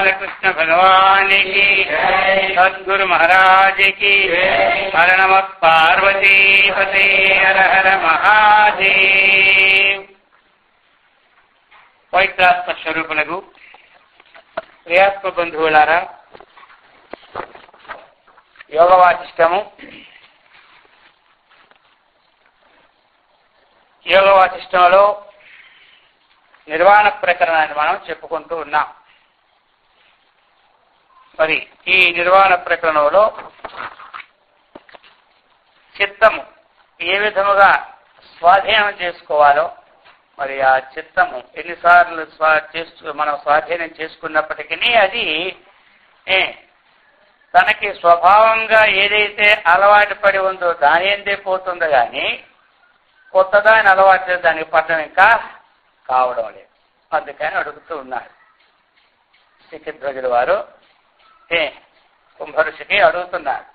బాలకృష్ణ భగవానికి సద్గురు మహారాజకి హర నమ పార్వతీపతే హర హర మహాదేవ్. పవిత్రాత్మ స్వరూపులకు ప్రియాత్మ బంధువులారా, యోగ వాసిష్టము యోగ వాసిష్టంలో నిర్వాణ ప్రకరణాన్ని మనం చెప్పుకుంటూ ఉన్నాం. మరి ఈ నిర్వాణ ప్రకరణంలో చిత్తము ఏ విధముగా స్వాధీనం చేసుకోవాలో, మరి ఆ చిత్తము ఎన్నిసార్లు మనం స్వాధీనం చేసుకున్నప్పటికీ అది తనకి స్వభావంగా ఏదైతే అలవాటు పడి ఉందో దాని ఎందే పోతుందో కానీ కొత్తగా అలవాటు దానికి పట్టడం ఇంకా కావడం లేదు. అందుకని అడుగుతూ ఉన్నారు శ్రీకృష్ణుల వారు. కుంభఋషికి అడుగుతున్నారు,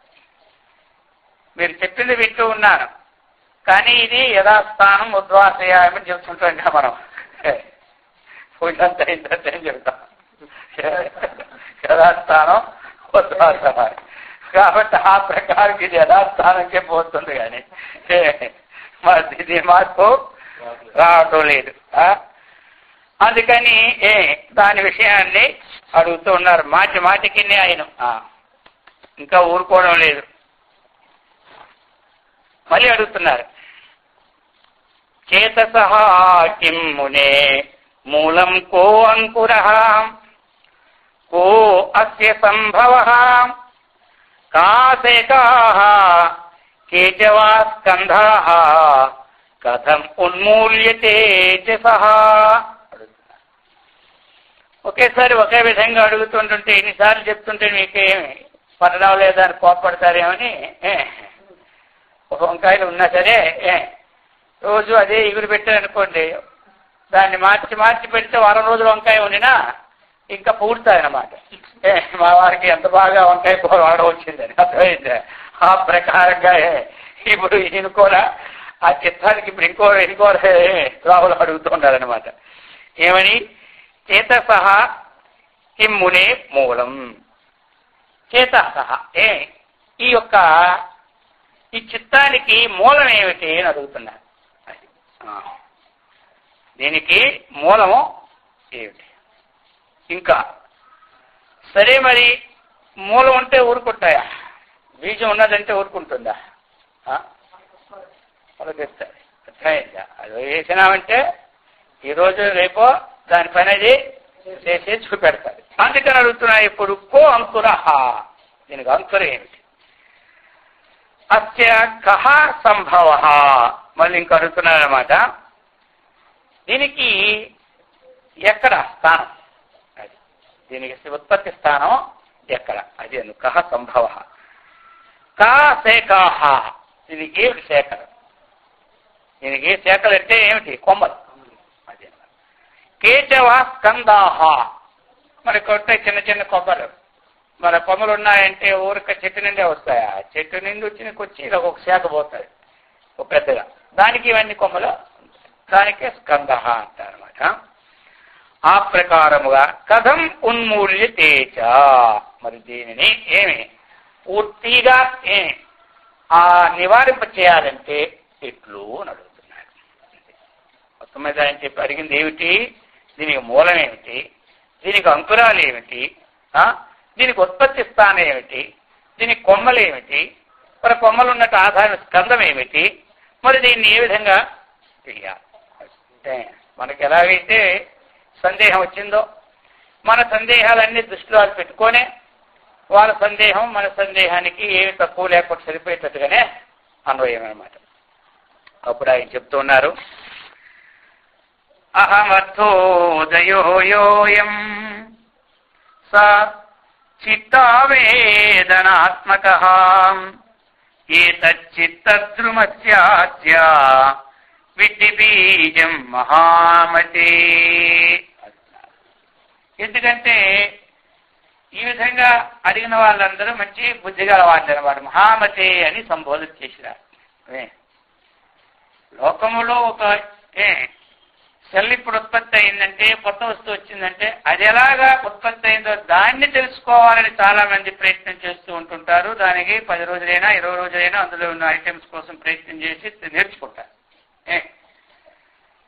మీరు చెప్పింది వింటూ ఉన్నాను, కానీ ఇది యథాస్థానం ఉద్వాసయామని చెప్తుంటాం కదా మనం. పూజంతా ఇంతంటే చెప్తాం యథాస్థానం ఉద్వాసయామి. కాబట్టి ఆ ప్రకారం ఇది యథాస్థానంకే పోతుంది, కానీ ఇది మార్పు రావటం లేదు. అందుకని దాని విషయాన్ని అడుగుతూ ఉన్నారు. మాటి మాటికి ఆయన ఇంకా ఊరుకోవడం లేదు. మళ్ళీ అడుగుతున్నారు, చేతసః కిం మునే మూలం కో అంకురః కో అస్య సంభవః కాసేకాః కేచవా స్కంధాః కథం ఉన్మూల్యతే చేతసః. ఒకేసారి ఒకే విధంగా అడుగుతుంటుంటే ఎన్నిసార్లు చెప్తుంటే మీకేమి పడడం లేదా అని కోప్పడతారేమని ఒక వంకాయలు ఉన్నా సరే రోజు అదే ఎగురు పెట్టారనుకోండి, దాన్ని మార్చి మార్చి పెడితే వారం రోజులు వంకాయ వండినా ఇంకా పూర్తాయన్నమాట. మా వారికి ఎంత బాగా వంకాయ కూర వాడ వచ్చిందని అర్థమైంది. ఆ ప్రకారంగా ఇప్పుడు ఈయన కూడా ఆ చిత్రానికి ఇప్పుడు ఇంకో రావులు అడుగుతూ ఉన్నారనమాట. ఏమని? చేతసః కిం మునే మూలం. చేతసః ఈ యొక్క ఈ చిత్తానికి మూలం ఏమిటి అని అడుగుతున్నారు. దీనికి మూలము ఏమిటి? ఇంకా సరే, మరి మూలం ఉంటే ఊరుకుంటాయా? బీజం ఉన్నదంటే ఊరుకుంటుందా? మొలకెత్తాయి. అర్థమైందా? అది వేసినామంటే ఈరోజు రేపో దాని పని అది చేసి చూపెడతారు. అందుకని అడుగుతున్నా ఇప్పుడు కో అంకురః, దీనికి అంకురం ఏమిటి? అస్య కః సంభవః. మళ్ళీ ఇంకా అడుగుతున్నారన్నమాట, దీనికి ఎక్కడ స్థానం, దీనికి ఉత్పత్తి స్థానం ఎక్కడ? అది కః సంభవః. కా శేఖాః, దీనికి ఏమిటి శేఖరం? దీనికి శేఖలు అంటే ఏమిటి? కొమ్మలు. అది కేశవ స్కందాహ, మరి కొట్టే చిన్న చిన్న కొమ్మలు. మన కొమ్మలు ఉన్నాయంటే ఊరిక చెట్టు నిండే వస్తాయా? చెట్టు నిండి వచ్చి ఇలా ఒక శాఖ పోతుంది ఒక పెద్దగా, దానికి ఇవన్నీ కొమ్మలు, దానికే స్కందహ అంటారనమాట. ఆ ప్రకారముగా కథం ఉన్మూల్యతేచ, మరి దీనిని పూర్తిగా నివారింప చేయాలంటే ఎట్లు అని అడుగుతున్నారు. మొత్తం మీద ఆయన చెప్పి అడిగింది ఏమిటి? దీనికి మూలం ఏమిటి? దీనికి అంకురాలు ఏమిటి? దీనికి ఉత్పత్తి స్థానం ఏమిటి? దీనికి కొమ్మలు ఏమిటి? మరి కొమ్మలు ఉన్నట్టు ఆధార స్కందం ఏమిటి? మరి దీన్ని ఏ విధంగా తెలియాలి? మనకి ఎలాగైతే సందేహం వచ్చిందో, మన సందేహాలన్నీ దృష్టిలో పెట్టుకొనే వాళ్ళ సందేహం మన సందేహానికి ఏమి తక్కువ లేకపోతే సరిపోయేటట్టుగానే అన్వయం అన్నమాట. అప్పుడు ఆయన చెప్తూ ఉన్నారు, అహమర్థోదయో యోయం స చిత్తావేదనాత్మకః ఏతచ్చిత్తద్రుమస్యాస్య విద్ధి బీజం మహామతే. ఎందుకంటే ఈ విధంగా అడిగిన వాళ్ళందరూ మంచి బుద్ధి గల వాళ్ళు అన్నమాట. మహామతే అని సంబోధన చేసినారు. లోకములో ఒక సెల్ ఇప్పుడు ఉత్పత్తి అయిందంటే, కొత్త వస్తువు వచ్చిందంటే అది ఎలాగా ఉత్పత్తి అయిందో దాన్ని తెలుసుకోవాలని చాలా మంది ప్రయత్నం చేస్తూ ఉంటుంటారు. దానికి 10 రోజులైనా 20 రోజులైనా అందులో ఉన్న ఐటమ్స్ కోసం ప్రయత్నం చేసి నేర్చుకుంటారు.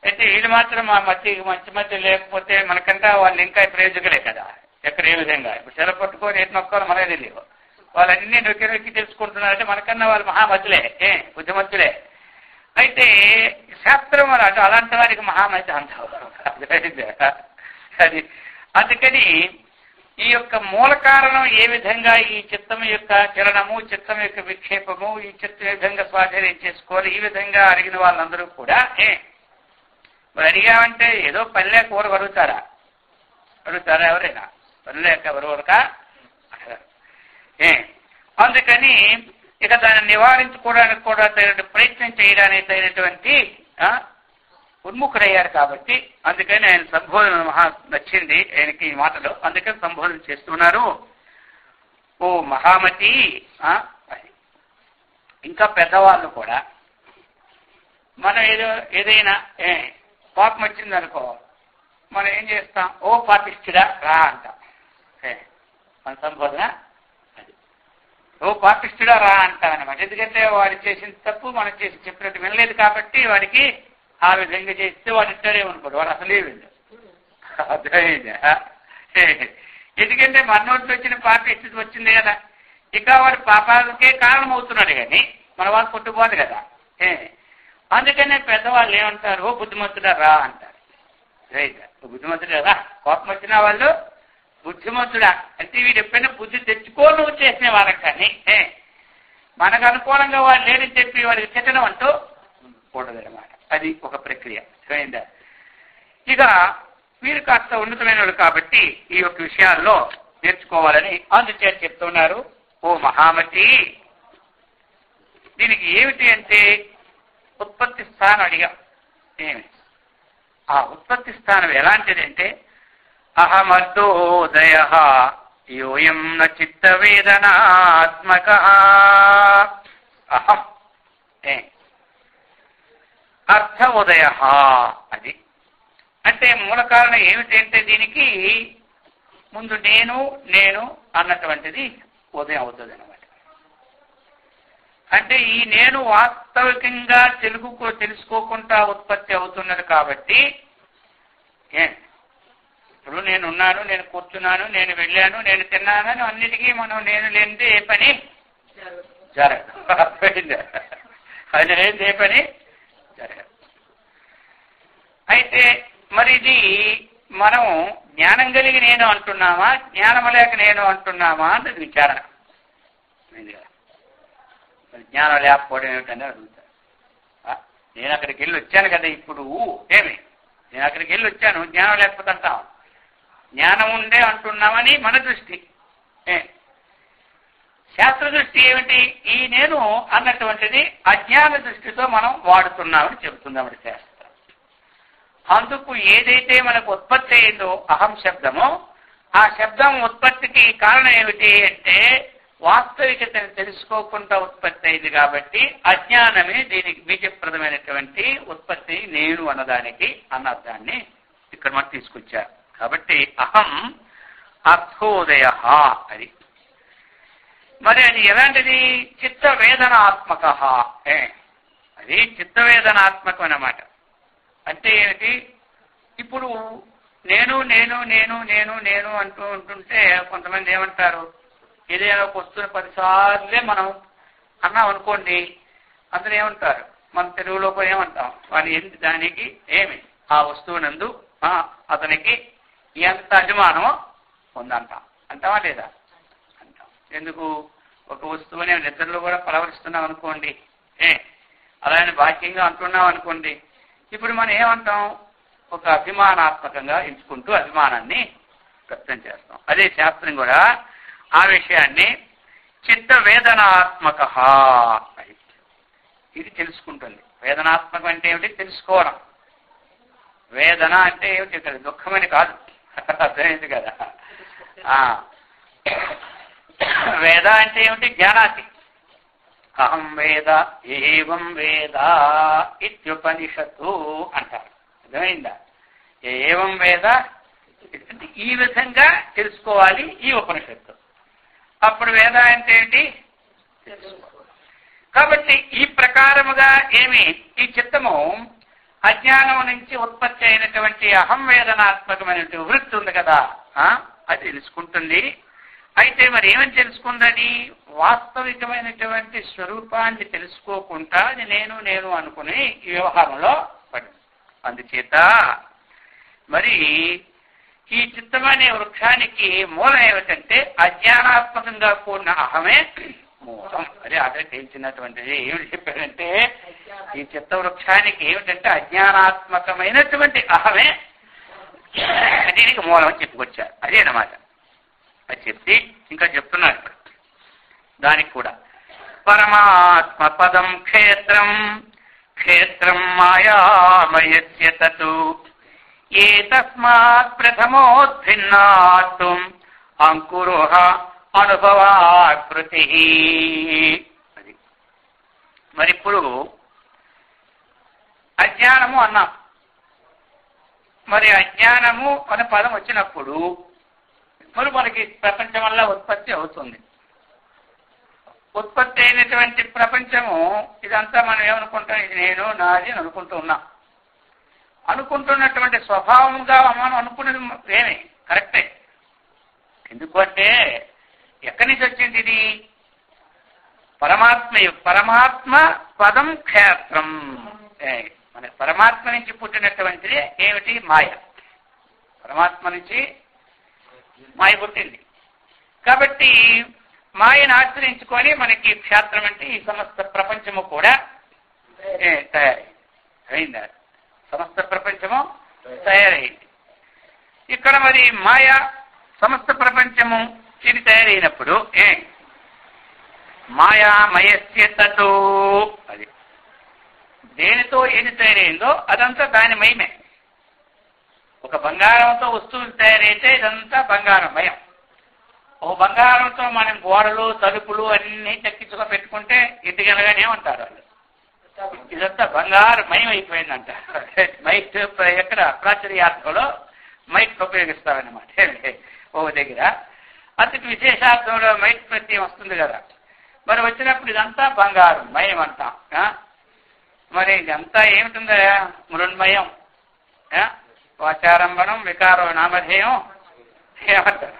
అయితే వీళ్ళు మాత్రం మా మంచి మధ్య లేకపోతే మనకంటా వాళ్ళు ఇంకా ప్రయోజకులే కదా. ఎక్కడ ఏ విధంగా ఇప్పుడు సెల పట్టుకొని ఎటు నొక్కాలో మనమే తెలియవు. వాళ్ళన్నీ నొక్కి తెలుసుకుంటున్నారంటే మనకన్నా వాళ్ళు మహామతులే, బుద్ధిమంతులే. అయితే శాస్త్రం అటు అలాంటి వారికి మహామతి అంటారు. అది అందుకని ఈ యొక్క మూల కారణం ఏ విధంగా ఈ చిత్తం యొక్క చలనము, చిత్తం యొక్క విక్షేపము, ఈ చిత్తం ఏ విధంగా స్వాధీనం చేసుకోవాలి, ఈ విధంగా అడిగిన వాళ్ళందరూ కూడా మరి అడిగామంటే ఏదో పల్లె కూర అడుగుతారా ఎవరైనా? పల్లెక ఎవరుక అందుకని ఇక దాన్ని నివారించుకోవడానికి కూడా ప్రయత్నం చేయడానికి తగినటువంటి ఉన్ముఖుడయ్యారు. కాబట్టి అందుకని ఆయన సంబోధన మహా నచ్చింది ఆయనకి ఈ మాటలో. అందుకని సంబోధన చేస్తున్నారు. ఓ మహామతి. ఇంకా పెద్దవాళ్ళు కూడా మనం ఏదైనా పాపం వచ్చిందనుకో, మనం ఏం చేస్తాం? ఓ పాపిష్టిడా రా అంటాం. మన సంబోధన అది. ఓ పాపిష్టిడా రా అంటాం అనమాట. ఎందుకంటే వాడు చేసిన తప్పు మనం చేసి చెప్పినట్టు వినలేదు కాబట్టి వాడికి ఆ విధంగా చేస్తే వాడు ఇట్టాడేమనుకోడు, వాడు అసలే విండు. అర్థమైందా? ఎందుకంటే మన నోటికి వచ్చిన పాపిష్టి వచ్చింది కదా, ఇక వాడు పాపాలకే కారణం అవుతున్నాడు కానీ మన వాళ్ళు కొట్టుకోదు కదా. అందుకనే పెద్దవాళ్ళు ఏమంటారు? ఓ బుద్ధిమంతుడా రా అంటారు. రైట్, బుద్ధిమంతుడా రా. కోపం వచ్చిన వాళ్ళు బుద్ధిమంతుడా అంటే వీడు ఎప్పుడైనా బుద్ధి తెచ్చుకో నువ్వు చేసిన వాళ్ళకి, కానీ మనకు అనుకూలంగా వాడు లేదని చెప్పి వాడికి తిట్టడం అంటూ కూడదనమాట. అది ఒక ప్రక్రియ. అర్థమైందా? ఇక వీరు కాస్త ఉన్నతమైన వాళ్ళు కాబట్టి ఈ యొక్క విషయాల్లో నేర్చుకోవాలని అందుచేత చెప్తున్నారు. ఓ మహామతి, దీనికి ఏమిటి అంటే ఉత్పత్తి స్థానం అడిగా. ఏమి ఆ ఉత్పత్తి స్థానం ఎలాంటిది అంటే అహమర్థోదయ యోయం న చిత్తవేదనాత్మక. అహం అర్థ ఉదయ. అది అంటే మూల కారణం ఏమిటి అంటే దీనికి ముందు నేను నేను అన్నటువంటిది ఉదయం అవుతుంది అనమాట. అంటే ఈ నేను వాస్తవికంగా తెలుసుకోకుండా ఉత్పత్తి అవుతున్నది కాబట్టి ఇప్పుడు నేనున్నాను, నేను కూర్చున్నాను, నేను వెళ్ళాను, నేను తిన్నాను, అన్నిటికీ మనం నేను లేనిదే ఏ పని జరగదు. అది లేనిదే ఏ పని జరగదు. అయితే మరి ఇది మనం జ్ఞానం కలిగి నేను అంటున్నామా, జ్ఞానం లేక నేను అంటున్నామా అన్నది విచారణ. జ్ఞానం లేకపోవడం ఏమిటని అడుగుతారు. నేను అక్కడికి వెళ్ళి వచ్చాను కదా ఇప్పుడు, నేను అక్కడికి వెళ్ళి వచ్చాను, జ్ఞానం లేకపోతే అంటాం. జ్ఞానం ఉండే అంటున్నామని మన దృష్టి. శాస్త్ర దృష్టి ఏమిటి? ఈ నేను అన్నటువంటిది అజ్ఞాన దృష్టితో మనం వాడుతున్నామని చెబుతుందామని శాస్త్రం. అందుకు ఏదైతే మనకు ఉత్పత్తి అయిందో అహం శబ్దమో, ఆ శబ్దం ఉత్పత్తికి కారణం ఏమిటి అంటే వాస్తవికతను తెలుసుకోకుండా ఉత్పత్తి అయింది కాబట్టి అజ్ఞానమే దీనికి బీజప్రదమైనటువంటి ఉత్పత్తి నేను అన్నదానికి అన్నదాన్ని ఇక్కడ మనం తీసుకొచ్చారు. కాబట్టి అహం అర్థోదయ. అది మరి అది ఎలాంటిది? చిత్తవేదనాత్మక. అది చిత్తవేదనాత్మకం అన్నమాట. అంటే ఏమిటి? ఇప్పుడు నేను నేను నేను నేను నేను అంటూ ఉంటుంటే కొంతమంది ఏమంటారు, ఏదైనా ఒక వస్తువుని 10 సార్లే మనం అన్నాం అనుకోండి, అందరూ ఏమంటారు? మన తెలుగులో కూడా ఏమంటాం? దానికి ఏమి ఆ వస్తువునందు అతనికి ఎంత అభిమానమో ఉందంటాం. అంటావా లేదా? అంటాం. ఎందుకు? ఒక వస్తువుని నిద్రలో కూడా పలవరిస్తున్నాం అనుకోండి, అలానే బాహ్యంగా అంటున్నాం అనుకోండి, ఇప్పుడు మనం ఏమంటాం? ఒక అభిమానాత్మకంగా ఎంచుకుంటూ అభిమానాన్ని వ్యక్తం చేస్తాం. అదే శాస్త్రం కూడా ఆ విషయాన్ని చిత్తవేదనాత్మక ఇది తెలుసుకుంటుంది. వేదనాత్మకం అంటే ఏమిటి? తెలుసుకోవడం. వేదన అంటే ఏమిటి? ఇక్కడ దుఃఖమని కాదు, అర్థమైంది కదా. వేద అంటే ఏమిటి? జ్ఞానాతి. అహం వేద ఏవం వేద ఇత్యుపనిషత్తు అంటారు. అర్థమైందా? ఏవం వేద అంటే ఈ విధంగా తెలుసుకోవాలి ఈ ఉపనిషత్తు. అప్పుడు వేద అంటే ఏంటి? కాబట్టి ఈ ప్రకారముగా ఏమి ఈ చిత్తము అజ్ఞానం నుంచి ఉత్పత్తి అయినటువంటి అహం వేదనాత్మకమైనటువంటి వృత్తి ఉంది కదా, అది తెలుసుకుంటుంది. అయితే మరి ఏమని తెలుసుకుందని? వాస్తవికమైనటువంటి స్వరూపాన్ని తెలుసుకోకుండా అది నేను నేను అనుకుని ఈ వ్యవహారంలో పడింది. అందుచేత మరి ఈ చిత్తమనే వృక్షానికి మూలం ఏమిటంటే అజ్ఞానాత్మకంగా కూడిన అహమే మూలం. అదే అదే తేల్చినటువంటిది. ఏమిటి చెప్పారంటే ఈ చిత్త వృక్షానికి ఏమిటంటే అజ్ఞానాత్మకమైనటువంటి అహమే దీనికి మూలం అని చెప్పుకొచ్చారు. అదేనమాట. అది చెప్తే ఇంకా చెప్తున్నారు ఇప్పుడు దానికి కూడా. పరమాత్మ పదం క్షేత్రం క్షేత్రం మాయామయస్య తతు ఏతస్మాత్ ప్రథమోద్భిన్నాత్ అంకురోహ అనుభవాకృతి. అది మరి ఇప్పుడు అజ్ఞానము అన్నాం. మరి అజ్ఞానము అనే పదం వచ్చినప్పుడు మరి మనకి ప్రపంచం వల్ల ఉత్పత్తి అవుతుంది. ఉత్పత్తి అయినటువంటి ప్రపంచము ఇదంతా మనం ఏమనుకుంటాం? ఇది నేను నాది అని అనుకుంటూ ఉన్నాం. అనుకుంటున్నటువంటి స్వభావంగా మనం అనుకునేది ఏమి కరెక్టే. ఎందుకంటే ఎక్కడి నుంచి వచ్చింది ఇది? పరమాత్మ పదం క్షేత్రం. మన పరమాత్మ నుంచి పుట్టినటువంటిది ఏమిటి? మాయ. పరమాత్మ నుంచి మాయ పుట్టింది కాబట్టి మాయను ఆశ్రయించుకొని మనకి క్షేత్రం అంటే ఈ సమస్త ప్రపంచము కూడా తయారైంది. సమస్త ప్రపంచము తయారైంది. ఇక్కడ మరి మాయ సమస్త ప్రపంచము ఇది తయారైనప్పుడు మాయామయస్య తతో అది దేనితో ఏది తయారైందో అదంతా దాని మయమే. ఒక బంగారంతో వస్తువులు తయారైతే ఇదంతా బంగారం మయం. ఓ బంగారంతో మనం గోడలు తలుపులు అన్ని చెక్కించుకో పెట్టుకుంటే ఇంటికెళ్ళగానే ఉంటారు వాళ్ళు. ఇదంతా బంగారు మయం అయిపోయిందంట. మైట్ ఎక్కడ ప్రాచుర్యార్థంలో మైట్ ఉపయోగిస్తామన్నమాట. ఓ దగ్గర అతికి విశేషార్థంలో మైట్ ప్రత్యయం వస్తుంది కదా. మరి వచ్చినప్పుడు ఇదంతా బంగారు మయం అంటాం. మరి ఇదంతా ఏమిటిందా? మృణ్మయం. వాచారంభణం వికారం నామధేయం ఏమంటారు?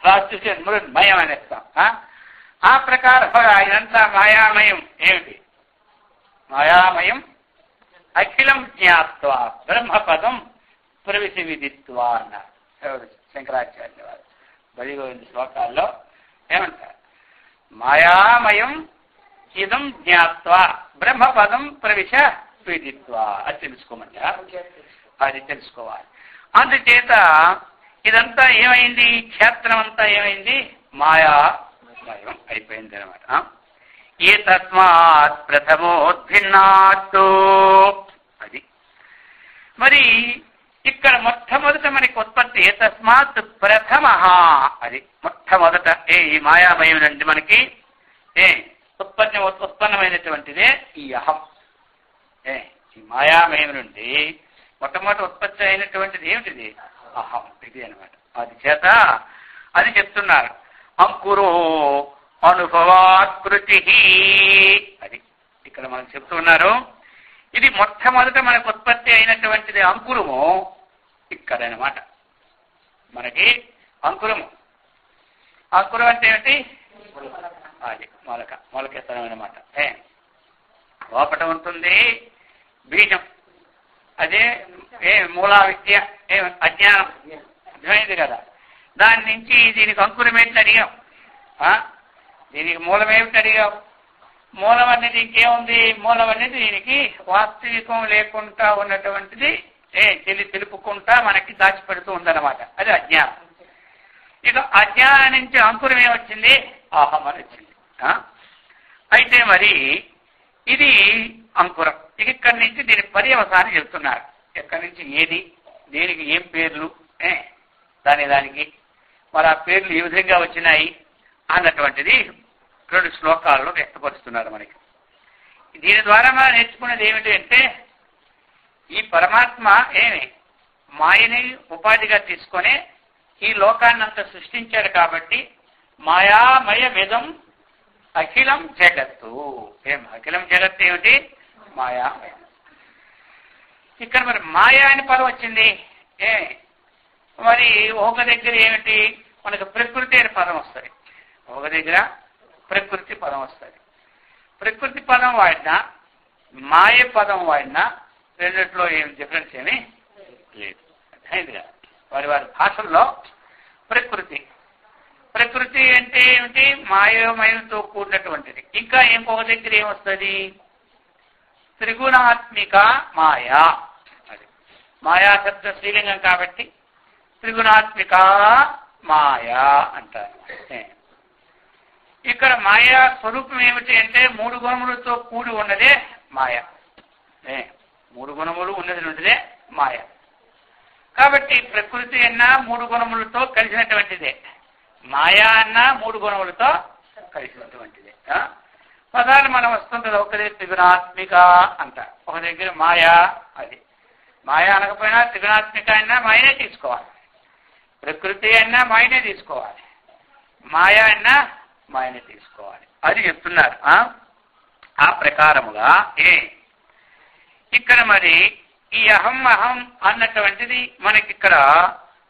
రాష్ట్ర మృణ్మయం అనేస్తాం. ఆ ప్రకారం ఇదంతా మాయామయం. ఏమిటి మాయామయం? అఖిలం జ్ఞాత్వా బ్రహ్మపదం ప్రవిశ విదిత్వా అన్నారు శంకరాచార్య వారు. బలిగోవింద శ్లోకాల్లో ఏమంటారు? మాయామయం ఇదం జ్ఞాత్వా బ్రహ్మపదం ప్రవిశ విదిత్వా. అది తెలుసుకోమంటారు. అది తెలుసుకోవాలి. అందుచేత ఇదంతా ఏమైంది? క్షేత్రం అంతా ఏమైంది? మాయామయం అయిపోయింది అనమాట. ఏ తస్మాత్ ప్రథమోద్భిన్నాత్ అది. మరి ఇక్కడ మొట్టమొదట మనకి ఉత్పత్తి ఏ తస్మాత్ ప్రథమ అది మొట్టమొదట ఈ మాయామయం నుండి మనకి ఉత్పన్నమైనటువంటిదే ఈ అహం. ఈ మాయామయం నుండి మొట్టమొదటి ఉత్పత్తి అయినటువంటిది ఏమిటిది? అహం. ఇది అనమాట. అది చేత అది చెప్తున్నారు. అంకురో అనుభవాకృతి. అది ఇక్కడ మనం చెప్తున్నారు. ఇది మొట్టమొదట మనకు ఉత్పత్తి అయినటువంటిది అంకురము ఇక్కడ అనమాట. మనకి అంకురము. అంకురం అంటే ఏమిటి? అది మొలకెత్తడం అనమాట. లోపట ఉంటుంది బీజం. అదే మూలా విద్య అజ్ఞానం. అర్థమైంది కదా. దాని నుంచి దీనికి అంకురం ఏంటి అడిగాం. దీనికి మూలం ఏమిటి అడిగాం. మూలం అనేది ఇంకేముంది? మూలం అనేది దీనికి వాస్తవికం లేకుండా ఉన్నటువంటిది తెలుపుకుంటా మనకి దాచిపెడుతూ ఉందన్నమాట. అది అజ్ఞానం. ఇక అజ్ఞానం నుంచి అంకురం ఏమొచ్చింది? అహం అని వచ్చింది. అయితే మరి ఇది అంకురం. ఇక్కడి నుంచి దీని పర్యవసానం చెప్తున్నారు. ఎక్కడి నుంచి ఏది, దేనికి ఏం పేర్లు, దానికి మరి ఆ పేర్లు ఏ విధంగా వచ్చినాయి అన్నటువంటిది 2 శ్లోకాల్లో వ్యక్తపరుస్తున్నారు మనకి. దీని ద్వారా మనం నేర్చుకున్నది ఏమిటి అంటే ఈ పరమాత్మ మాయని ఉపాధిగా తీసుకొని ఈ లోకాన్ని అంతా సృష్టించాడు కాబట్టి మాయామయ విధం అఖిలం జగత్తు. ఏం అఖిలం జగత్తు ఏమిటి? మాయామయం. ఇక్కడ మరి మాయా అని పదం వచ్చింది. మరి ఒక దగ్గర ఏమిటి? మనకు ప్రకృతి అనే పదం వస్తుంది. ఒక దగ్గర ప్రకృతి పదం వస్తుంది. ప్రకృతి పదం వాడినా మాయ పదం వాడినా రెండిట్లో ఏం డిఫరెన్స్ ఏమీ లేదు. అర్థమైందిగా? వారి భాషల్లో ప్రకృతి ప్రకృతి అంటే ఏమిటి? మాయోమయంతో కూడినటువంటిది. ఇంకా ఇంకొక దగ్గర ఏమొస్తుంది? త్రిగుణాత్మిక మాయా. అది మాయా శబ్ద శ్రీలింగం కాబట్టి త్రిగుణాత్మిక మాయా అంటారు. ఇక్కడ మాయా స్వరూపం ఏమిటి అంటే 3 గుణములతో కూడి ఉన్నదే మాయ. 3 గుణములు ఉన్నదే మాయ. కాబట్టి ప్రకృతి అన్నా 3 గుణములతో కలిసినటువంటిదే, మాయా అన్నా 3 గుణములతో కలిసినటువంటిదే. పదాలు మనం వస్తుంటుంది. ఒక దగ్గర త్రిగుణాత్మిక అంట, ఒక దగ్గర మాయా. అది మాయా అనకపోయినా త్రిగుణాత్మిక అయినా మాయనే తీసుకోవాలి, ప్రకృతి అయినా మాయనే తీసుకోవాలి, మాయా అయినా మాయనే తీసుకోవాలి. అది చెప్తున్నారు. ఆ ప్రకారముగా ఇక్కడ మరి ఈ అహం అహం అన్నటువంటిది మనకిక్కడ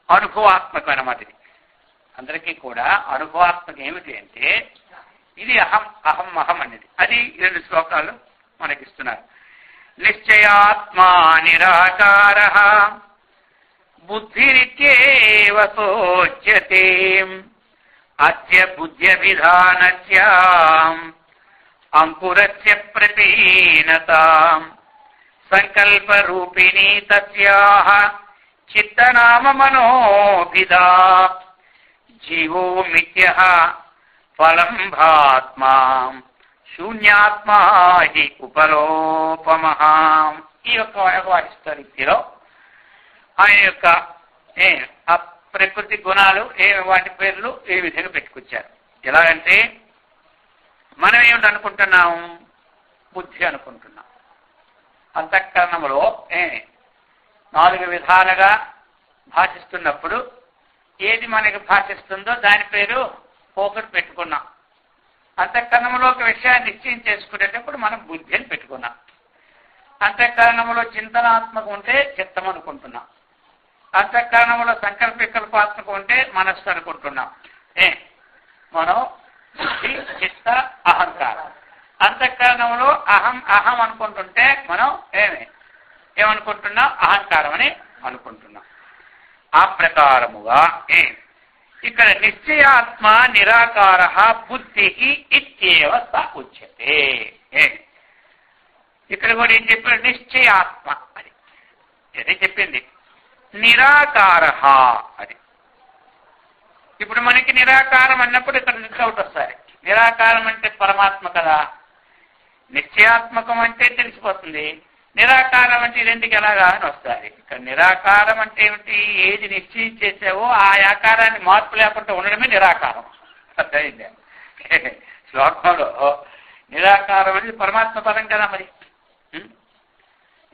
అనుభవాత్మకమైన మాట. ఇది అందరికీ కూడా అనుభవాత్మకం ఏమిటి అంటే ఇది అహం అహం అహం అనేది. అది 2 శ్లోకాలు మనకిస్తున్నారు. నిశ్చయాత్మా నిరాకార బుద్ధిరిత్యేవ సోచ్యతే అస్య బుద్ధ్య విధానస్య అంకురస్య ప్రపీనతాం సంకల్ప రూపిణీ తస్యాః చిత్తనామ మనోభిదా జీవో మిథ్యః ఫలం భాత్మా శూన్యాత్మా హి ఉపలోపమః. ఈ యొక్క వ్యవహరిస్తున్న రీతిలో ఆయన యొక్క ఆ ప్రకృతి గుణాలు వాటి పేర్లు ఏ విధంగా పెట్టుకొచ్చారు. ఎలాగంటే మనం ఏమిటి అనుకుంటున్నాం? బుద్ధి అనుకుంటున్నాం. అంతఃకరణములో 4 విధాలుగా భాషిస్తున్నప్పుడు ఏది మనకి భాషిస్తుందో దాని పేరు పోకట్ పెట్టుకున్నాం. అంతఃకరణంలో ఒక విషయాన్ని నిశ్చయం చేసుకునేటప్పుడు మనం బుద్ధి అని పెట్టుకున్నాం. అంతఃకరణంలో చింతనాత్మకం ఉంటే చిత్తం అనుకుంటున్నాం. అంతఃకరణంలో సంకల్ప వికల్పాత్మకం ఉంటే మనస్సు అనుకుంటున్నాం. మనం బుద్ధి చిత్త అహంకారం. అంతఃకరణంలో అహం అహం అనుకుంటుంటే మనం ఏమనుకుంటున్నాం? అహంకారం అని అనుకుంటున్నాం. ఆ ప్రకారముగా ఇక్కడ నిశ్చయాత్మ నిరాకార బుద్ధి ఇత్యేవ స ఉచ్యతే. ఇక్కడ కూడా ఏం చెప్పాడు? నిశ్చయాత్మ అది అదే చెప్పింది. నిరాకార అది. ఇప్పుడు మనకి నిరాకారం అన్నప్పుడు ఇక్కడ డౌట్ వస్తాయి. నిరాకారం అంటే పరమాత్మ కదా, నిశ్చయాత్మకం అంటే తెలిసిపోతుంది, నిరాకారం అంటే ఇదేంటికి ఎలాగా అని వస్తుంది. ఇక్కడ నిరాకారం అంటే ఏమిటి? ఏది నిశ్చయం చేసావో ఆ ఆకారాన్ని మార్పు లేకుండా ఉండడమే నిరాకారం. అర్థమైంది? శ్లోకంలో నిరాకారం అనేది పరమాత్మ పదం కదా. మరి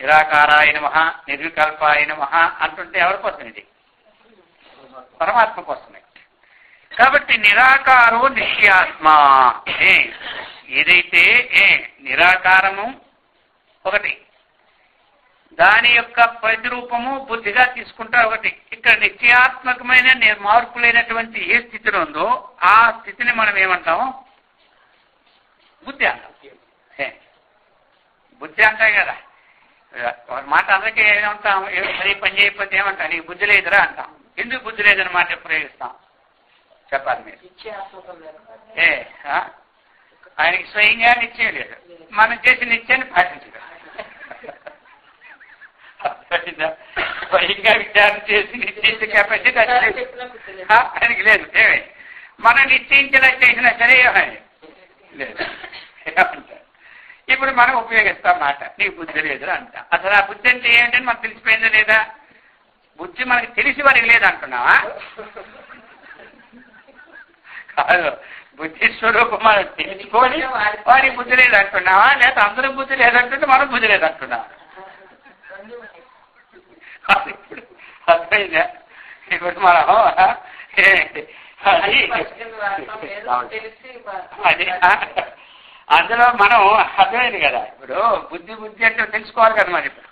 నిరాకారాయ నమః నిర్వికల్పాయ నమః అంటుంటే ఎవరి కోసం? ఇది పరమాత్మ కోసమే. కాబట్టి నిరాకారో నిశ్చయాత్మ. ఏదైతే నిరాకారము ఒకటి, దాని యొక్క ప్రతిరూపము బుద్ధిగా తీసుకుంటారు ఒకటి. ఇక్కడ నిశ్చయాత్మకమైన మార్పు లేనటువంటి ఏ స్థితిలో ఉందో ఆ స్థితిని మనం ఏమంటాము? బుద్ధి అంటాం. బుద్ధి అంటాం కదా. మాట అందరికీ ఏమంటాం? సరే పని చేయకపోతే ఏమంటాం? నీకు బుద్ధి లేదురా అంటాం. ఎందుకు బుద్ధి లేదని మాట ప్రయోగిస్తాం? చెప్పాలి మీరు. ఆయనకి స్వయంగా నిశ్చయం లేదు, మనం చేసి నిశ్చయాన్ని పాటించదు. స్వయంగా విచారణ చేసి నిశ్చయించే కెపాసిటీ ఆయనకి లేదు. మనం నిశ్చయించేలా చేసినా సరే లేదు. ఏమంటారు? ఇప్పుడు మనం ఉపయోగిస్తాం మాట, నీకు బుద్ధి లేదు అంట. అసలు ఆ బుద్ధి అంటే ఏమిటని మనకు తెలిసిపోయిందా లేదా? బుద్ధి మనకి తెలిసి వారికి లేదంటున్నావా? కాదు, బుద్ధి స్వరూపం మనం తెలుసుకొని వారికి బుద్ధి లేదంటున్నావా? లేదా అందరూ బుద్ధి లేదంటుంటే మనం బుద్ధి లేదంటున్నావా? ఇప్పుడు అర్థమైందా? ఇప్పుడు మనం అది అందులో మనం అర్థమైంది కదా. ఇప్పుడు బుద్ధి అంటే తెలుసుకోవాలి కదా మరి. ఇప్పుడు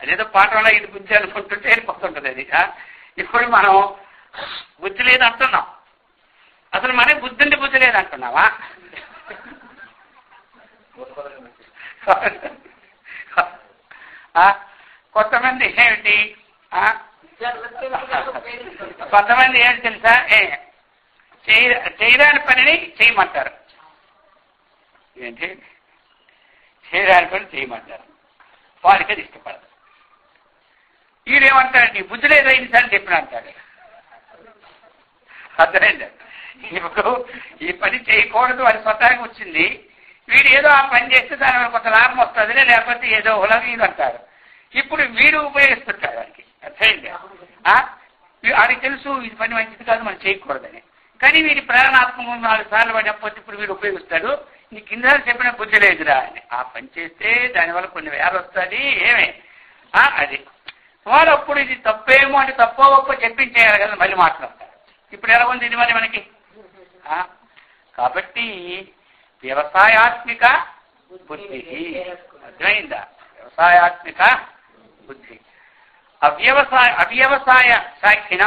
అదేదో పాఠంలో ఇది బుద్ధి అనుకుంటుంటే వెళ్ళిపోతుంటుంది అది. ఇప్పుడు మనం బుద్ధి లేదు అంటున్నాం, అసలు మనకి బుద్ధి లేదు అంటున్నావా? కొంతమంది ఏమిటి, కొంతమంది ఏంటి తెలుసా, చేయరాని పనిని చేయమంటారు. ఏంటి చేయరాని పని చేయమంటారు, వారికి అది ఇష్టపడదు. వీడేమంటాడు, నీ బుద్ధి లేదా ఇన్నిసార్లు చెప్పిన అంటాడు. అర్థమైంది? ఇప్పుడు ఈ పని చేయకూడదు అని స్వతహాగా వచ్చింది, వీడు ఏదో ఆ పని చేస్తే దాని కొంత లాభం వస్తుంది, లేకపోతే ఏదో ఉలగీదు అంటారు. ఇప్పుడు వీడు ఉపయోగిస్తుంటాడు వాడికి. అర్థమైంది? వాడికి తెలుసు ఇది పని మంచిది కాదు, మనం చేయకూడదని. కానీ వీడి ప్రేరణాత్మకం 4 సార్లు పడినప్పుడు ఇప్పుడు వీడు ఉపయోగిస్తాడు, నీ కింద చెప్పిన బుద్ధి లేదురా అని. ఆ పని చేస్తే దానివల్ల కొన్ని వేలు వస్తుంది ఏమే అది. వాడు అప్పుడు ఇది తప్పేమో అంటే తప్పో ఒప్పో చెప్పించేయాలి కదా, మళ్ళీ మాట్లాడతారు. ఇప్పుడు ఎలా ఉంది ఇది మరి మనకి? కాబట్టి వ్యవసాయాత్మిక బుద్ధి, అర్థమైందా? వ్యవసాయాత్మిక బుద్ధి. అవ్యవసాయ సాక్షిణ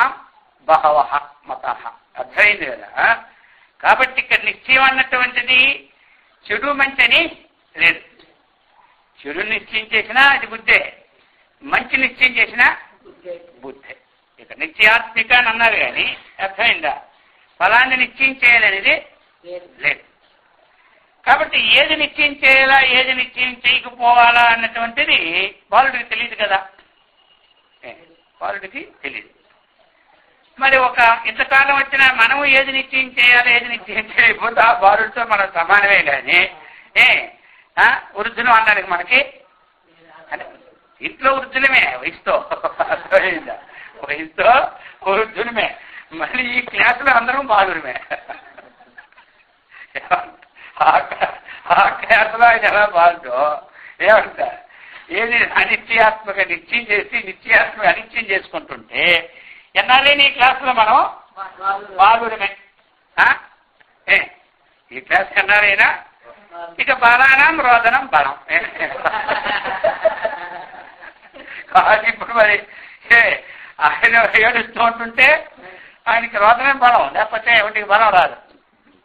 బహవ మత, అర్థమైంది కదా. కాబట్టి ఇక్కడ నిశ్చయం అన్నటువంటిది చెడు మంచని లేదు. చెడు నిశ్చయం చేసినా అది బుద్ధే, మంచి నిశ్చయం చేసినా బుద్ధే. ఇక నిశ్చయాత్మిక అని అన్నారు కానీ అర్థమైందా, ఫలాన్ని నిశ్చయం చేయాలనేది లేదు. కాబట్టి ఏది నిశ్చయం చేయాలా ఏది నిశ్చయం చేయకపోవాలా అన్నటువంటిది బాలుడికి తెలియదు కదా, బాలుడికి తెలియదు. మరి ఒక ఇంతకాలం వచ్చినా మనము ఏది నిశ్చయం చేయాలి ఏది నిశ్చయం చేయకపోతే ఆ బాలుడితో మనం సమానమే. కానీ వృద్ధులు అనడానికి మనకి అంటే ఇంట్లో వృద్ధులమే, వయసుతో వృద్ధులమే, మళ్ళీ ఈ క్లాసులో అందరం బాలురమే. ఆ క్లాసులో ఆయన ఎలా బాలుతో ఏమంటారు, ఏది అనిత్యాత్మక నిశ్చయం చేసి నిశ్చయాత్మక అనిశ్చయం చేసుకుంటుంటే ఎన్నాళ్ళే నీ క్లాసులో మనం బాలురమే. ఈ క్లాస్ ఎన్నారైనా ఇక బలానం రోదనం బలం. ఇప్పుడు మరి ఆయన ఏడుస్తూ ఉంటుంటే ఆయనకి రోదనం బలం, లేకపోతే ఒకటికి బలం రాదు.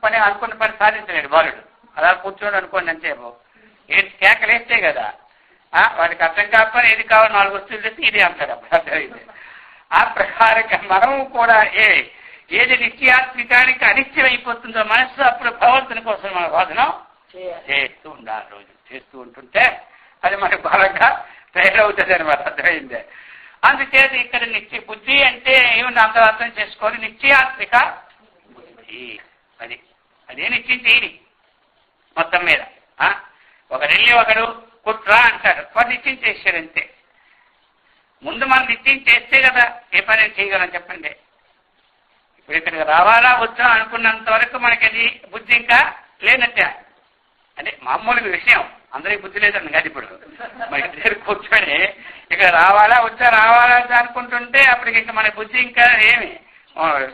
పని అనుకున్న పని సాధించలేడు బాలుడు. అలా కూర్చొని అనుకోండి అంతేమో, ఏంటి కేకలేస్తే కదా వాడికి అర్థం కాకపోతే ఏది కావాలి 4 వస్తువులు తెచ్చి ఇది అంటాడు. అర్థమైంది? ఆ ప్రకారంగా మనము కూడా ఏది నిత్యాత్మికానికి అనిత్యం అయిపోతుందో మనస్సు, అప్పుడు భగవంతుని కోసం మన వాదనం చేస్తూ ఉండాలి. రోజు చేస్తూ ఉంటుంటే అది మనకు బలంగా తయారవుతుంది అనమాట. అర్థమైందే? అందుచేత ఇక్కడ నిత్య బుద్ధి అంటే ఏమన్నా అందరూ అర్థం చేసుకొని నిత్యాత్మిక బుద్ధి అది అదే నిశ్చయం చేయని మొత్తం మీద. ఒకరెళ్ళి ఒకడు కుట్రా అంటాడు, వాడు నిశ్చయం చేశాడంతే. ముందు మనం నిశ్చయం చేస్తే కదా ఏ పని చేయగలం చెప్పండి. ఇప్పుడు ఇక్కడికి రావాలా వచ్చా అనుకున్నంత వరకు మనకి అది బుద్ధి ఇంకా లేనట్టే. అంటే మామూలు విషయం, అందరికి బుద్ధి లేదండి కాదు. ఇప్పుడు మన దగ్గర కూర్చొని ఇక్కడ రావాలా అనుకుంటుంటే అప్పటికి ఇంకా మన బుద్ధి ఇంకా ఏమి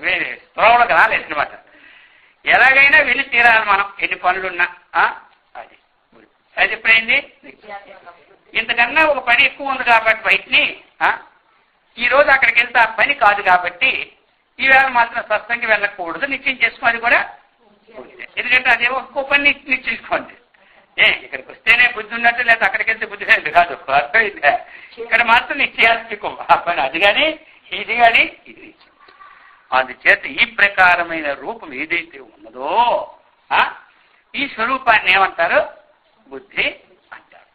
వేరే త్రోవలకు రాలేదు అనమాట. ఎలాగైనా వెళ్ళి తీరాలి మనం, ఎన్ని పనులున్నా. అది ఎప్పుడైంది? ఇంతకన్నా ఒక పని ఎక్కువ ఉంది కాబట్టి బయటని ఈ రోజు అక్కడికి వెళ్తే ఆ పని కాదు కాబట్టి ఈవేళ మాత్రం సత్సంగి వెళ్ళకూడదు, నిశ్చయం చేసుకోవాలి కూడా. ఎందుకంటే అదే ఒక్కో పని నిశ్చయించుకోండి. ఇక్కడికి వస్తేనే బుద్ధి ఉన్నట్టు, లేదా అక్కడికి వెళ్తే బుద్ధి లేదు కాదు. అర్థమైందా? ఇక్కడ మాత్రం నిశ్చయాత్మికం ఆ పని, అది కానీ ఇది కానీ ఇది. అందుచేత ఈ ప్రకారమైన రూపం ఏదైతే ఉన్నదో ఈ స్వరూపాన్ని ఏమంటారు? బుద్ధి అంటారు.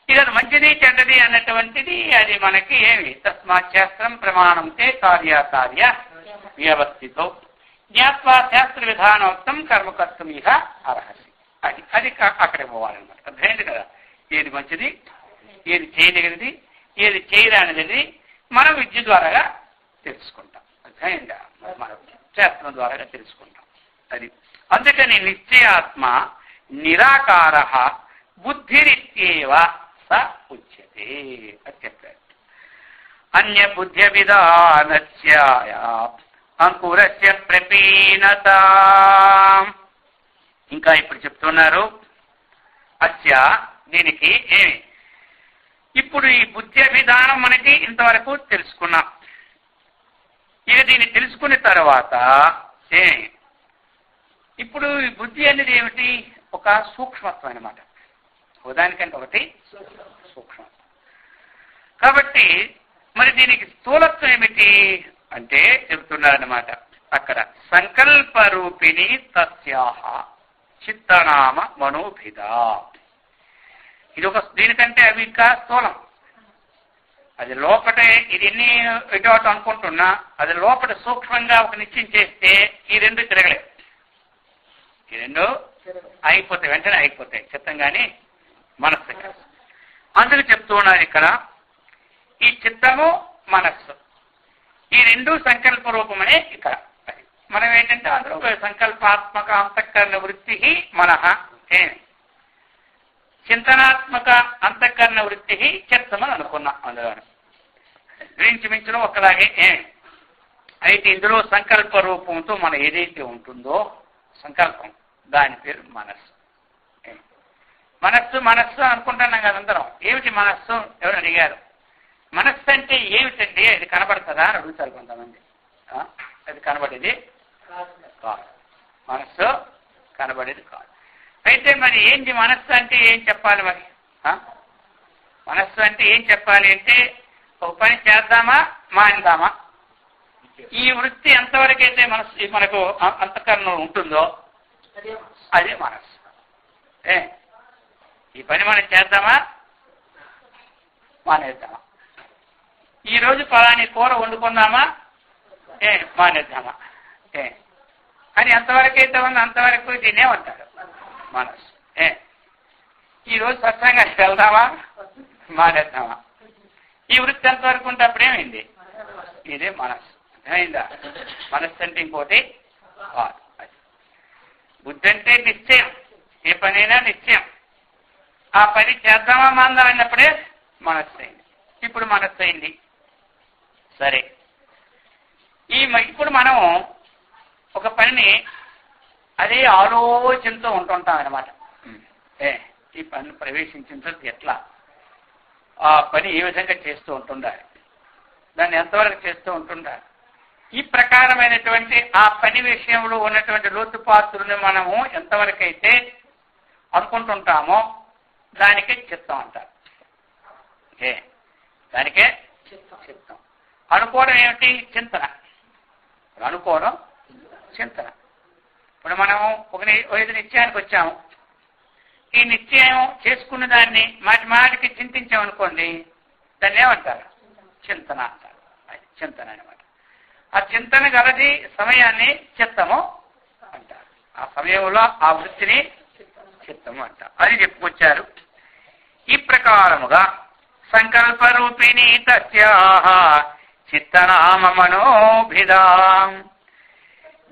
ఇది మంచిది చెడ్డది అన్నటువంటిది అది మనకి ఏమి తస్మాత్ శాస్త్రం ప్రమాణంతే కార్యకార్య వ్యవస్థితో జ్ఞాత్వా శాస్త్ర విధానోక్తం కర్మకర్తం ఇహ అర్హసి. అది అక్కడికి పోవాలన్నమాట. అర్థమైంది కదా? ఏది మంచిది, ఏది చేయదగినది, ఏది చేయరానిది మనం విద్య ద్వారా తెలుసుకుంటాం. అర్థమైందా? మనం శాస్త్రం ద్వారా తెలుసుకుంటాం. అది అందుకని నిశ్చయాత్మ నిరాకార బుద్ధిరిత్యేవ స ఉచ్యతే అని చెప్పారు. అన్య బుద్ధ్య విధానస్య అంకురస్య ప్రపీనత. ఇంకా ఇప్పుడు చెప్తున్నారు అస్య దీనికి ఏమి, ఇప్పుడు ఈ బుద్ధి విధానం మనకి ఇంతవరకు తెలుసుకున్నాం. ఇక దీన్ని తెలుసుకున్న తర్వాత ఇప్పుడు ఈ బుద్ధి అనేది ఏమిటి, ఒక సూక్ష్మత్వం అన్నమాట. ఉదాహరణకంటే ఒకటి సూక్ష్మత్వం. కాబట్టి మరి దీనికి స్థూలత్వం ఏమిటి అంటే చెబుతున్నారన్నమాట అక్కడ, సంకల్ప రూపిణి తస్యాహ చిత్తనామ మనోభిద. ఇది ఒక దీనికంటే అవి ఇంకా స్థూలం. అది లోపటే ఇది ఎన్ని ఇటు అనుకుంటున్నా అది లోపల సూక్ష్మంగా ఒక నిశ్చయం చేస్తే ఈ రెండు తిరగలేదు. ఈ రెండు అయిపోతాయి, వెంటనే అయిపోతాయి చిత్తం కానీ మనస్సు. అందుకు చెప్తూ ఉన్నారు ఇక్కడ, ఈ చిత్తము మనస్సు ఈ రెండు సంకల్ప రూపమనే ఇక్కడ. మనం ఏంటంటే అందులో సంకల్పాత్మక అంతఃకరణ వృత్తి మనః, చింతనాత్మక అంతఃకరణ వృత్తి చిత్తమని అనుకున్నాం. అందులో గురించి మించడం ఒకలాగే. అయితే ఇందులో సంకల్ప రూపంతో మనం ఏదైతే ఉంటుందో సంకల్పం, దాని పేరు మనస్సు. మనస్సు మనస్సు అనుకుంటున్నాం కదా అందరం. ఏమిటి మనస్సు ఎవరు అడిగారు. మనస్సు అంటే ఏమిటండి, అది కనబడుతుందా అని అడుగుతారు కొంతమంది. అది కనబడేది కాదు, మనస్సు కనబడేది కాదు. అయితే మరి ఏంటి మనస్సు అంటే ఏం చెప్పాలి మరి? మనస్సు అంటే ఏం చెప్పాలి అంటే, ఒక పని చేద్దామా మానేద్దామా, ఈ వృత్తి ఎంతవరకైతే మనస్సు మనకు అంతఃకరణం ఉంటుందో అదే మనస్సు. ఈ పని మనం చేద్దామా మానేద్దామా, ఈరోజు పలాని కూర వండుకుందామా మానేద్దామా అని ఎంతవరకైతే ఉందో అంతవరకు దీన్నే ఉంటారు మనస్సు. ఈరోజు స్వచ్ఛంగా వెళ్దామా మానేద్దామా, ఈ వృత్తి ఎంతవరకు ఉంటే అప్పుడేమైంది, ఇదే మనస్సు. అర్థమైందా? మనస్సు అంటే ఇంకోటి కాదు. బుద్ధి అంటే నిశ్చయం, ఏ పనైనా నిశ్చయం. ఆ పని చేద్దామా మాందాం అన్నప్పుడే మనస్సు అయింది. ఇప్పుడు మనస్సు అయింది. సరే, ఇప్పుడు మనం ఒక పనిని అదే ఆలోచనతో ఉంటుంటాం అన్నమాట. ఈ పని ప్రవేశించిన తర్వాత ఎట్లా ఆ పని ఏ విధంగా చేస్తూ ఉంటుండాలి, దాన్ని ఎంతవరకు చేస్తూ ఉంటుండాలి, ఈ ప్రకారమైనటువంటి ఆ పని విషయంలో ఉన్నటువంటి లోతుపాతులను మనము ఎంతవరకు అయితే అనుకుంటుంటామో దానికే చిత్తం అంటారు. దానికే చిత్తం. అనుకోవడం ఏమిటి? చింతన. అనుకోవడం చింతన. ఇప్పుడు మనము ఒక నిశ్చయానికి వచ్చాము. ఈ నిశ్చయం చేసుకున్న దాన్ని మాటి మాటికి చింతించామనుకోండి, దాన్ని ఏమంటారు? చింతన అంటారు. అది చింతన అనమాట. ఆ చింతన గలది సమయాన్ని చిత్తము అంటారు. ఆ సమయంలో ఆ వృత్తిని చిత్తము అంటారు. అది చెప్పుకొచ్చారు. ఈ ప్రకారముగా సంకల్ప రూపిణి తస్యాహ చిత్తనామ మనోభిదా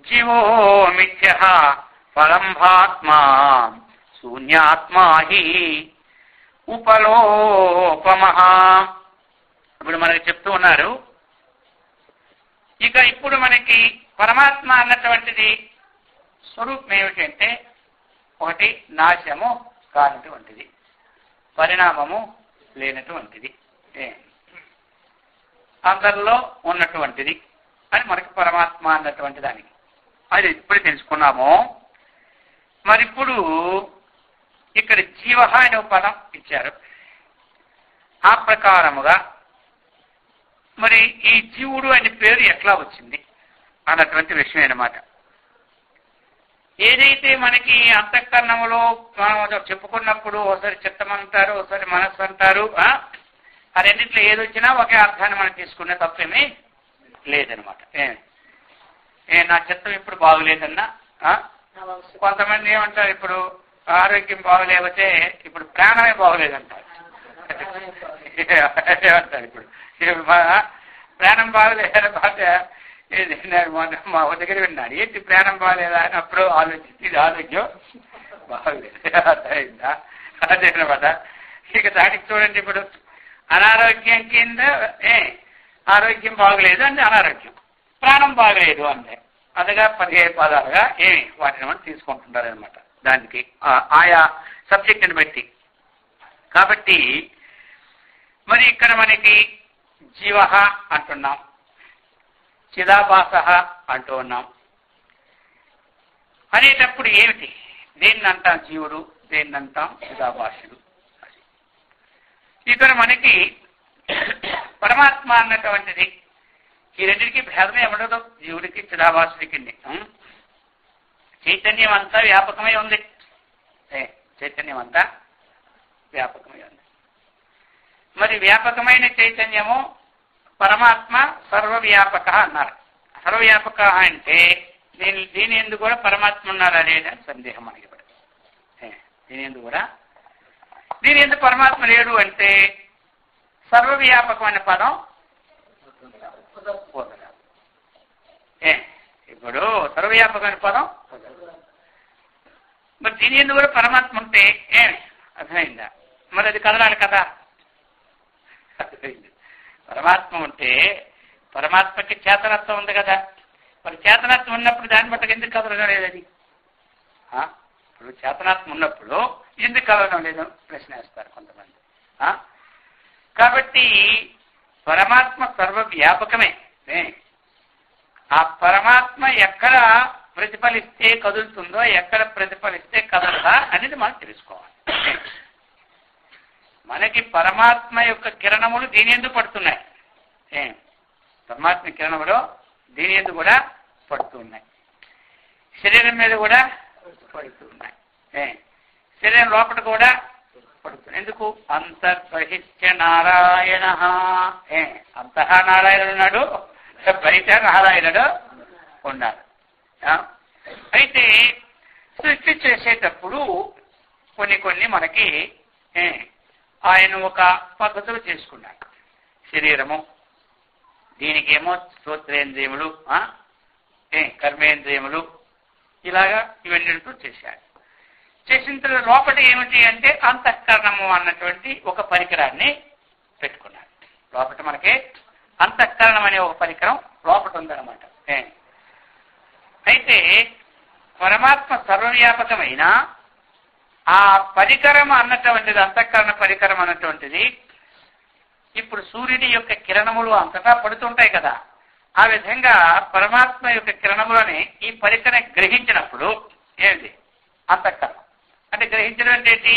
జీవో మిథ్య ఫలంభాత్మా శూన్యాత్మా హి ఉపలోపమః. ఇప్పుడు మనకి చెప్తూ ఉన్నారు. ఇక ఇప్పుడు మనకి పరమాత్మ అన్నటువంటిది స్వరూపం ఏమిటంటే, ఒకటి నాశము కానటువంటిది, పరిణామము లేనటువంటిది, అందరిలో ఉన్నటువంటిది అని మనకి పరమాత్మ అన్నటువంటి దానికి అది ఇప్పుడు తెలుసుకున్నాము. మరి ఇప్పుడు ఇక్కడ జీవ అనే పదం ఇచ్చారు. ఆ ప్రకారముగా మరి ఈ జీవుడు అనే పేరు ఎట్లా వచ్చింది అన్నటువంటి విషయం అన్నమాట. ఏదైతే మనకి అంతఃకరణంలో మనం చెప్పుకున్నప్పుడు ఒకసారి చిత్తం అంటారు, ఒకసారి మనస్సు అంటారు. ఆ రెండింటిలో ఏది వచ్చినా ఒకే అర్థాన్ని మనం తీసుకునే తప్పేమీ లేదనమాట. నా చిత్తం ఇప్పుడు బాగులేదన్నా, కొంతమంది ఏమంటారు, ఇప్పుడు ఆరోగ్యం బాగలేకపోతే ఇప్పుడు ప్రాణమే బాగలేదంటారు. ఏమంటారు ఇప్పుడు ప్రాణం బాగలేకపోతే మా దగ్గర విన్నాడు, ఏంటి ప్రాణం బాగలేదా అని అప్పుడు ఆలోచిస్తే ఇది ఆరోగ్యం బాగలేదు. అర్థమైందా? అదేనమాట. ఇక దానికి చూడండి, ఇప్పుడు అనారోగ్యం కింద ఆరోగ్యం బాగలేదు అంటే అనారోగ్యం, ప్రాణం బాగలేదు అంటే అందుగా 15 పదాలుగా ఏమి వాటిని మనం తీసుకుంటున్నారనమాట దానికి ఆయా సబ్జెక్టుని బట్టి. కాబట్టి మరి ఇక్కడ మనకి జీవ అంటున్నాం, చిదాభాస అంటూ ఉన్నాం. అనేటప్పుడు ఏమిటి, దేన్ని అంటాం జీవుడు, దేన్ని అంటాం చిదాభాసుడు. ఇక్కడ మనకి పరమాత్మ అన్నటువంటిది ఈ రెండింటికి భేదమే ఉండదు, జీవుడికి చిదాభాసుడికి. చైతన్యం అంతా వ్యాపకమై ఉంది, చైతన్యం అంతా వ్యాపకమై ఉంది. మరి వ్యాపకమైన చైతన్యము పరమాత్మ సర్వవ్యాపక అన్నారు. సర్వవ్యాపక అంటే దీని ఎందుకు కూడా పరమాత్మ ఉన్నారా లేదా సందేహం మనకి పడుతుంది. దీని ఎందుకు పరమాత్మ లేడు అంటే సర్వవ్యాపకమైన పదం పోదరాదు. ఇప్పుడు సర్వవ్యాపకమైన పదం మరి దీని ఎందుకు కూడా పరమాత్మ ఉంటే ఏమి అర్థమైందా? మరి అది కదలాలి కదా. పరమాత్మ ఉంటే పరమాత్మకి చేతనత్వం ఉంది కదా, మరి చేతనత్వం ఉన్నప్పుడు దాన్ని బట్టి ఎందుకు కదలడం లేదు? అది ఇప్పుడు చేతనత్వం ఉన్నప్పుడు ఎందుకు కదలడం లేదు ప్రశ్న వేస్తారు కొంతమంది. కాబట్టి పరమాత్మ సర్వవ్యాపకమే. ఆ పరమాత్మ ఎక్కడ ప్రతిఫలిస్తే కదులుతుందో, ఎక్కడ ప్రతిఫలిస్తే కదలదా అనేది మనం తెలుసుకోవాలి. మనకి పరమాత్మ యొక్క కిరణములు దీని ఎందుకు పడుతున్నాయి, పరమాత్మ కిరణములు దీని ఎందుకు కూడా పడుతున్నాయి, శరీరం మీద కూడా పడుతున్నాయి, శరీరం లోపల కూడా పడుతుంది. ఎందుకు? అంతర్బహిష్ట నారాయణ. అంతః నారాయణుడు ఉన్నాడు, బయట నారాయణుడు ఉన్నాడు. అయితే సృష్టి చేసేటప్పుడు కొన్ని మనకి ఆయన ఒక పద్ధతులు చేసుకున్నాడు. శరీరము, దీనికేమో శ్రోత్రేంద్రియములు, కర్మేంద్రియములు, ఇలాగా ఇవన్నిటితో చేశాడు. చేసిన తర్వాత లోపల ఏమిటి అంటే అంతఃకరణము అన్నటువంటి ఒక పరికరాన్ని పెట్టుకున్నాడు. లోపల మనకి అంతఃకరణం అనే ఒక పరికరం లోపల ఉందన్నమాట. అయితే పరమాత్మ సర్వవ్యాపకమైన ఆ పరికరం అన్నటువంటిది, అంతఃకరణ పరికరం అన్నటువంటిది ఇప్పుడు సూర్యుడి యొక్క కిరణములు అంతటా పడుతుంటాయి కదా, ఆ విధంగా పరమాత్మ యొక్క కిరణములని ఈ పరికరం గ్రహించినప్పుడు ఏమిటి? అంతఃకరణం అంటే గ్రహించడం ఏంటి?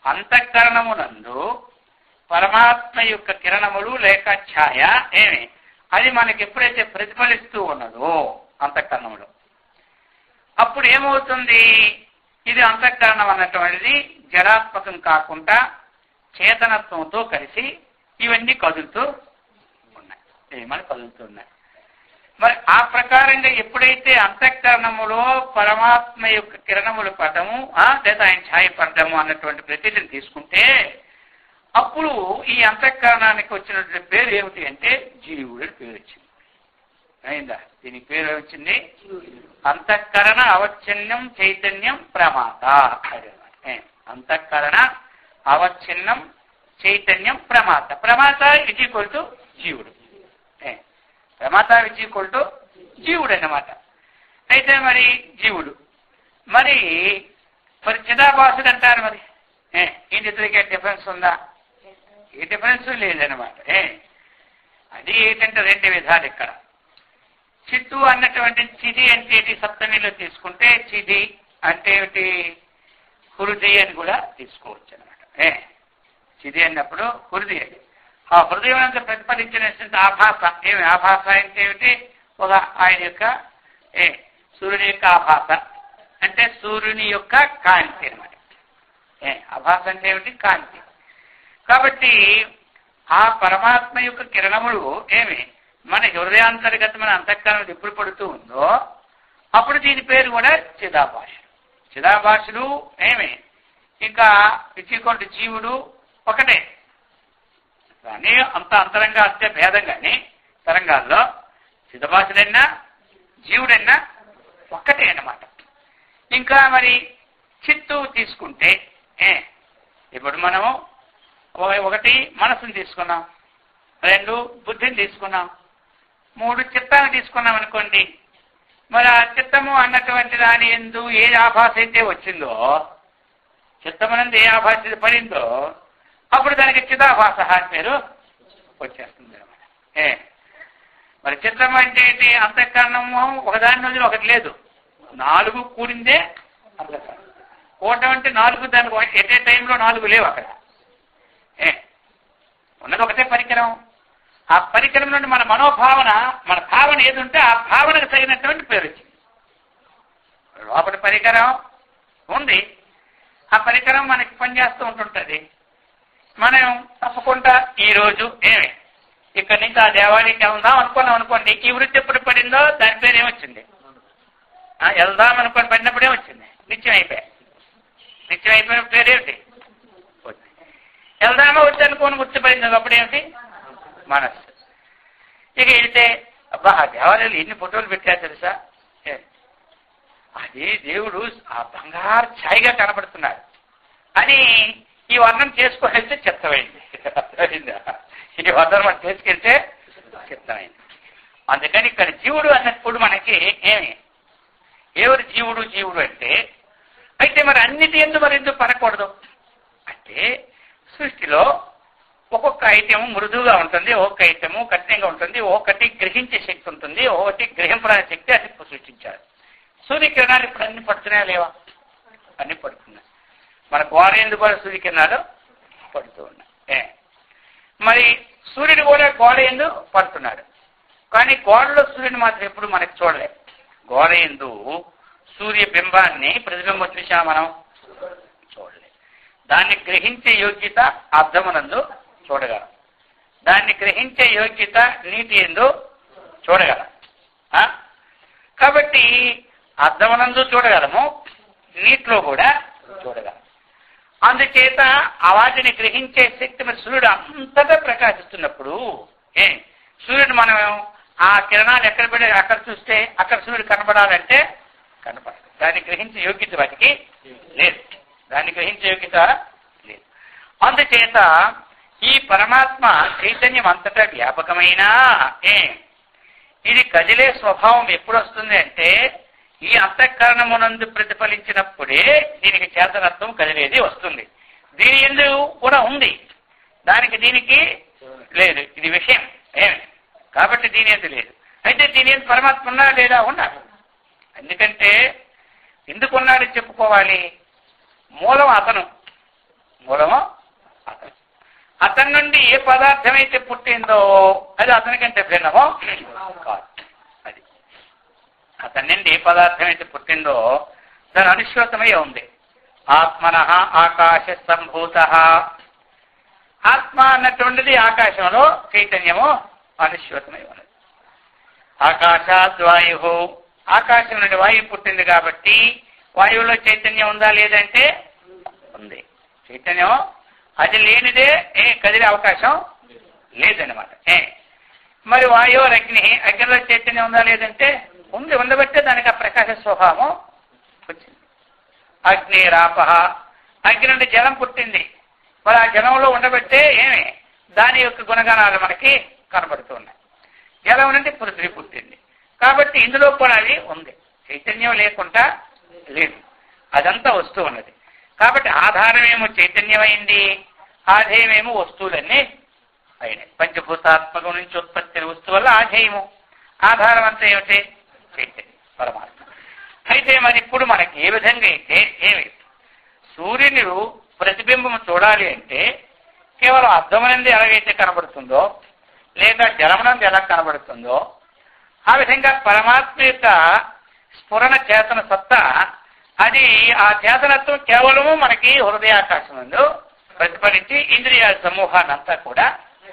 అంతఃకరణమునందు పరమాత్మ యొక్క కిరణములు లేక ఛాయ అది మనకి ఎప్పుడైతే ప్రతిఫలిస్తూ ఉన్నదో అంతఃకరణములు, అప్పుడు ఏమవుతుంది? ఇది అంతఃకరణం అన్నటువంటిది జడాత్మకం కాకుండా చేతనత్వంతో కలిసి ఇవన్నీ కదులుతూ ఉన్నాయి, మరి ఆ ప్రకారంగా ఎప్పుడైతే అంతఃకరణములో పరమాత్మ యొక్క కిరణములు పడము లేదా ఆయన ఛాయ పడము అన్నటువంటి ప్రతీతిని తీసుకుంటే అప్పుడు ఈ అంతఃకరణానికి వచ్చినటువంటి పేరు ఏమిటి అంటే జీవుడు పేరు వచ్చింది. అయిందా? దీనికి పేరు వచ్చింది అంతఃకరణ అవచ్ఛిన్నం చైతన్యం ప్రమాత. అంతఃకరణ అవచ్ఛిన్నం చైతన్యం ప్రమాత. ప్రమాత ఇజ్ ఈక్వల్ టు జీవుడు, ప్రమాత ఇజ్ ఈక్వల్ టు జీవుడు అన్నమాట. అయితే మరి జీవుడు మరి చిదాభాసుడు అంటారు. మరి ఈ నిద్రకే డిఫరెన్స్ ఉందా? ఏ డిఫరెన్స్ లేదనమాట. అది ఏంటంటే 2 విధాలు ఇక్కడ. చిత్తు అన్నటువంటి చిది అంటే సప్తమిలో తీసుకుంటే చిది అంటే ఏమిటి? హృదయ అని కూడా తీసుకోవచ్చు అనమాట. చిది అన్నప్పుడు హృదయ, ఆ హృదయం అంతా ప్రతిఫలించినటువంటి ఆభాస. ఆభాస అంటే ఏమిటి? ఒక ఆయన యొక్క సూర్యుని యొక్క ఆభాస అంటే సూర్యుని యొక్క కాంతి అనమాట. ఆభాస అంటే ఏమిటి? కాంతి. కాబట్టి ఆ పరమాత్మ యొక్క కిరణములు మన హృదయాంతర్గతమైన అంతఃకరణం ఎప్పుడు పడుతూ ఉందో అప్పుడు దీని పేరు కూడా చిదాభాసుడు. చిదాభాసుడు ఇంకా ఇచ్చికొంటి జీవుడు ఒకటే, కానీ అంత అంతరంగా అంతే భేదం. కానీ తరంగాల్లో చిదాభాసుడైనా జీవుడైనా ఒక్కటే అన్నమాట. ఇంకా మరి చిత్తు తీసుకుంటే ఇప్పుడు మనము ఒకటి మనసును తీసుకున్నాం, 2 బుద్ధిని తీసుకున్నాం, 3 చిత్తాన్ని తీసుకున్నాం అనుకోండి. మరి ఆ చిత్తము అన్నటువంటి దాని ఎందు ఏ ఆభాస అయితే వచ్చిందో, చిత్తమునందు ఏ ఆభాస పడిందో అప్పుడు దానికి చిదాభాస అని పేరు వచ్చేస్తుంది అనమాట. మరి చిత్తం అంటే ఏంటి? అంతఃకరణము ఒకదాని నుండి ఒకటి లేదు, 4 కూడిందే అంతఃకరణం. కూడటం అంటే 4 దానికి ఎట్ ఏ టైంలో 4 లేవు అక్కడ. ఉన్నది ఒకటే పరికరం. ఆ పరికరం నుండి మన మనోభావన, మన భావన ఏది ఉంటే ఆ భావనకు తగినటువంటి పేరు వచ్చింది. లోపల పరికరం ఉంది, ఆ పరికరం మనకి పనిచేస్తూ ఉంటుంటుంది. మనం తప్పకుండా ఈరోజు ఇక్కడి నుంచి ఆ దేవాలయానికి వెళ్దాం అనుకున్నాం అనుకోండి, ఈ వృత్తి ఎప్పుడు పడిందో దాని పేరు ఏమొచ్చింది? వెళ్దాం అనుకొని పడినప్పుడే వచ్చింది, నిత్యం అయిపోయాయి. నిత్యం అయిపోయిన పేరేమిటి? వెళ్దామో వచ్చి అనుకోని గుర్తుపడింది, అప్పుడేమిటి? మనస్సు. ఇక వెళ్తే అబ్బా ఆ దేవాలయాలు ఎన్ని ఫోటోలు పెట్టారు తెలుసా, అది దేవుడు ఆ బంగారు ఛాయిగా కనబడుతున్నాడు అని ఈ వర్ణం చేసుకొని వెళ్తే చిత్తమైంది. ఈ వర్ణం మనం చేసుకెళ్తే చిత్తమైంది. అందుకని ఇక్కడ జీవుడు అన్నప్పుడు మనకి ఎవరు జీవుడు? జీవుడు అంటే అయితే మరి అన్నిటి ఎందుకు మరి ఎందుకు పడకూడదు అంటే, సృష్టిలో ఒక్కొక్క ఐటెము మృదువుగా ఉంటుంది, ఒక్కొక్క ఐటెము కఠినంగా ఉంటుంది, ఒక్కొక్కటి గ్రహించే శక్తి ఉంటుంది, ఒకటి గ్రహింపడానికి శక్తి. అది సృష్టించారు. సూర్యకిరణాలు ఇప్పుడు అన్ని పడుతున్నాయా లేవా? అన్ని పడుతున్నాయి. మన గోడ ఎందుకు కూడా సూర్యకిరణాలు పడుతూ ఉన్నాయి. మరి సూర్యుడు కూడా గోడ ఎందు పడుతున్నాడు, కానీ గోడలో సూర్యుని మాత్రం ఎప్పుడు మనకి చూడలేదు. గోడ ఎందు సూర్య బింబాన్ని ప్రతిబింబం చూసాం మనం, చూడలేదు. దాన్ని గ్రహించే యోగ్యత అర్థమునందు చూడగలం, దాన్ని గ్రహించే యోగ్యత నీటి ఎందు చూడగలం. కాబట్టి అర్థమునందు చూడగలము, నీటిలో కూడా చూడగలం. అందుచేత వాటిని గ్రహించే శక్తి మరి సూర్యుడు అంతటా ప్రకాశిస్తున్నప్పుడు సూర్యుడు మనం ఆ కిరణాలు ఎక్కడ పడి అక్కడ చూస్తే అక్కడ సూర్యుడు కనపడాలంటే కనపడదు. దాన్ని గ్రహించే యోగ్యత వాటికి లేదు, దాన్ని గ్రహించే యోగ్యత లేదు. అందుచేత ఈ పరమాత్మ చైతన్యం అంతటా వ్యాపకమైనా ఇది కదిలే స్వభావం ఎప్పుడు వస్తుంది అంటే ఈ అంతఃకరణమునందు ప్రతిఫలించినప్పుడే దీనికి చేతనత్వం కదిలేది వస్తుంది. దీని ఎందుకు కూడా ఉంది, దానికి దీనికి లేదు. ఇది విషయం కాబట్టి దీని ఎందుకు లేదు. అయితే దీని ఎందుకు పరమాత్మ ఉన్నా లేదా? ఉన్నాడు. ఎందుకంటే ఎందుకున్నాడని చెప్పుకోవాలి? మూలం అతను, మూలము అతను. అతని నుండి ఏ పదార్థం అయితే పుట్టిందో అది అతనికంటే భిన్నమో కాదు. అది అతని నుండి ఏ పదార్థం అయితే పుట్టిందో దాని అనుశ్వతమై ఉంది. ఆత్మనః ఆకాశ సంభూత. ఆత్మ అన్నటువంటిది ఆకాశంలో చైతన్యము అనుశ్వతమై ఉన్నది. ఆకాశాద్వాయు, ఆకాశం నుండి వాయువు పుట్టింది కాబట్టి వాయువులో చైతన్యం ఉందా లేదంటే ఉంది. చైతన్యం అది లేనిదే కదిలే అవకాశం లేదన్నమాట. మరి వాయువు అగ్ని, అగ్నిలో చైతన్యం ఉందా లేదంటే ఉంది. ఉండబట్టే దానికి ఆ ప్రకాశ స్వభావం వచ్చింది. అగ్ని రాపహ, అగ్ని నుండి జలం పుట్టింది. మరి ఆ జలంలో ఉండబట్టే దాని యొక్క గుణగణాలు మనకి కనబడుతున్నాయి. జలం నుండి పృథ్వీ పుట్టింది కాబట్టి ఇందులో కూడా అది ఉంది. చైతన్యం లేకుండా లేదు, అదంతా వస్తువు ఉన్నది. కాబట్టి ఆధారమేమో చైతన్యమైంది, ఆధేయమేమో వస్తువులన్నీ అయినాయి. పంచభూతాత్మకం నుంచి ఉత్పత్తి వస్తువు వల్ల ఆధేయము, ఆధారం అంతా ఏమిటి? చైతన్యం, పరమాత్మ. అయితే మరి ఇప్పుడు మనకి ఏ విధంగా అయితే సూర్యుని ప్రతిబింబం చూడాలి అంటే కేవలం అర్థమనంది ఎలాగైతే కనబడుతుందో లేదా జలమనంది ఎలా కనబడుతుందో ఆ విధంగా పరమాత్మ యొక్క స్ఫురణ చేతన సత్తా, అది ఆ చేతనత్వం కేవలము మనకి హృదయాకాశం నందు ప్రతిఫలించి ఇంద్రియాల సమూహాన్ని అంతా కూడా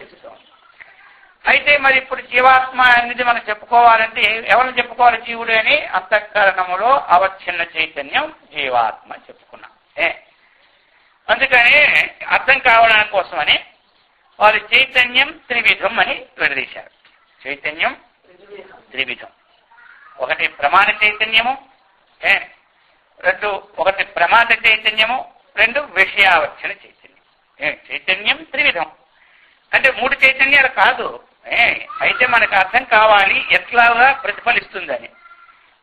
ఇస్తుంది. అయితే మరి ఇప్పుడు జీవాత్మ అనేది మనం చెప్పుకోవాలంటే ఎవరిని చెప్పుకోవాలి? జీవుడు అని. అంతఃకరణములో అవచ్ఛిన్న చైతన్యం జీవాత్మ చెప్పుకున్నాం. అందుకని అర్థం కావడానికి కోసమని వారు చైతన్యం త్రివిధం అని విడదీశారు. చైతన్యం త్రివిధం. ఒకటి ప్రమాణ చైతన్యము, ఒకటి ప్రమాద చైతన్యము, 2 విషయావచ్ఛిన్న చైతన్యం. చైతన్యం త్రివిధం. అంటే 3 చైతన్యాలు కాదు. అయితే మనకు అర్థం కావాలి ఎట్లాగా ప్రతిఫలిస్తుందని.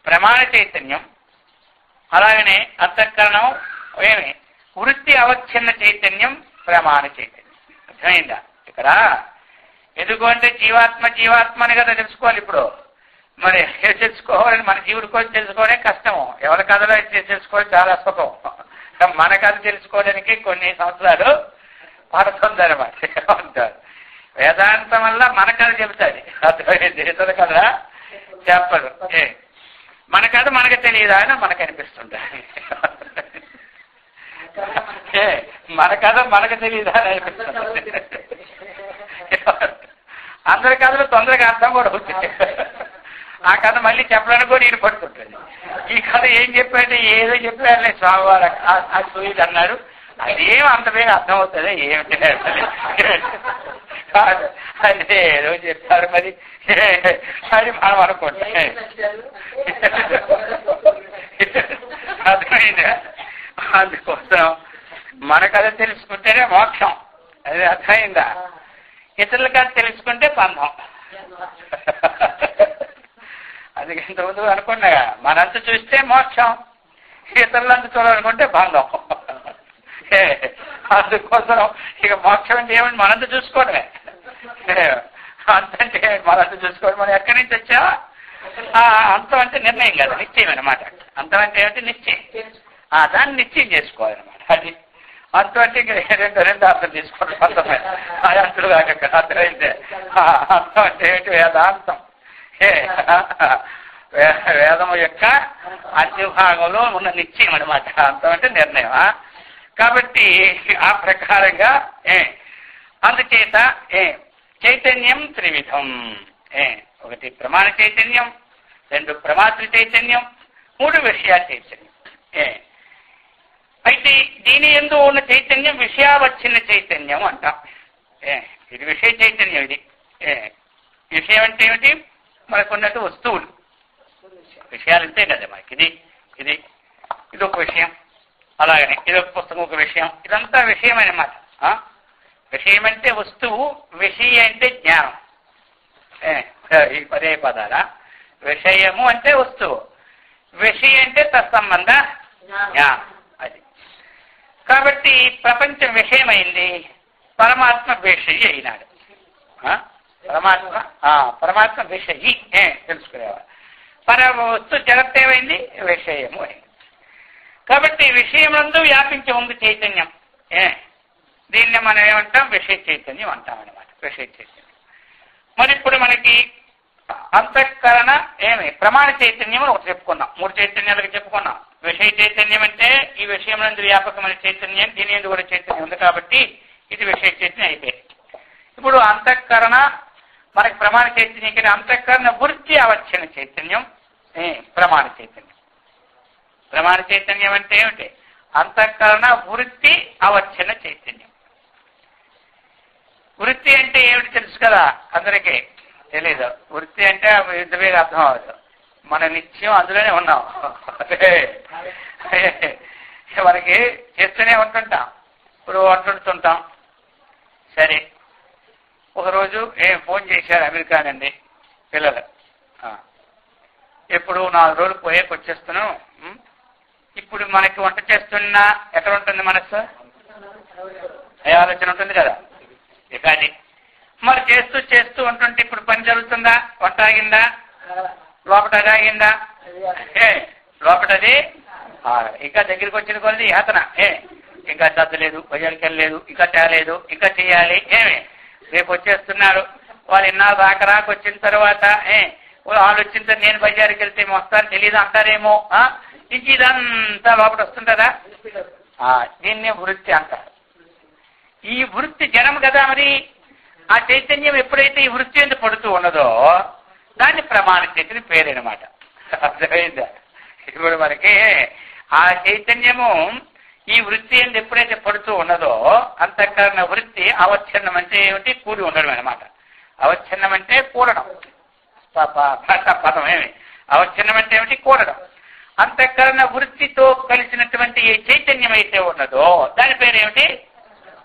ప్రమాణ చైతన్యం, అలాగనే అంతఃకరణం, వృత్తి అవచ్ఛిన్న చైతన్యం, ప్రమాణ చైతన్యం. అర్థమైందా? ఇక్కడ ఎందుకు అంటే జీవాత్మ అని కదా తెలుసుకోవాలి. ఇప్పుడు మరి తెలుసుకోవాలని మన జీవుడి కోసం తెలుసుకోవడం కష్టము. ఎవరి కథలో తెలుసుకోవడం చాలా సుఖం. మన కథ తెలుసుకోవడానికి కొన్ని సంవత్సరాలు పడుతుందన్నమాట. వేదాంతం వల్ల మన కథ చెబుతుంది, అర్థమైంది. ఇతర కథ చెప్పడు. మన కథ మనకు తెలియదా అని మనకు అనిపిస్తుంటుంది. మన కథ మనకు తెలియదా అని అనిపిస్తుంది. అందరి కథలు తొందరగా అర్థం కూడా అవుతుంది. ఆ కథ మళ్ళీ చెప్పడానికి కూడా ఈయన పడుతుంటుంది. ఈ కథ ఏం చెప్పారంటే ఏదో చెప్పారులే స్వామివారు ఆ సూర్యుడు అన్నారు, అదేం అంత వేగ అర్థం అవుతుంది ఏమిటి అదే ఏదో చెప్పారు మరి అది మనం అనుకుంటా. అర్థమైందా? అందుకోసం మన కథ తెలుసుకుంటేనే మోక్షం. అది అర్థమైందా? ఇతరుల కథ తెలుసుకుంటే బంధం. అది ఇంతకుముందు అనుకున్నా, మనంత చూస్తే మోక్షం, ఇతరులంతా చూడాలనుకుంటే బంధం. అందుకోసం ఇక మోక్షం అంటే ఏమంటే మనంతా చూసుకోవడమే. అంతంటే మనంతా చూసుకోవడం. మనం ఎక్కడి నుంచి వచ్చావా? అంతం అంటే నిర్ణయం కదా, నిశ్చయం అనమాట. అంతం అంటే ఏమిటి? నిశ్చయం. దాన్ని నిశ్చయం చేసుకోవాలన్నమాట. అది అంతం అంటే ఇంకా రెండు అర్థం తీసుకోవడం అర్థమే. అర్థులు కాక అర్థమైందే. అంతం అంటే ఏమిటి? వేదాంతం. వేదము యొక్క అంత్యభాగంలో ఉన్న నిశ్చయం అనమాట. అంతం అంటే నిర్ణయం. కాబట్టి ఆ ప్రకారంగా అందుచేత చైతన్యం త్రివిధం. ఒకటి ప్రమాణ చైతన్యం, 2 ప్రమాతృ చైతన్యం, 3 విషయ చైతన్యం. అయితే దీని యందు ఉన్న చైతన్యం విషయావచ్ఛిన్న చైతన్యం అంటాం. ఇది విషయ చైతన్యం. ఇది విషయం అంటే ఏమిటి? మనకున్నట్టు వస్తువులు, విషయాలు అంతే కదా మనకి. ఇది ఒక విషయం, అలాగనే ఇదొక పుస్తకం ఒక విషయం. ఇదంతా విషయం అన్నమాట. విషయం అంటే వస్తువు, విషయ అంటే జ్ఞానం. ఈ పదే పదాల విషయము అంటే వస్తువు, విషయ అంటే తత్సంబంధ జ్ఞానం. అది కాబట్టి ప్రపంచం విషయమైంది, పరమాత్మ విషయి అయినాడు. పరమాత్మ విషయి తెలుసుకునేవాడు. వస్తు జగత్ ఏమైంది? విషయము అయింది. కాబట్టి విషయమందు వ్యాపించి ఉంది చైతన్యం. దీన్ని మనం ఏమంటాం? విషయ చైతన్యం అంటాం అన్నమాట. విషయ చైతన్యం. మరి ఇప్పుడు మనకి అంతఃకరణ ప్రమాణ చైతన్యం అని ఒకటి చెప్పుకున్నాం. 3 చైతన్యాలకు చెప్పుకున్నాం. విషయ చైతన్యం అంటే ఈ విషయమందు వ్యాపకమైన చైతన్యం, దీని యందు కూడా చైతన్యం ఉంది కాబట్టి ఇది విషయ చైతన్యం అయిపోయింది. ఇప్పుడు అంతఃకరణ మనకి ప్రమాణ చైతన్యం కింద అంతఃకరణ వృత్తి అవచ్ఛిన్న చైతన్యం ప్రమాణ చైతన్యం. ప్రమాణ చైతన్యం అంటే ఏమిటి? అంతఃకరణ వృత్తి అవచ్ఛిన్న చైతన్యం. వృత్తి అంటే ఏమిటి తెలుసు కదా అందరికీ? తెలీదు. వృత్తి అంటే యుద్ధమే అర్థం అవ్వదు. మన నిత్యం అందులోనే ఉన్నాం. మనకి చేస్తూనే ఉంటుంటాం. ఇప్పుడు వంటుంటాం. సరే, ఒకరోజు ఫోన్ చేశారు అమెరికా నుండి పిల్లలు. ఎప్పుడు 4 రోజులు పోయాక వచ్చేస్తున్నాం. ఇప్పుడు మనకి వంట చేస్తున్నా ఎక్కడ ఉంటుంది మనసు? ఆలోచన ఉంటుంది కదా. ఇక అది మరి చేస్తూ ఉంటుంటే ఇప్పుడు పని జరుగుతుందా? వంట ఆగిందా? లోపట అది ఆగిందా? లోపటది ఇంకా దగ్గరికి వచ్చిన కొద్ది యాతన. ఇంకా చదవలేదు, బజార్కి వెళ్ళలేదు, ఇంకా తేలేదు, ఇంకా చెయ్యాలి. రేపు వచ్చేస్తున్నారు వాళ్ళు. ఇన్నాళ్ళు రాక వచ్చిన తర్వాత వాళ్ళు వచ్చిన తర్వాత నేను బజార్కి వెళ్తే వస్తాను తెలీదు అంటారేమో. ఇంక ఇదంతా లోపల వస్తుంటుందా? దీన్నే వృత్తి అంటారు. ఈ వృత్తి జనం కదా. మరి ఆ చైతన్యం ఎప్పుడైతే ఈ వృత్తి ఎందుకు పడుతూ ఉన్నదో దాన్ని ప్రమాణ చైతన్యం పేరనమాట. అర్థమైందా? ఇప్పుడు మనకి ఆ చైతన్యము ఈ వృత్తి ఎందుకు ఎప్పుడైతే పడుతూ ఉన్నదో అంతఃకరణ వృత్తి అవచ్ఛిన్నం అంటే ఏమిటి? కూడి ఉండడం అనమాట. అవచ్ఛిన్నం అంటే కూడడం. పదం అవచ్ఛిన్నం అంటే ఏమిటి? కూడడం. అంతఃకరణ వృత్తితో కలిసినటువంటి ఏ చైతన్యం అయితే ఉన్నదో దాని పేరు ఏమిటి?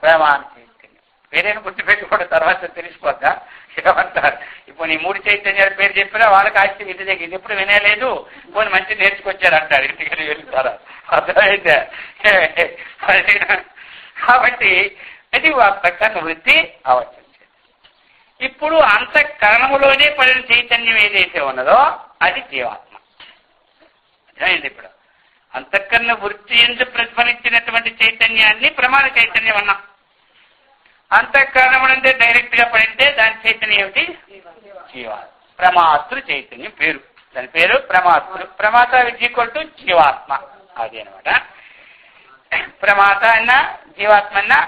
ప్రమాణ చైతన్యం. పేరైనా గుర్తుపెట్టుకోవడం తర్వాత తెలిసిపోద్దా ఏమంటారు. ఇప్పుడు నీ 3 చైతన్యాల పేరు చెప్పినా వాళ్ళకి ఆశ్చర్యం ఇంటి దగ్గర ఇది ఎప్పుడు వినేలేదు, పోనీ మంచి నేర్చుకొచ్చారు అంటారు, ఇంటికి వెళ్తారా. అర్థమైతే కాబట్టి అది అంతఃకరణ వృత్తి అవచ్చు. ఇప్పుడు అంతఃకరణములోనే పడిన చైతన్యం ఏదైతే ఉన్నదో అది జీవాత్మ. అర్థమైంది. ఇప్పుడు అంతఃకరణ వృత్తి ఎందుకు ప్రతిఫలించినటువంటి చైతన్యాన్ని ప్రమాణ చైతన్యం అన్నాం. అంతఃకరణం అంటే డైరెక్ట్ గా పడితే దాని చైతన్యం ఏమిటి? జీవాత్మ. ప్రమాతృ చైతన్యం పేరు, దాని పేరు ప్రమాతృ. ప్రమాత ఈక్వల్ జీవాత్మ, అది అనమాట. ప్రమాత అన్నా జీవాత్మ అన్నా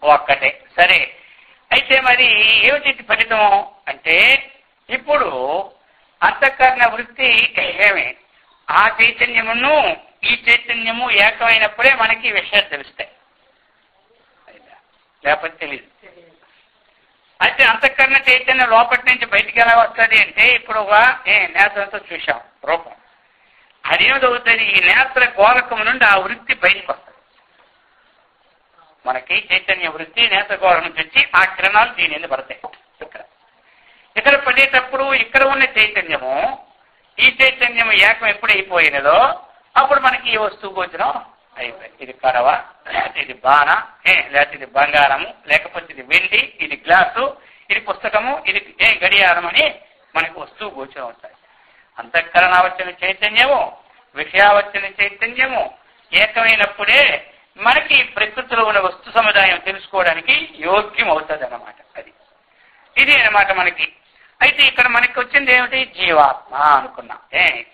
ఒక్కటే. సరే, అయితే మరి ఏమిటి ఫలితం అంటే, ఇప్పుడు అంతఃకరణ వృత్తి ఏమి, ఆ చైతన్యమును ఈ చైతన్యము ఏకమైనప్పుడే మనకి విషయాలు తెలుస్తాయి, లేకపోతే తెలియదు. అయితే అంతఃకరణ చైతన్యం లోపటి నుంచి బయటికి ఎలా వస్తుంది అంటే, ఇప్పుడు ఒక నేత్రంతో చూసాం రూపం, అదేమిటవుతుంది, ఈ నేత్ర గోళకం నుండి ఆ వృత్తి బయటకు వస్తుంది. మనకి చైతన్య వృత్తి నేత్ర గోళం నుంచి వచ్చి ఆ కిరణాలు దీని మీద పడతాయి. ఇక్కడ పడేటప్పుడు ఇక్కడ ఉన్న చైతన్యము ఈ చైతన్యము ఏకం ఎప్పుడైపోయినదో అప్పుడు మనకి ఈ వస్తువు గోచరం అయిపోయింది. ఇది కడవ, లేకపోతే ఇది బాణ, లేకపోతే ఇది బంగారము, లేకపోతే ఇది వెండి, ఇది గ్లాసు, ఇది పుస్తకము, ఇది గడియారం అని మనకి వస్తువు గోచరం అవుతాయి. అంతఃకరణావచన చైతన్యము విషయావచన చైతన్యము ఏకమైనప్పుడే మనకి ప్రకృతిలో ఉన్న వస్తు సముదాయం తెలుసుకోవడానికి యోగ్యం అవుతుంది అన్నమాట. అది ఇది అన్నమాట మనకి. అయితే ఇక్కడ మనకి వచ్చింది ఏమిటి? జీవాత్మ అనుకున్నాం.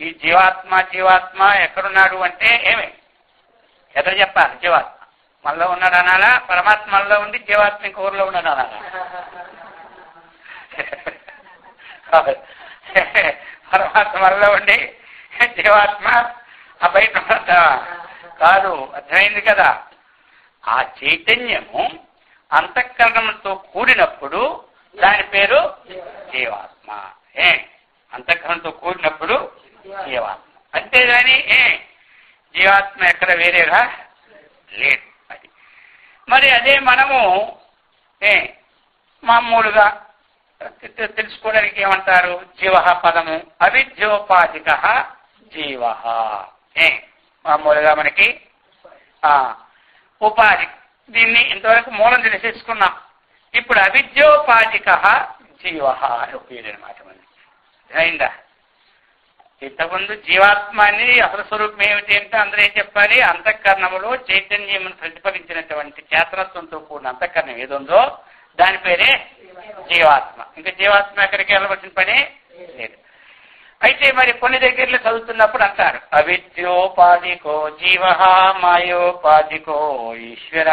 ఈ జీవాత్మ ఎక్కడున్నాడు అంటే ఏమి ఎక్కడ చెప్పాలి? జీవాత్మ మనలో ఉన్నాడు అనాలా, పరమాత్మ మనలో ఉండి జీవాత్మ ఇంకొకరిలో ఉన్నాడు అనాలా? పరమాత్మ మనలో ఉండి జీవాత్మ ఆ బయట కాదు. అర్థమైంది కదా. ఆ చైతన్యము అంతఃకరణంతో కూడినప్పుడు దాని పేరు జీవాత్మ. అంతఃకరణంతో కూడినప్పుడు జీవాత్మ. అంతేగాని జీవాత్మ ఎక్కడ వేరేగా లేదు. అది మరి అదే మనము మామూలుగా తెలుసుకోవడానికి ఏమంటారు? జీవ పదము అవిద్యోపాధిక జీవ. మామూలుగా మనకి ఉపాధి, దీన్ని ఇంతవరకు మూలం తెలిసేసుకున్నాం. ఇప్పుడు అవిద్యోపాధిక జీవ అని ఉపయోగం అనమాట. మనకి అయిందా? ఇంతకుముందు జీవాత్మని అసలు స్వరూపం ఏమిటి అంటే అందరూ ఏం చెప్పాలి? అంతఃకరణములో చైతన్యం ప్రతిఫలించినటువంటి చేతనత్వంతో కూడిన అంతఃకరణం ఏదుందో దాని పేరే జీవాత్మ. ఇంకా జీవాత్మ ఎక్కడికి వెళ్ళవలసిన పని లేదు. అయితే మరి కొన్ని దగ్గరలో చదువుతున్నప్పుడు అంటారు అవిద్యోపాధికో జీవ మాయోపాధికో ఈశ్వర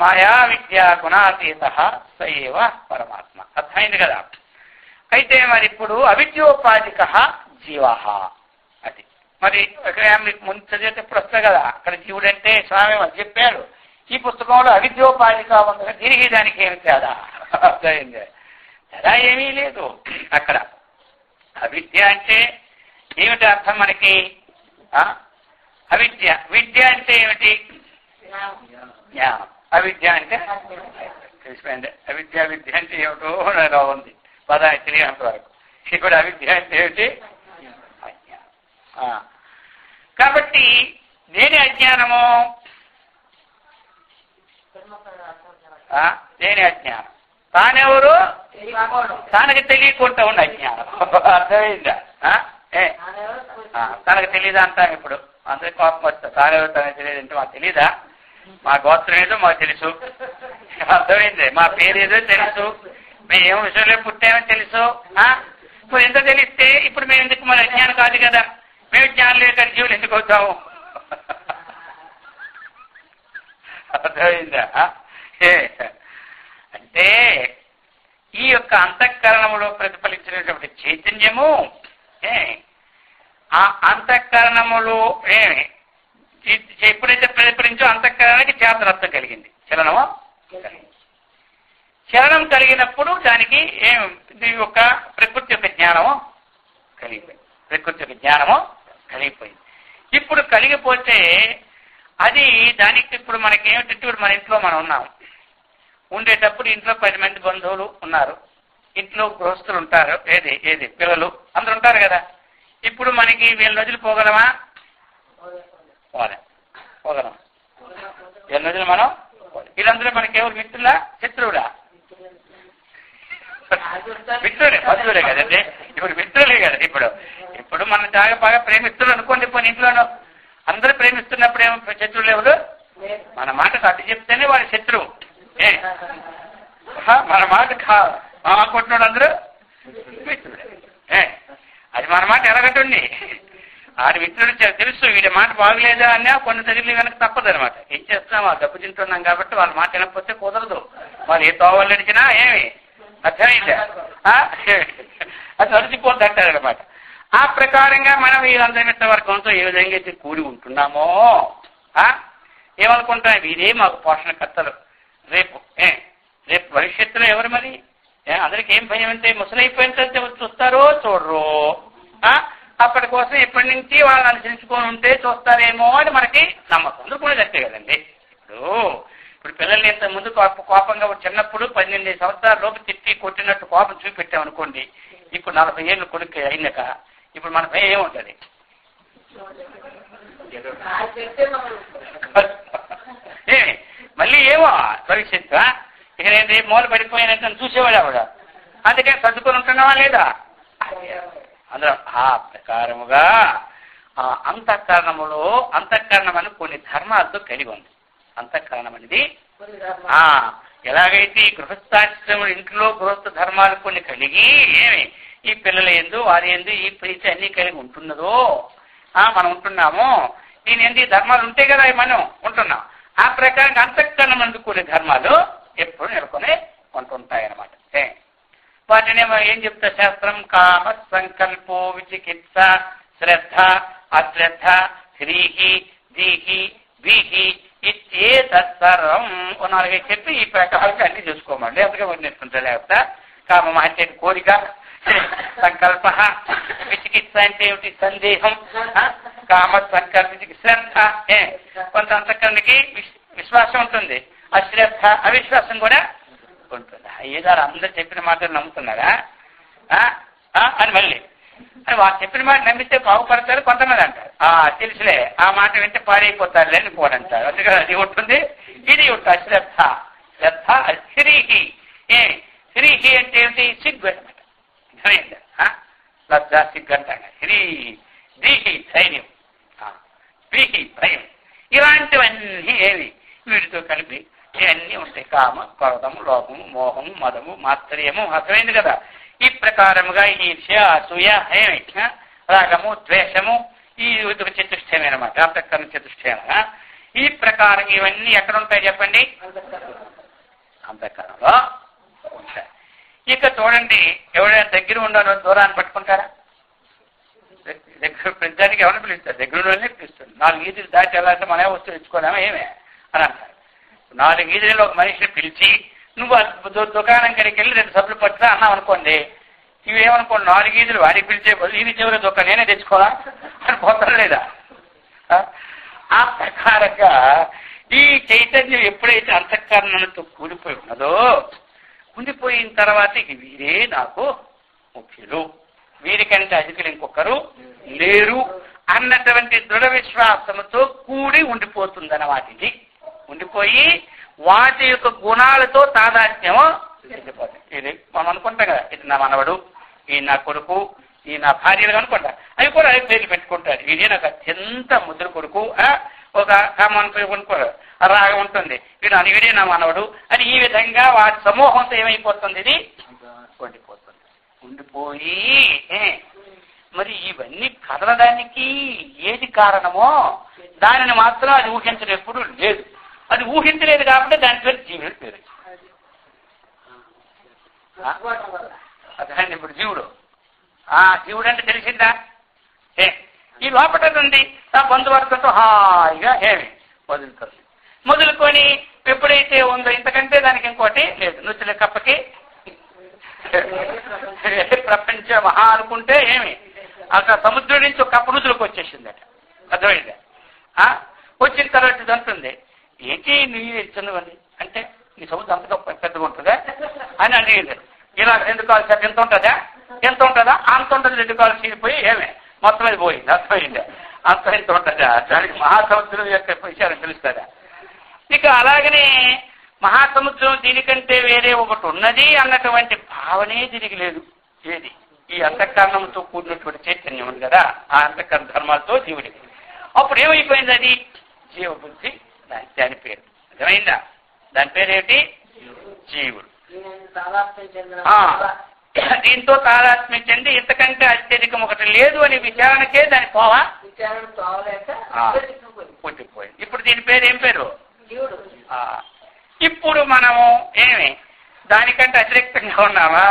మాయా విద్యా గుణాతీత సైవ పరమాత్మ. అర్థమైంది కదా. అయితే మరి ఇప్పుడు అవిద్యోపాధిక జీవ అది మరి మీకు ముందు చదివేటప్పుడు వస్తుంది కదా, అక్కడ జీవుడు అంటే స్వామి అని చెప్పారు. ఈ పుస్తకంలో అవిద్యోపాధిక ఉంది, దీనికి దానికి ఏమి తేడా? అర్థమైంది. తేడా ఏమీ లేదు. అక్కడ అవిద్య అంటే ఏమిటి అర్థం మనకి? అవిద్య. విద్య అంటే ఏమిటి? జ్ఞానం. అవిద్య అంటే తెలిసిపోయింది. విద్య అంటే ఏమిటో నా ఉంది పదాన్ని తెలియనంత వరకు. ఇప్పుడు అవిద్య అంటే ఏమిటి? అజ్ఞానం. కాబట్టి దేని అజ్ఞానము? దేని అజ్ఞానం? తానెవరు? తనకి తెలియకుండా ఉన్న అజ్ఞానం. అర్థమైందా? తనకు తెలియదా అంటాం. ఇప్పుడు అందరికి కోపం వస్తుంది. తానెవరు తనకు తెలియదు అంటే మాకు తెలీదా? మా గోత్రం ఏదో మాకు తెలుసు. అర్థమైంది. మా పేరు ఏదో తెలుసు. మేము ఏం విషయంలో పుట్టామని తెలుసు. ఇప్పుడు ఎంత తెలిస్తే ఇప్పుడు మేము ఎందుకు? మన అజ్ఞానం కాదు కదా. మేము జ్ఞానం లేక జీవులు ఎందుకు అవుతాము? అర్థమైందా? అంటే ఈ యొక్క అంతఃకరణములో ప్రతిఫలించినటువంటి చైతన్యము ఆ అంతఃకరణములో ఎప్పుడైతే ప్రతిఫలించో అంతఃకరణానికి చేతనత్వం కలిగింది, చలనము కలిగింది. చలనం కలిగినప్పుడు దానికి యొక్క ప్రకృతి యొక్క జ్ఞానము కలిగిపోయింది. ప్రకృతి యొక్క జ్ఞానము కలిగిపోయింది. ఇప్పుడు కలిగిపోతే అది దానికి ఇప్పుడు మనకి ఏమిటంటే ఇప్పుడు మన ఇంట్లో మనం ఉన్నాం. ఉండేటప్పుడు ఇంట్లో 10 మంది బంధువులు ఉన్నారు, ఇంట్లో గృహస్థులు ఉంటారు, ఏది పిల్లలు అందరు ఉంటారు కదా. ఇప్పుడు మనకి వీళ్ళ రోజులు పోగలమా? పోగలం. వీళ్ళ రోజులు మనం వీళ్ళందరూ మనకి ఎవరు మిత్రులా శత్రువులా? మిత్రులే, బంధువులే కదండి. ఇప్పుడు మిత్రులే కదా. ఇప్పుడు మనం బాగా ప్రేమిస్తులు అనుకోండి. పోనీ ఇంట్లోనూ అందరూ ప్రేమిస్తున్నప్పుడు ఏమో శత్రువులు ఎవరు? మన మాటకు అడ్డు చెప్తేనే వాడి శత్రువు. మన మాట కొట్టినాడు అందరూ మిత్రుడే. అది మన మాట ఎలాగంటుంది. ఆడి మిత్రుడు తెలుసు వీడి మాట బాగలేదా అన్నా కొన్ని తగిలి కనుక తప్పదు అనమాట. ఏం చేస్తున్నాం, ఆ డబ్బు తింటున్నాం కాబట్టి వాళ్ళ మాట వినకపోతే కుదరదు. వాళ్ళు ఏ తోవలు నడిచినా ఏమి అర్థమైందా, అది నడిచిపోద్ది అంటారనమాట. ఆ ప్రకారంగా మనం వీళ్ళందరి మిత్ర వర్గంతో ఏ విధంగా అయితే కూడి ఉంటున్నామో ఏమనుకుంటాం, వీరే మాకు పోషణకర్తలు. రేపు భవిష్యత్తులో ఎవరు మరి? అందరికి ఏం భయం అంటే ముసలైపోయిన తర్వాత చూస్తారో చూడరు. అప్పటి కోసం ఇప్పటి నుంచి వాళ్ళని అనుసరించుకొని ఉంటే చూస్తారేమో అని మనకి నమ్మకం. అందుకునేది అంతే కదండి. ఇప్పుడు పిల్లల్ని ఇంత ముందు కోపంగా చిన్నప్పుడు 18 సంవత్సరాల లోపు తిప్పి కొట్టినట్టు కోపం చూపెట్టామనుకోండి, ఇప్పుడు 40 ఏళ్ళు కొడుకు అయినాక ఇప్పుడు మన భయం ఏముంటుంది? మళ్ళీ ఏమో భవిష్యత్తు ఇక నేను మూల పడిపోయినట్టు చూసేవాడు ఆవిడ. అందుకని సర్దుకొని ఉంటున్నావా లేదా? అందులో ఆ ప్రకారముగా అంతఃకరణం అని కొన్ని ధర్మాలతో కలిగి ఉంది. అంతఃకరణం అనేది ఎలాగైతే ఈ గృహస్థాశ్రములు ఇంట్లో గృహస్థ ధర్మాలు కొన్ని కలిగి ఈ పిల్లల యందు వారి యందు ఈ ప్రీతి అన్ని కలిగి ఉంటున్నదో మనం ఉంటున్నాము. దీని ఎందు ఈ ధర్మాలు ఉంటే కదా మనం ఉంటున్నాం. ఆ ప్రకారంగా అంతఃకరణం అందు కొన్ని ధర్మాలు ఎప్పుడు నెలకొని ఉంటుంటాయన్నమాట. వాటినేమో ఏం చెప్తా శాస్త్రం? కామ సంకల్పో విచికిత్స శ్రద్ధ అశ్రద్ధ హ్రీహి దీహి వీహి ఇచ్చే తత్సర్వం 4 చెప్పి ఈ ప్రకారంగా అన్ని చూసుకోమండి. అందుకే వర్ణిస్తుంటా. లేకపోతే కామం అంటే కోరిక, సంకల్ప, విచికిత్స అంటే ఏమిటి? సందేహం. కామ సంకల్ప శ్రద్ధ, కొంత అంతఃకరణకి విశ్వాసం ఉంటుంది, అశ్రద్ధ అవిశ్వాసం కూడా ఉంటుంది. ఏదారు అందరూ చెప్పిన మాటలు నమ్ముతున్నారా అని మళ్ళీ వాళ్ళు చెప్పిన మాట నమ్మితే బాగుపడతారు కొంతమంది అంటారు. తెలుసులే ఆ మాట వింటే పాడైపోతారులే అని పోడంటారు. అందుకని అది ఉంటుంది, ఇది ఉంటుంది. అశ్రద్ధ, శ్రద్ధ, శ్రీహి. శ్రీహి అంటే ఏమిటి? సిగ్గు అనమాట. లజ్జ సిగ్గు అంటారు. శ్రీ దీహి ధైర్యం, వీహి భయం. ఇలాంటివన్నీ ఏవి వీటితో కలిపి ఇవన్నీ ఉంటాయి. కామ, క్రోధము, లోభము, మోహము, మదము, మాత్సర్యము. అర్థమైంది కదా. ఈ ప్రకారముగా ఈర్ష్య, అసూయ, రాగము, ద్వేషము, ఈ చతుష్టయమే అనమాట. అంతఃకరణ చతుష్టయమగా ఈ ప్రకారం ఇవన్నీ ఎక్కడ ఉంటాయి చెప్పండి? అంతఃకరణలో ఉంటాయి. ఇక చూడండి, ఎవరైనా దగ్గర ఉండాలో దూరాన్ని పట్టుకుంటారా? దగ్గర పెంచడానికి ఎవరిని పిలుస్తారు? దగ్గరలోనే పిలుస్తుంది. 4 ఈదులు దాటి వెళ్ళాలంటే మనమే వస్తువు తెచ్చుకోలేమా ఏమే అని అంటారు. 4 ఈదులలో ఒక మనిషిని పిలిచి నువ్వు దుకాణం కడికి వెళ్ళి 2 సబ్బులు పట్టురా అన్నావు అనుకోండి, ఇవేమనుకోండి 4 ఈదులు వాడికి పిలిచే బదులు ఇది చివరి దుకాణం నేనే తెచ్చుకోవాలా అని పోతారు లేదా? ఆ ప్రకారంగా ఈ చైతన్యం ఎప్పుడైతే అంతఃకరణతో కూడిపోయి ఉన్నదో, ఉండిపోయిన తర్వాత వీరే నాకు ముఖ్యులు, వీరికంటే అధికులు ఇంకొకరు లేరు అన్నటువంటి దృఢ విశ్వాసంతో కూడి ఉండిపోతుందన్నమాట. ఇది ఉండిపోయి వాటి యొక్క గుణాలతో తాదాత్మ్యము చెందిపోతుంది. ఇది మనం అనుకుంటాం కదా, ఇది నా మనవడు, ఈ నా కొడుకు, ఈ నా భార్యలు అనుకుంటా. అవి కూడా అవి పేర్లు పెట్టుకుంటారు. ఇది నాకు అత్యంత ముద్ర కొడుకు, ఒక కామన్ కొనుక్కోరు రాగా ఉంటుంది, వీడు వీడే నా మనవడు అని. ఈ విధంగా వాటి సమూహంతో ఏమైపోతుంది? ఇది ఉండిపోతుంది. ఉండిపోయి మరి ఇవన్నీ కదలడానికి ఏది కారణమో దానిని మాత్రం అది ఊహించడం ఎప్పుడు లేదు. అది ఊహించలేదు కాబట్టి దాని పేరు జీవుడు పేరు. అదే ఇప్పుడు జీవుడు జీవుడు అంటే తెలిసిందా? ఈ లోపల ఉంది ఆ బంధువర్గంతో హాయిగా వదులుతుంది. మొదలుకొని ఎప్పుడైతే ఉందో ఇంతకంటే దానికి ఇంకోటి లేదు. నుచ్చుల కప్పకి ప్రపంచ మహా అనుకుంటే అక్కడ సముద్రం నుంచి ఒక కప్ప నుచ్చులకు వచ్చేసిందట. అర్థమైందా? వచ్చిన తర్వాత ఇది అంటుంది, ఏంటి నువ్వు ఇచ్చినవని అంటే నీ సముద్రం అంతగా పెద్దగా ఉంటుందా అని అడిగింది. ఇలా 2 కాలు సార్ ఎంత ఉంటుందా, ఎంత ఉంటుందా, అంత ఉంటుంది. 2 కాలు చీలిపోయి ఏమే మొత్తం అది పోయింది. అర్థమైందా? అంత ఎంత ఉంటుందా, దానికి మహాసముద్రం యొక్క విషయాన్ని తెలుస్తుందా? ఇక అలాగనే మహాసముద్రం దీనికంటే వేరే ఒకటి ఉన్నది అన్నటువంటి భావనే దీనికి లేదు. ఏది? ఈ అంతఃకరణంతో కూడినటువంటి చైతన్యం ఉంది కదా, ఆ అంతఃకరణ ధర్మాలతో జీవుడికి. అప్పుడు ఏమైపోయింది? అది జీవబుద్ధి, దాని పేరు. అర్థమైందా? దాని పేరేమిటి? జీవుడు. దీంతో తాదాత్మ్యం చెంది ఇంతకంటే అత్యధికం ఒకటి లేదు అని విచారణకే దాని పోవా పుట్టిపోయింది. ఇప్పుడు దీని పేరు ఏం పేరు? ఇప్పుడు మనము ఏమి దానికంటే అతిరిక్తంగా ఉన్నామా,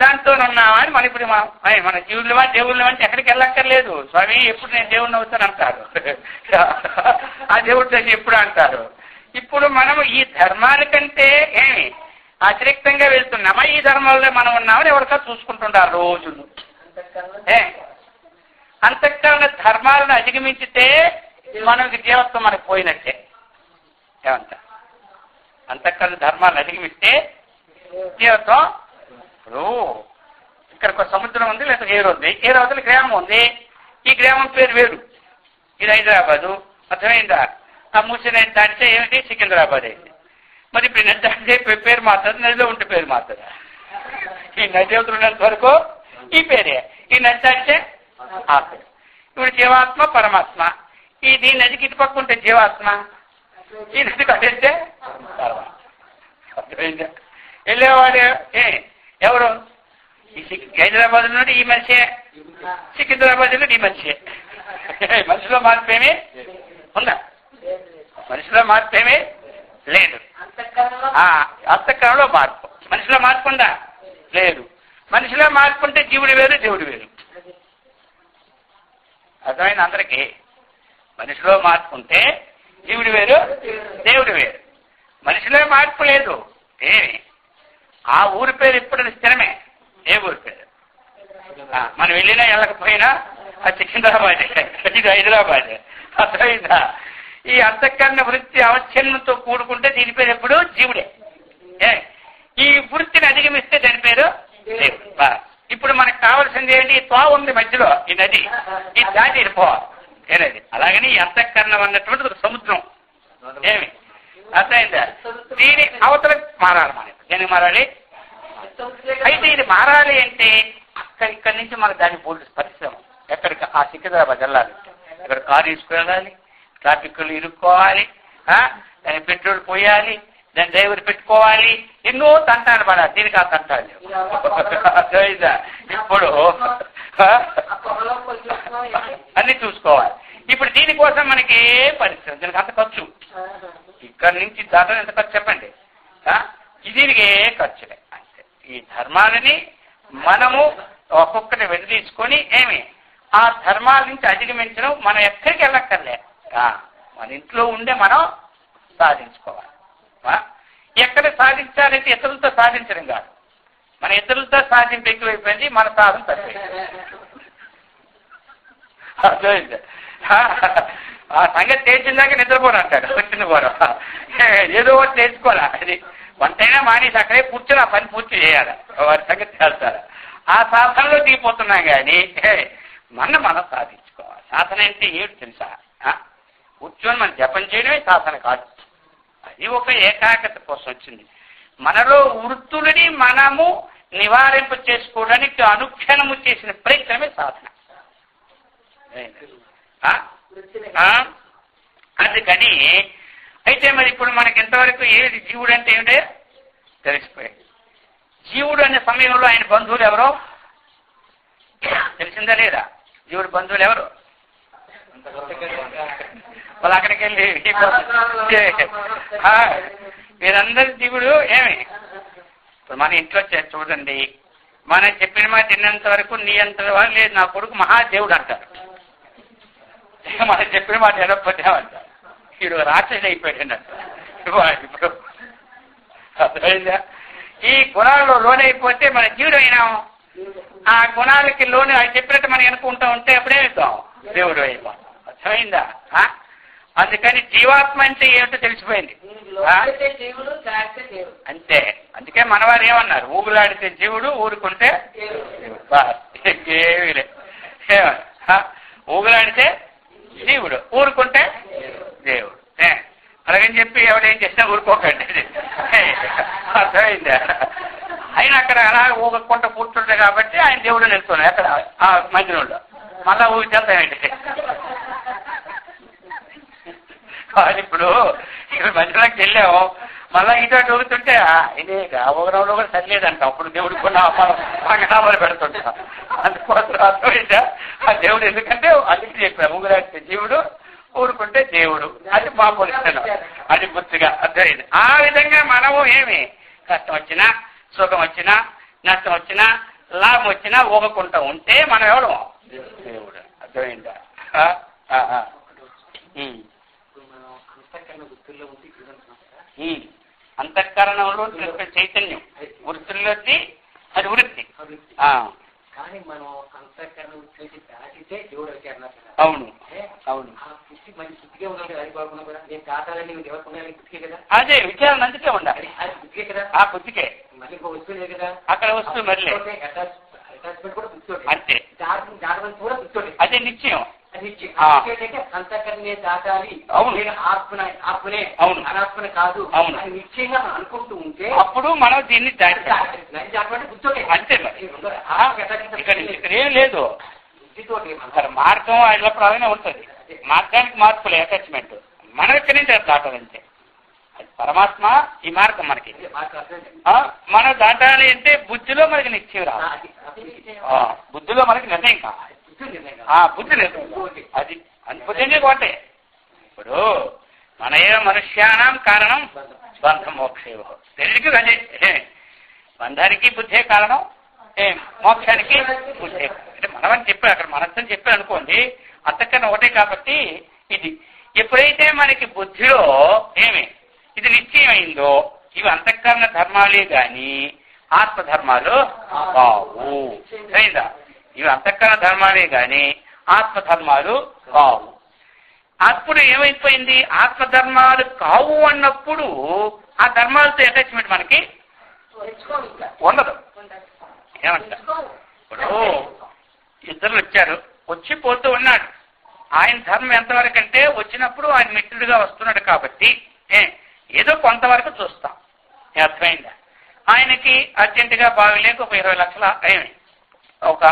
దాంతో ఉన్నామా అని మన ఇప్పుడు మన జీవులమా దేవుళ్ళమా అంటే ఎక్కడికి వెళ్ళక్కర్లేదు. స్వామి ఎప్పుడు నేను దేవుడిని అవుతాను అంటారు, ఆ దేవుడి దగ్గర ఎప్పుడు అంటారు. ఇప్పుడు మనము ఈ ధర్మాల కంటే ఏమి అతిరిక్తంగా వెళ్తున్నామా, ఈ ధర్మాల్లో మనం ఉన్నామని ఎవరికా చూసుకుంటుంటారు రోజులు. అంతఃకరణ ధర్మాలను అధిగమించితే మనకి జీవత్వం మనకు పోయినట్టే. ఏమంట? అంతఃకరణ ధర్మాలను అధిగమిస్తే జీవత్వం. ఇప్పుడు ఇక్కడ ఒక సముద్రం ఉంది, లేదా ఏరు ఉంది, ఏరవతల గ్రామం ఉంది. ఈ గ్రామం పేరు వేరు, ఇది హైదరాబాదు. అర్థమైందా? ఆ మూసి నది దాటితే ఏమిటి? సికింద్రాబాద్ అయింది. మరి ఇప్పుడు నది దాటితే పేరు మారుతుంది, నదిలో ఉంటే పేరు మారుతుంది. ఈ నది అవుతున్నంత వరకు ఈ పేరే, ఈ నది దాటితే ఆ పేరు. ఇప్పుడు జీవాత్మ పరమాత్మ, ఈ దీని నదికి ఇటుపక్క ఉంటే జీవాత్మ, ఈ నది కట్టేస్తే పరమాత్మ. అర్థమైందా? వెళ్ళేవాడు ఎవరు? ఈ హైదరాబాద్ నుండి ఈ మనిషే, సికింద్రాబాద్ నుండి ఈ మనిషే. మనిషిలో మార్పు ఏమీ ఉందా? మనిషిలో మార్పు ఏమీ లేదు. అంతఃకరణలో మార్పు. మనిషిలో మార్పు ఉందా? లేదు. మనిషిలో మార్పు ఉంటే జీవుడు వేరు, దేవుడు వేరు. అర్థమైంది అందరికీ? మనిషిలో మార్పు ఉంటే జీవుడు వేరు, దేవుడు వేరు. మనిషిలో మార్పు లేదు. ఏమి? ఆ ఊరి పేరు ఇప్పుడు స్థిరమే. ఏ ఊరి పేరు? మనం వెళ్ళినా వెళ్ళకపోయినా అది సికింద్రాబాద్, ఇది హైదరాబాద్. అర్థమైందా? ఈ అంతఃకరణ వృత్తి అవచ్ఛిన్నంతో కూడుకుంటే దీని పేరు ఎప్పుడు జీవుడే. ఈ వృత్తిని అధిగమిస్తే దాని పేరు దేవుడు. ఇప్పుడు మనకు కావాల్సింది ఏంటి? తో ఉంది మధ్యలో ఈ నది, ఈ దాటి వెళ్ళిపోవాలి. ఏనది? అలాగని ఈ అంతఃకరణం అన్నటువంటి ఒక సముద్రం. ఏమి అర్థమైందా? దీని అవతల మారాలి. మనం దేనికి మారాలి? అయితే ఇది మారాలి అంటే ఇక్కడి నుంచి మనకు దాన్ని పోలీసు పరిశ్రమ ఎక్కడికి? ఆ సికింద్రాబాద్ వెళ్ళాలి. ఇక్కడ కారు తీసుకువెళ్ళాలి, ట్రాఫిక్లు ఇరుక్కోవాలి, దాని పెట్రోల్ పోయాలి, దాని డ్రైవర్ పెట్టుకోవాలి, ఎన్నో తంటాలు పడాలి. దీనికి ఆ తంటాలు అర్థమైందా? ఇప్పుడు అన్ని చూసుకోవాలి. ఇప్పుడు దీనికోసం మనకి ఏ పరిశ్రమ, దీనికి అంత ఖర్చు. ఇక్కడ నుంచి దాటం ఎంత ఖర్చు చెప్పండి? దీనికి ఏ ఖర్చులే. అంతే. ఈ ధర్మాలని మనము ఒక్కొక్కటి వెలితీసుకొని ఏమి ఆ ధర్మాల నుంచి అధిగమించడం మనం ఎక్కడికి వెళ్ళక్కర్లే. మన ఇంట్లో ఉండే మనం సాధించుకోవాలి. ఎక్కడ సాధించాలంటే ఇతరులతో సాధించడం కాదు. మన ఇతరులతో సాధింపు ఎక్కువైపోయింది, మన సాధన తక్కువైపోయింది. అర్థమైంది? ఆ సంగతి తెలిసిందాక నిద్రపోను అంటాడు. వచ్చిన వారు ఏదో ఒకటి నేర్చుకోవాలా. అది వంటైనా మానేసి అక్కడే కూర్చొని ఆ పని పూర్తి చేయాలి. వారి సంగతి చేస్తారు. ఆ సాధనలో దిగిపోతున్నాం కానీ మనం సాధించుకోవాలి. సాధన అంటే ఏమిటి తెలుసా? కూర్చొని మనం జపం చేయడమే సాధన కాదు. అది ఒక ఏకాగ్రత కోసం వచ్చింది. మనలో వృత్తులని మనము నివారింప చేసుకోవడానికి అనుక్షణము చేసిన ప్రయత్నమే సాధన. అందుకని అయితే మరి ఇప్పుడు మనకి ఎంతవరకు ఏది జీవుడు అంటే ఏమిటో తెలిసిపోయింది. జీవుడు అనే సమయంలో ఆయన బంధువులు ఎవరో తెలిసిందా లేదా? జీవుడు బంధువులు ఎవరు? వాళ్ళు అక్కడికి వెళ్ళి మీరందరి జీవుడు ఏమి? ఇప్పుడు మన ఇంట్లో చూడండి, మనం చెప్పిన మాట తిన్నంత వరకు నీ అంత వాళ్ళు లేదు, నా కొడుకు మహాదేవుడు అంటారు. మనం చెప్పిన మాట ఎడపడ్డామంటారు. వీడు రాక్షసుడు అయిపోయాడు అంటారు. ఇప్పుడు అర్థమైందా? ఈ గుణాల్లో లోనైపోతే మన జీవుడు అయినాం. ఆ గుణాలకి లోను చెప్పినట్టు మనం అనుకుంటా ఉంటే అప్పుడే అవుతాం, దేవుడు అయిపోతాం. అర్థమైందా? అందుకని జీవాత్మ అంటే ఏమిటో తెలిసిపోయింది. అంతే. అందుకే మనవారు ఏమన్నారు, ఊగులాడితే జీవుడు, ఊరుకుంటే ఏమీ లేదు. ఊగులాడితే జీవుడు, ఊరుకుంటే దేవుడు. అలాగని చెప్పి ఎవడేం చేసినా ఊరుకోకండి, అర్థమైందా? ఆయన అక్కడ అలా ఊగకుండా కూర్చుంటే కాబట్టి ఆయన దేవుడు నిలుస్తున్నాడు అక్కడ ఆ మందిరంలో. మళ్ళా ఊగి చేస్తామండి. ఇప్పుడు ఇక్కడ మందిరంలోకి వెళ్ళాము, మళ్ళా ఇటు ఊగుతుంటే ఇది ఊగడంలో కూడా సరిలేదంటాం. అప్పుడు దేవుడికి కూడా పంగనామాలు పెడుతుంటాం. అందుకోసం అర్థమైందా? ఆ దేవుడు ఎందుకంటే అందుకు చెప్పాము, ఊగులాడితే జీవుడు, ఊరుకుంటే దేవుడు. అది మా పొలిస్తాను, అది గుర్తుగా అర్థమైంది. ఆ విధంగా మనము ఏమి కష్టం వచ్చినా, సుఖం వచ్చినా, నష్టం వచ్చినా, లాభం వచ్చినా ఊగకుండా ఉంటే మనం ఎవరు? దేవుడు. అర్థమైందా? అంతఃకరణంలో చైతన్యం, వృత్తుల్లోకి అది వృత్తి. కానీ మనం అంతఃకరణ వృత్తి దాటితే దేవుడు వచ్చారు. అవును అవును. మంచి పుట్టికే ఉన్నాడు, అది బాగున్నా కూడా నేను కాటాలని దేవకుండా పుట్టికే కదా. అదే విచారణ అందుకే ఉండాలి. అది పుట్టికే కదా, ఆ పుట్టికే. మళ్ళీ ఇంకో వస్తువు కదా, అక్కడ వస్తువు మళ్ళీ అటాచ్మెంట్ కూడా పుట్టుకోండి. అంతే, దాటమని కూడా పుట్టుకోండి. అదే నిశ్చయం. అంతఃకరణే దాటాలి. అవును. ఆత్మనే అవును, అనాత్మనే కాదు. అవును. అని నిశ్చయంగా మనం అనుకుంటూ ఉంటే అప్పుడు మనం దీన్ని అంతే. మరి ఇక్కడ ఏం లేదు, మార్గం అయినప్పుడు అలానే ఉంటుంది. మార్గానికి మార్పులే అటాచ్మెంట్. మనం ఇక్కడి నుంచి దాటాలంటే అది పరమాత్మ ఈ మార్గం మనకి. మనం దాటాలి అంటే బుద్ధిలో మనకి నిశ్చయం రావాలి. బుద్ధిలో మనకి నిర్ణయం కావాలి. బుద్ధి లేదు అది అనుభూతి కోటే. ఇప్పుడు మన ఏ మనుష్యానం కారణం బంధం మోక్షేవ. తెలివికి అదే, బంధానికి బుద్ధే కారణం, మోక్షానికి బుద్ధే. అంటే మనమని చెప్పారు అక్కడ, మనస్సుని చెప్పారు అనుకోండి, అంతకన్నా ఒకటే. కాబట్టి ఇది ఎప్పుడైతే మనకి బుద్ధిలో ఇది నిశ్చయమైందో, ఇవి అంతఃకరణ ధర్మాలే గాని ఆత్మధర్మాలు కావు. అయిందా? ఇవి అంతఃకరణ ధర్మాలే గాని ఆత్మధర్మాలు కావు. అప్పుడు ఏమైపోయింది, ఆత్మధర్మాలు కావు అన్నప్పుడు ఆ ధర్మాలతో అటాచ్మెంట్ మనకి ఉండదు. ఏమంట, ఇప్పుడు ఇద్దరు వచ్చారు, వచ్చి పోతూ ఉన్నాడు. ఆయన ధర్మం ఎంతవరకు అంటే వచ్చినప్పుడు ఆయన మిత్రుడిగా వస్తున్నాడు కాబట్టి ఏదో కొంతవరకు చూస్తాం. అర్థమైందా? ఆయనకి అర్జెంటుగా బాగలేక ఒక 20 లక్షల ఒక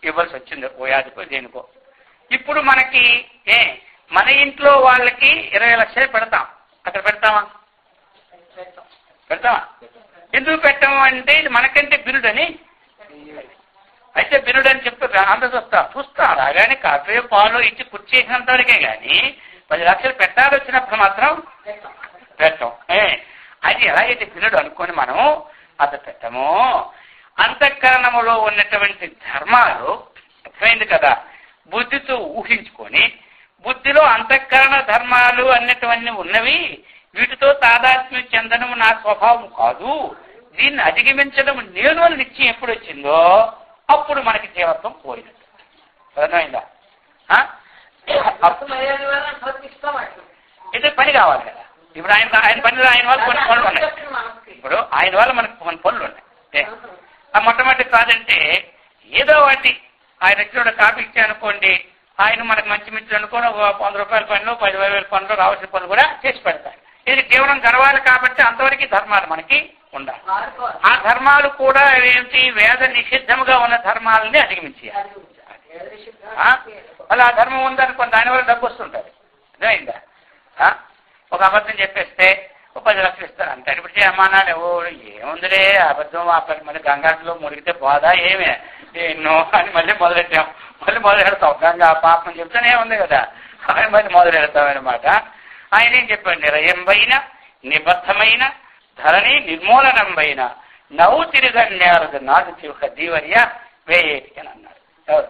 ఇవ్వాల్సి వచ్చింది, ఓ యాదికో దేనికో. ఇప్పుడు మనకి మన ఇంట్లో వాళ్ళకి 20 లక్షలు పెడతాం, అక్కడ పెడతామా? ఎందుకు పెట్టాము అంటే ఇది మనకంటే బిరుడని. అయితే బిరుడు అని చెప్పి అందరూ చూస్తా రాగానే కాఫీ పాలు ఇచ్చి కూర్చేసినంత వరకే కానీ 10 లక్షలు పెట్టాలి వచ్చినప్పుడు మాత్రం పెట్టాం. అది ఎలాగైతే బిరుడు అనుకొని మనం అది పెట్టమో, అంతఃకరణములో ఉన్నటువంటి ధర్మాలు అర్థమైంది కదా, బుద్ధితో ఊహించుకొని, బుద్ధిలో అంతఃకరణ ధర్మాలు అన్నటువంటి ఉన్నవి, వీటితో తాదాత్మ్యం చెందడం నా స్వభావం కాదు, దీన్ని అధిగమించడం నేను అని నిశ్చయం ఎప్పుడు వచ్చిందో అప్పుడు మనకి జీవత్వం పోయినట్టు. అర్థమైందా? ఇది పని కావాలి కదా. ఇప్పుడు ఆయన పనిలో ఆయన వల్ల కొన్ని పనులు ఉన్నాయి. ఇప్పుడు ఆయన వల్ల మనకు కొన్ని పనులు ఉన్నాయి. ఆ మొట్టమొదటి కాదంటే ఏదో వాటి ఆయన వచ్చిన కాపీ ఇచ్చానుకోండి, ఆయన మనకు మంచి మిత్రులు అనుకోని 100 రూపాయల పనులు 10,000 పనులు రావాల్సిన పనులు కూడా చేసి పెడతారు. ఇది కేవలం గర్వాలి కాబట్టి అంతవరకు ధర్మాలు మనకి ఉండాలి. ఆ ధర్మాలు కూడా ఏమిటి, వేద నిషిద్ధముగా ఉన్న ధర్మాలని అధిగమించాలి. అలా ఆ ధర్మం ఉందనుకోండి, దానివల్ల డబ్బు వస్తుంటుంది. అర్థమైందా? ఒక అబద్ధం చెప్పేస్తే 10 లక్షలు ఇస్తారు అంటారు. ఇప్పుడు అమ్మానాలు ఏముందిలే అబద్ధం, మళ్ళీ గంగాటిలో మునిగితే పోదా ఏమే ఎన్నో అని మళ్ళీ మొదలెట్టాం. మళ్ళీ మొదలెడతాం, గంగా పాపం చెప్తానే ఉంది కదా, ఆయన మళ్ళీ మొదలెడతాం అనమాట. ఆయన ఏం చెప్పాడు, నిరయంబైన నిబద్ధమైన ధరణి నిర్మూలనంబైన నవ్వు తిరిగన్యారు నాడు దీవర్య వేయేటి అని అన్నారు. ఎవరు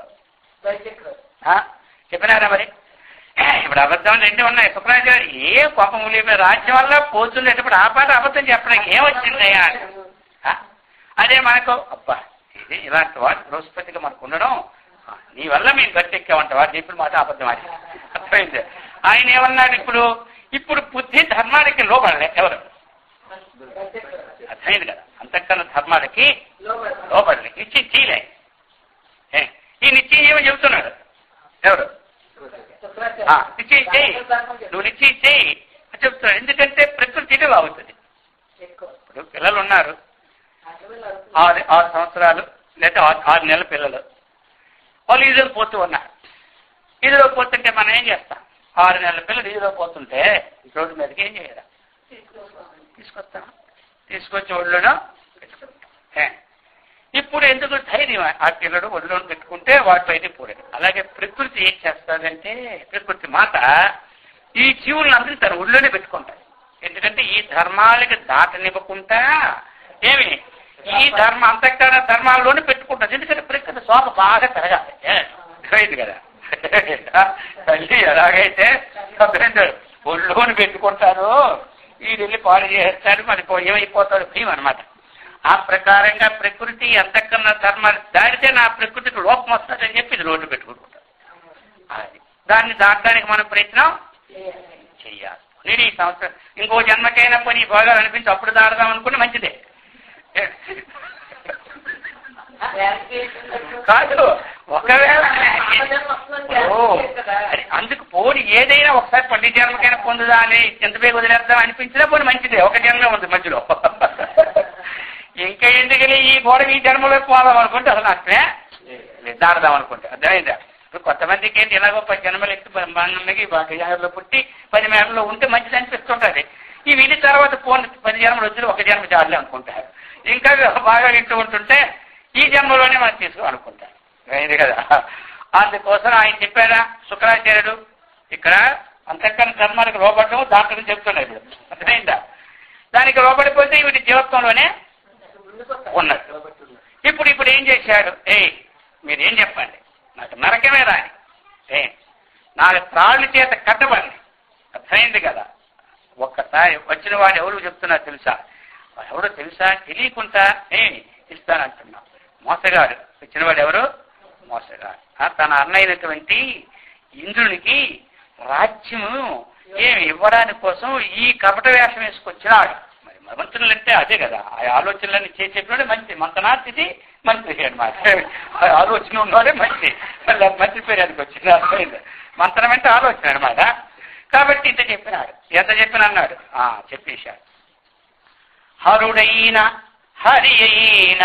చెప్పినారా? మరి ఇప్పుడు అబద్ధం 2 ఉన్నాయి. సుప్రాజ్ గారు ఏ కోపములు రాజ్యం వల్ల పోతుండేటప్పుడు ఆ పాట అబద్ధం చెప్పడానికి ఏమొచ్చిందయ్యా? అదే మనకు అబ్బా ఇది ఇలాంటి వాడు బృహస్పతిగా మనకు ఉండడం, నీ వల్ల మేము గట్టెక్కామంట వాడు చెప్పిన మాట అబద్ధం. అది అర్థమైంది. ఆయన ఏమన్నాడు, ఇప్పుడు బుద్ధి ధర్మానికి లోబడలే ఎవరు, అర్థమైంది కదా, అంతకన్నా ధర్మాలకి లోబడలే, నిశ్చయం చేయలే. ఈ నిశ్చయం ఏమో చెబుతున్నాడు ఎవరు, నిశ్చయం చేయి, నువ్వు నిశ్చయం చేయి అని చెప్తున్నాడు. ఎందుకంటే ప్రకృతి ఇది అవుతుంది. ఇప్పుడు పిల్లలు ఉన్నారు 6 సంవత్సరాలు లేదా 6 నెలల పిల్లలు, వాళ్ళు ఈజీలో పోతూ ఉన్నారు. ఈజీలో పోతుంటే మనం ఏం చేస్తాం, 6 నెలల పిల్లలు ఈజీలో పోతుంటే రోడ్డు మీదకి ఏం చేయాలి, తీసుకొస్తాం, తీసుకొచ్చి ఒళ్ళును పెట్టుకుంటాం. ఇప్పుడు ఎందుకు ధైర్యం, ఆ పిల్లడు ఒళ్ళును పెట్టుకుంటే వాటి బయట పోలేదు. అలాగే ప్రకృతి ఏం చేస్తాదంటే, ప్రకృతి మాత ఈ జీవులందరినీ తన ఒళ్ళోనే పెట్టుకుంటాయి. ఎందుకంటే ఈ ధర్మాలకి దాటనివ్వకుండా ఏమి ఈ అంతకన్నా ధర్మాల్లోనే పెట్టుకుంటుంది. ఎందుకంటే ప్రకృతి శోభ బాగా పెరగాలి అయింది కదా. తల్లి ఎలాగైతే ఒళ్ళోని పెట్టుకుంటారో ఈ వెళ్ళి పాడు చేస్తాడు, మరి ఏమైపోతాడు భయం అనమాట. ఆ ప్రకారంగా ప్రకృతి అంతకన్నా ధర్మాలు దాడితే నా ప్రకృతికి లోపం వస్తుందని చెప్పి ఇది రోడ్డు పెట్టుకుంటాడు. అది దాన్ని దాటడానికి మనం ప్రయత్నం చెయ్యాలి. నేను ఈ సంవత్సరం ఇంకో జన్మకైనా పని బాగా అనిపించి అప్పుడు దాడదాం అనుకుంటే మంచిదే కాదు. ఒకవేళ అందుకు పోని ఏదైనా ఒకసారి 10 జన్మకైనా పొందుదా అని ఎంత బేగ వదిలేద్దాం అనిపించినా పోనీ మంచిదే. ఒక జన్మ ఉంది మధ్యలో, ఇంకా ఎందుకని ఈ గోడ ఈ జన్మలో పోదాం అనుకుంటే అసలు నష్టమే, దాడదాం అనుకుంటే. అర్థమైందా? ఇప్పుడు కొంతమందికి ఏంటి ఇలాగో 10 జన్మలు ఎక్కి బాగా పుట్టి 10 మేడలో ఉంటే మంచిది అనిపిస్తుంటుంది. ఈ వీడి తర్వాత పోనీ 10 జన్మలు వచ్చి 1 జన్మ చాలే అనుకుంటారు. ఇంకా బాగా ఇంటూ ఉంటుంటే ఈ జన్మలోనే మనం తీసుకోవాలనుకుంటారు. అయింది కదా. అందుకోసం ఆయన చెప్పారా శుక్రాచార్యుడు, ఇక్కడ అంతకన్నా ధర్మానికి లోబడడం దాంట్లో చెప్తున్నాడు. ఇప్పుడు అర్థమైందా? దానికి లోబడిపోతే వీటి జీవితంలోనే ఉన్నట్టు. ఇప్పుడు ఏం చేశాడు, మీరేం చెప్పండి, నాకు నరకమే రాని, నాకు త్రాళ్ళు చేత కట్టబండి. అర్థమైంది కదా. ఒక్కసారి వచ్చిన వాడు ఎవరు చెప్తున్నా తెలుసా, ఎవరో తెలుసా, తెలియకుండా ఇస్తానంటున్నా. మోసగాడు వచ్చినవాడు ఎవరు, మోసగాడు. తన అన్నైనటువంటి ఇంద్రునికి రాజ్యము ఇవ్వడానికి కోసం ఈ కపట వేషం వేసుకొచ్చినాడు. మరి మంత్రులు అంటే అదే కదా, ఆ ఆలోచనలన్నీ చెప్పినాడు. మంచి మంత్రనాథిది మంత్రి అనమాట. ఆలోచన ఉన్నవాడే మంచి, మంత్రి పేరు అందుకు వచ్చింది. అర్థమైంది? మంత్రం అంటే ఆలోచన అనమాట. కాబట్టి ఇంత చెప్పినాడు. ఎంత చెప్పిన అన్నాడు, చెప్పేశాడు. హరుడైన హరి అయిన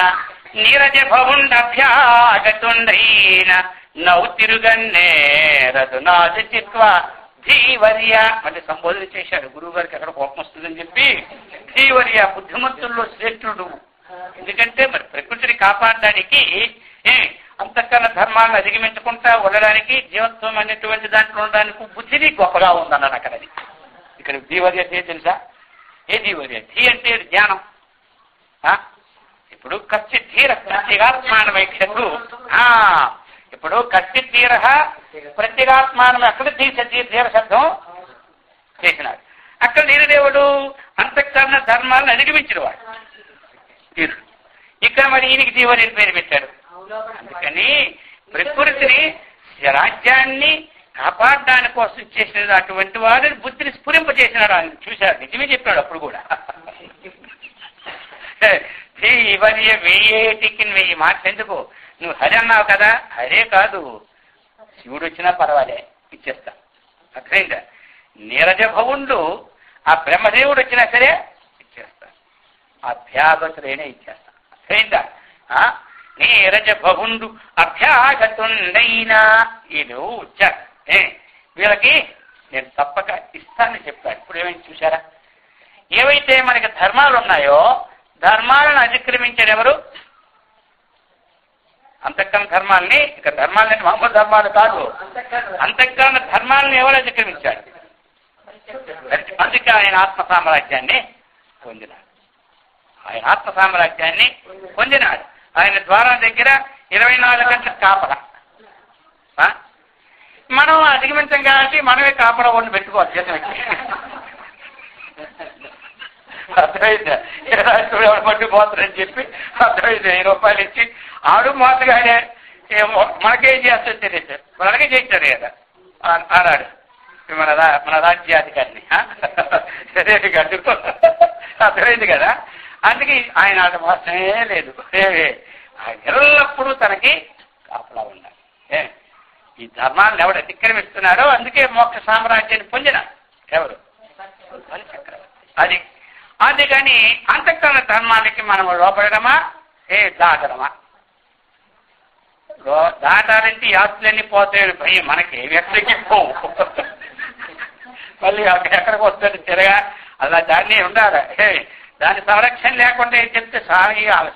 నీరజ భవుండభ్యాగతుండైన నవ్వు తిరుగన్నేరదు నాది చిత్వ ధీవర్య అంటే సంబోధన చేశాడు. గురువు గారికి ఎక్కడ కోపం వస్తుందని చెప్పి ధీవర్య బుద్ధిమంతుల్లో శ్రేష్ఠుడు. ఎందుకంటే మరి ప్రకృతిని కాపాడడానికి అంతకన్నా ధర్మాలను అధిగమించకుండా ఉండడానికి జీవత్వం అనేటువంటి దాంట్లో ఉండడానికి బుద్ధిని గొప్పగా ఉందన్నాను అక్కడ. అది ఇక్కడ ధీవర్య తెలుసా, ఏ ధీవర్య? ధీ అంటే జ్ఞానం. ఇప్పుడు కచ్చి ధీర ప్రత్యేగాత్మానమైక్షకు, ఇప్పుడు కచ్చి ధీర ప్రత్యేగాత్మానం అక్కడ ధీర శబ్దం చేసినాడు. అక్కడ ధీరదేవుడు అంతకన్నా ధర్మాలను అధిగమించిన వాడు ధీరుడు. ఇక్కడ మరి ఈయనకి ధీవర్య పేరు పెట్టాడు. అందుకని ప్రకృతిని రాజ్యాన్ని కాపాడడానికి కోసం చేసిన అటువంటి వారిని బుద్ధిని స్ఫురింపజేసినాడు. ఆయన చూశాడు, నిజమే చెప్పాడు అప్పుడు కూడా. ఇవన్నీ 1000 మాటలు ఎందుకు, నువ్వు హరి అన్నావు కదా, హరే కాదు శివుడు వచ్చినా పర్వాలే ఇచ్చేస్తా. అర్థమైందా? నీరజ భవుండు ఆ బ్రహ్మదేవుడు వచ్చినా సరే ఇచ్చేస్తా, అభ్యాగతుడైనా ఇచ్చేస్తా. అర్థమైందా? నీరజ భవుండు అభ్యాగతుండైనా వీళ్ళు వచ్చారు, వీళ్ళకి నేను తప్పక ఇస్తానని చెప్పాడు. ఇప్పుడు ఏమైంది చూసారా? ఏవైతే మనకి ధర్మాలు ఉన్నాయో ధర్మాలను అతిక్రమించాడు ఎవరు? అంతఃకరణ ధర్మాలని. ఇక ధర్మాలని మామూలు ధర్మాలు కాదు, అంతఃకరణ ధర్మాలను ఎవరు అతిక్రమించాడు? అందుకే ఆయన ఆత్మ సామ్రాజ్యాన్ని పొందినాడు. ఆయన ఆత్మ సామ్రాజ్యాన్ని పొందినాడు. ఆయన ద్వారం దగ్గర 24 గంటల కాపలా. మనం అధిగమించాం కాబట్టి మనమే కాపలా ఒడిని పెట్టుకోవాలి చేత వచ్చి. అర్థమైందా? ఎవరు పట్టుకుపోతారని చెప్పి అర్థమైంది. 1000 రూపాయలు ఇచ్చి ఆడు మోసగానే మనకేం చేస్తుంది తెలియదు, అలాగే చేశాడు కదా ఆనాడు. మన రాజ్యాధికారిని గడ్డు అర్థమైంది కదా. అందుకే ఆయన ఆట మాత్రమే లేదు, ఆయన ఎల్లప్పుడూ తనకి కాపలా ఉండాలి. ఈ ధర్మాలను ఎవడు అతిక్రమిస్తున్నారో అందుకే మోక్ష సామ్రాజ్యాన్ని పొందిన ఎవరు చక్రవర్తి. అది అందుకని అంతఃకరణ ధర్మానికి మనం లోపడమా దాటడమా? దాటాలంటే ఈ ఆస్తులన్నీ పోతాయని భయం మనకి, ఎక్కడికి పోవు. మళ్ళీ ఎక్కడికి వస్తుంది తిరగా అలా దాన్ని ఉండాలి. దాని సంరక్షణ లేకుండా ఏం చెప్తే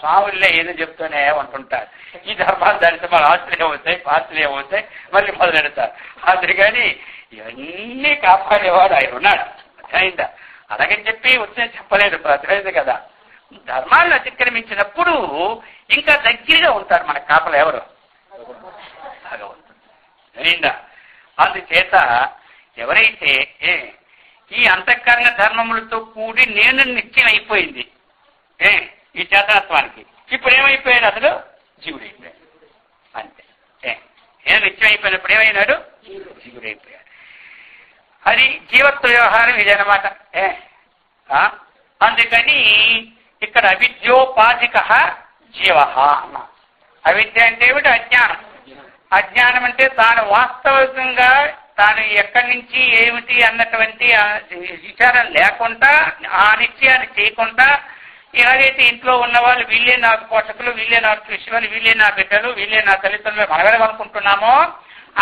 స్వాములే ఏదో చెప్తూనే ఉంటుంటారు. ఈ ధర్మాలు దానితో మన ఆస్తులు ఏమవుతాయి, పాత్రలు ఏమవుతాయి, మళ్ళీ మొదలెడతారు. అందుకని ఇవన్నీ కాపాడేవాడు ఆయన ఉన్నాడు. అర్థమైందా? అలాగని చెప్పి వచ్చే చెప్పలేదు, అర్థమైంది కదా. ధర్మాలను అతిక్రమించినప్పుడు ఇంకా దగ్గరగా ఉంటారు మన కాపలు ఎవరు? భగవంతుడు. అయిందా? అందుచేత ఎవరైతే ఈ అంతఃకరణ ధర్మములతో కూడి నేను నిత్యం అయిపోయింది ఈ చేతనత్వానికి, ఇప్పుడు ఏమైపోయాడు? అసలు జీవుడు అయిపోయాడు. అంతే. నేను నిత్యం అయిపోయినప్పుడు ఏమైనాడు? జీవుడు అయిపోయాడు. అది జీవత్వ వ్యవహారం ఇదనమాట. అందుకని ఇక్కడ అవిద్యోపాధిక జీవ. అవిద్య అంటే ఏమిటి? అజ్ఞానం. అజ్ఞానం అంటే తాను వాస్తవికంగా తాను ఎక్కడి నుంచి ఏమిటి అన్నటువంటి విచారం లేకుండా, ఆ నిశ్చయాన్ని చేయకుండా, ఏదైతే ఇంట్లో ఉన్న వాళ్ళు వీళ్ళే నాకు పోషకులు, వీళ్ళే నాకు కృష్ణులు, వీళ్ళే నా బిడ్డలు, వీళ్ళే నా తల్లిదండ్రులు మనగలమనుకుంటున్నామో,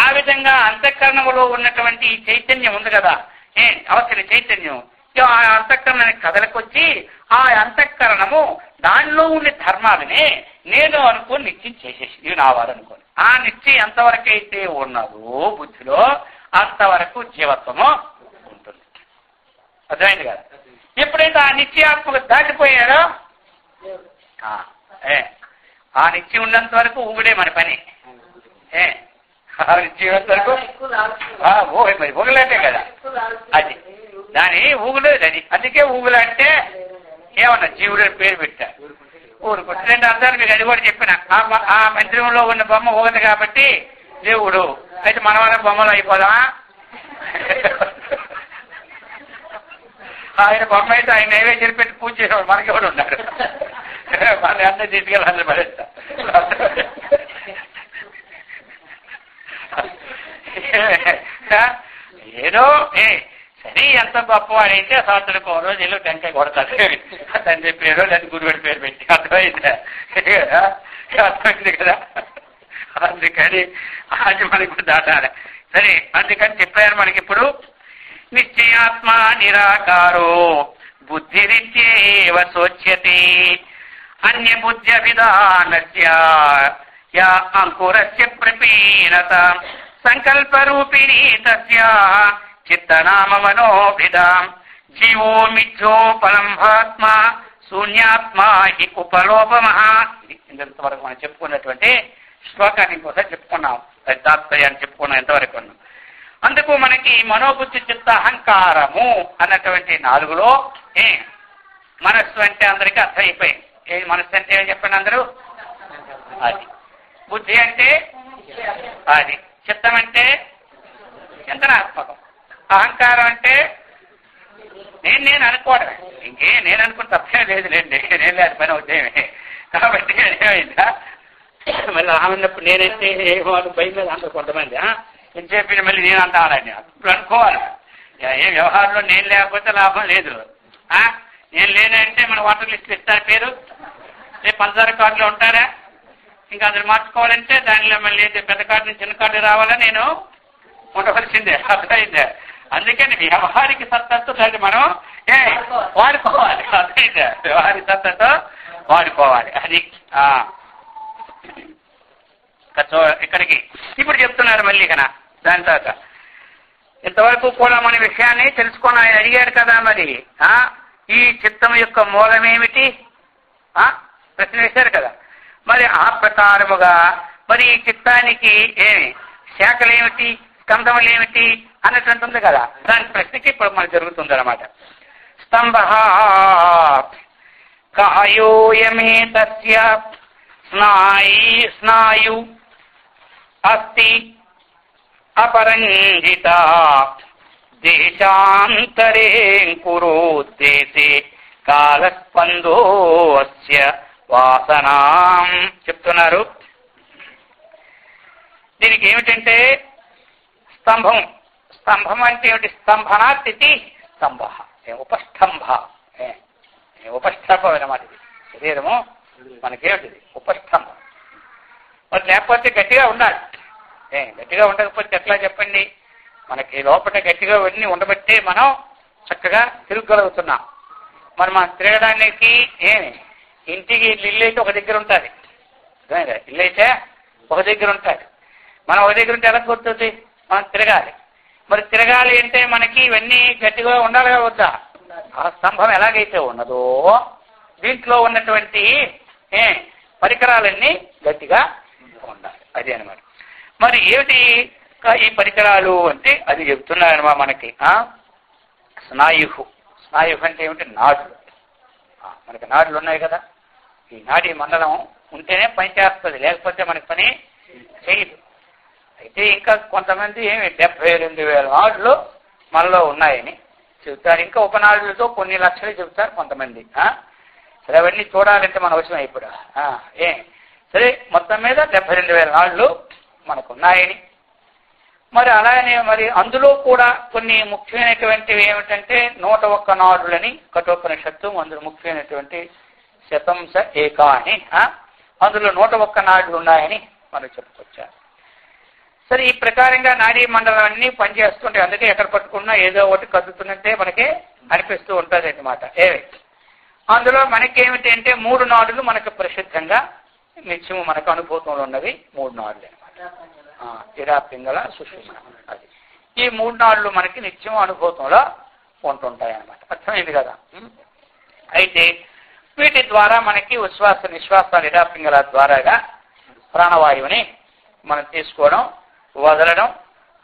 ఆ విధంగా అంతఃకరణలో ఉన్నటువంటి ఈ చైతన్యం ఉంది కదా, అవసరం చైతన్యం, ఆ అంతఃకరణానికి కదలకొచ్చి ఆ అంతఃకరణము దానిలో ఉండే ధర్మాలని నేను అనుకుని నిశ్చయం చేసేసి ఇవి నా వారు అనుకోని, ఆ నిశ్చయం ఎంతవరకు అయితే ఉన్నదో బుద్ధిలో అంతవరకు జీవత్వము ఉంటుంది. అర్థమైంది కదా. ఎప్పుడైతే ఆ నిశ్చయాత్మక దాటిపోయారో ఆ నిశ్చయం ఉన్నంత వరకు ఊగుడే మన పని. ఆ నిశ్చయం వరకు ఊగలేటే కదా, అది దాని ఊగులేదు. అది అందుకే ఊగులంటే ఏమన్నా జీవుడు పేరు పెట్టారు. ఊరు పుట్టిన అర్థాలు మీకు అది కూడా చెప్పిన. ఆ మందిరంలో ఉన్న బొమ్మ ఊగదు కాబట్టి దేవుడు. అయితే మన వాళ్ళ బొమ్మలు అయిపోదామా? ఆయన బొమ్మ అయితే ఆయన నైవేద్యం పెట్టి పూజ చేసేవాడు మనకి ఎవరు ఉన్నారు? మన అందరూ తీసుకెళ్ళి అందరూ పడేస్తా. ఏదో సరే ఎంత గొప్పవాడైతే సంవత్సరానికి ఒక రోజు టెంకాయ కొడతాడు తండ్రి పేరు లేదా గురువుడి పేరు పెట్టి. అర్థమైందా? అర్థమైంది కదా. అందుకని అది మనకు దాటాలి. సరే, అందుకని చెప్పారు మనకి ఇప్పుడు నిశ్చయాత్మ నిరాకారో బుద్ధిరిత్యేవ శోచ్యతే అన్య బుద్ధ్య విధానస్య యా అంకురస్య ప్రపీనత సంకల్పరూపిణీ తస్య చిత్తనామ మనోభిధాం జీవో మిథ్యోపలంభాత్మ శూన్యాత్మ హి ఉపలోపమః. ఇంతవరకు మనం చెప్పుకున్నటువంటి శ్లోకాన్ని ఇంకోసారి చెప్పుకున్నాం, తాత్పర్యాన్ని చెప్పుకున్నాం ఎంతవరకు ఉన్నాం. అందుకు మనకి మనోబుద్ధి చిత్త అహంకారము అన్నటువంటి నాలుగులో మనస్సు అంటే అందరికీ అర్థమైపోయింది. మనస్సు అంటే ఏం చెప్పండి అందరూ? అది. బుద్ధి అంటే అది. చిత్తం అంటే చింతనాత్మకం. అహంకారం అంటే నేను అనుకోవడమే. ఇంకే నేను అనుకుని తప్పే లేదులేండి, నేను లేదు పని అవుతామే. కాబట్టి ఏమైందా మళ్ళీ ఆమెన్నప్పుడు నేనైతే ఏమో భయం మీద అందరు కొంతమంది నేను చెప్పిన మళ్ళీ నేను అంటానండి. ఇప్పుడు అనుకోవాలి ఏ వ్యవహారంలో నేను లేకపోతే లాభం లేదు. నేను లేనంటే మన వాటర్ లిస్ట్ ఇస్తారు పేరు, రేపు పంచదార కార్డులో ఉంటారా? ఇంకా అందులో మార్చుకోవాలంటే దానిలో మళ్ళీ పెద్ద కార్డు నుంచి చిన్న కార్డు రావాలా నేను ఉండవలసిందే. అర్థమైందే. అందుకని వ్యవహారిక సత్తతో దాన్ని మనం వాడుకోవాలి. అర్థమైందే. వ్యవహారిక సత్తతో వాడుకోవాలి. అది ఇక్కడికి ఇప్పుడు చెప్తున్నారు మళ్ళీ కన్నా. దాని తర్వాత ఇంతవరకు కూడా మన విషయాన్ని తెలుసుకొని ఆయన అడిగాడు కదా, మరి ఈ చిత్తం యొక్క మూలమేమిటి ప్రశ్న వేశారు కదా. మరి ఆ ప్రకారముగా మరి ఈ చిత్తానికి శాఖలేమిటి, స్కంధములేమిటి అన్నటువంటి ఉంది కదా, దాని ప్రశ్నకి ఇప్పుడు మనకు జరుగుతుంది అన్నమాట. స్తంభ కాయోయమే తస్య స్నాయు అస్తి అపరంజిత దేశాంతరే కురు దేశే కాలస్పందో అస్య వాసనాం చెప్తున్నారు. దీనికి ఏమిటంటే స్తంభం. స్తంభం అంటే ఏమిటి? స్తంభనా స్థితి స్తంభ, ఉపస్తంభ, ఉపస్తంభం అన్నమాట. ఇది శరీరము మనకేమిటిది? ఉపస్తంభం. మరి లేకపోతే గట్టిగా ఉండాలి. గట్టిగా ఉండకపోతే ఎట్లా చెప్పండి? మనకి లోపల గట్టిగా అన్నీ ఉండబట్టే మనం చక్కగా తిరగగలుగుతున్నాం. మరి మనం తిరగడానికి ఇంటికి ఇల్లు అయితే ఒక దగ్గర ఉంటుంది, ఇల్లు అయితే ఒక దగ్గర ఉంటుంది. మనం ఒక దగ్గర ఉంటే ఎలా కుదురుతుంది? మనం తిరగాలి. మరి తిరగాలి అంటే మనకి ఇవన్నీ గట్టిగా ఉండాలి వద్దా? ఆ స్తంభం ఎలాగైతే ఉన్నదో దీంట్లో ఉన్నటువంటి పరికరాలన్నీ గట్టిగా ఉండాలి. అది అనమాట. మరి ఏమిటి ఈ పరికరాలు అంటే అది చెప్తున్నారనమాట మనకి. స్నాయుహు. స్నాయుహు అంటే ఏమిటి? నాడులు. మనకి నాడులు ఉన్నాయి కదా, ఈ నాడీ మండలం ఉంటేనే పని చేస్తుంది, లేకపోతే మనకి పని చేయదు. అయితే ఇంకా కొంతమంది 72,000 నాడులు మనలో ఉన్నాయని చెబుతారు. ఇంకా ఉపనాడులతో కొన్ని లక్షలు చెబుతారు కొంతమంది. సరే, అవన్నీ చూడాలంటే మన అవసరం ఇప్పుడు. సరే, మొత్తం మీద 72,000 నాడులు మనకు ఉన్నాయని. మరి అలానే మరి అందులో కూడా కొన్ని ముఖ్యమైనటువంటివి ఏమిటంటే 101 నాడులని కఠోపనిషత్తు అందులో ముఖ్యమైనటువంటి శతంస ఏక అని అందులో 101 నాడులు ఉన్నాయని మనం చెప్పుకొచ్చారు. సరే, ఈ ప్రకారంగా నాడీ మండలం అన్ని పనిచేస్తుంటాయి. అందుకే ఎక్కడ పట్టుకున్నా ఏదో ఒకటి కదులుతున్నట్టే మనకి అనిపిస్తూ ఉంటుంది అన్నమాట. అందులో మనకేమిటి అంటే 3 నాడులు మనకు ప్రసిద్ధంగా నిత్యము మనకు అనుభూతంలో ఉన్నవి 3 నాడులు అనమాట. ఇరా, పింగళ, సుషుమ్న. అది ఈ 3 నాడులు మనకి నిత్యం అనుభూతంలో ఉంటుంటాయి అన్నమాట. అర్థమైంది కదా? అయితే వీటి ద్వారా మనకి ఉచ్ఛ్వాస నిశ్వాసాలు ఇరా, పింగళ ద్వారాగా ప్రాణవాయువుని మనం తీసుకోవడం, వదలడం,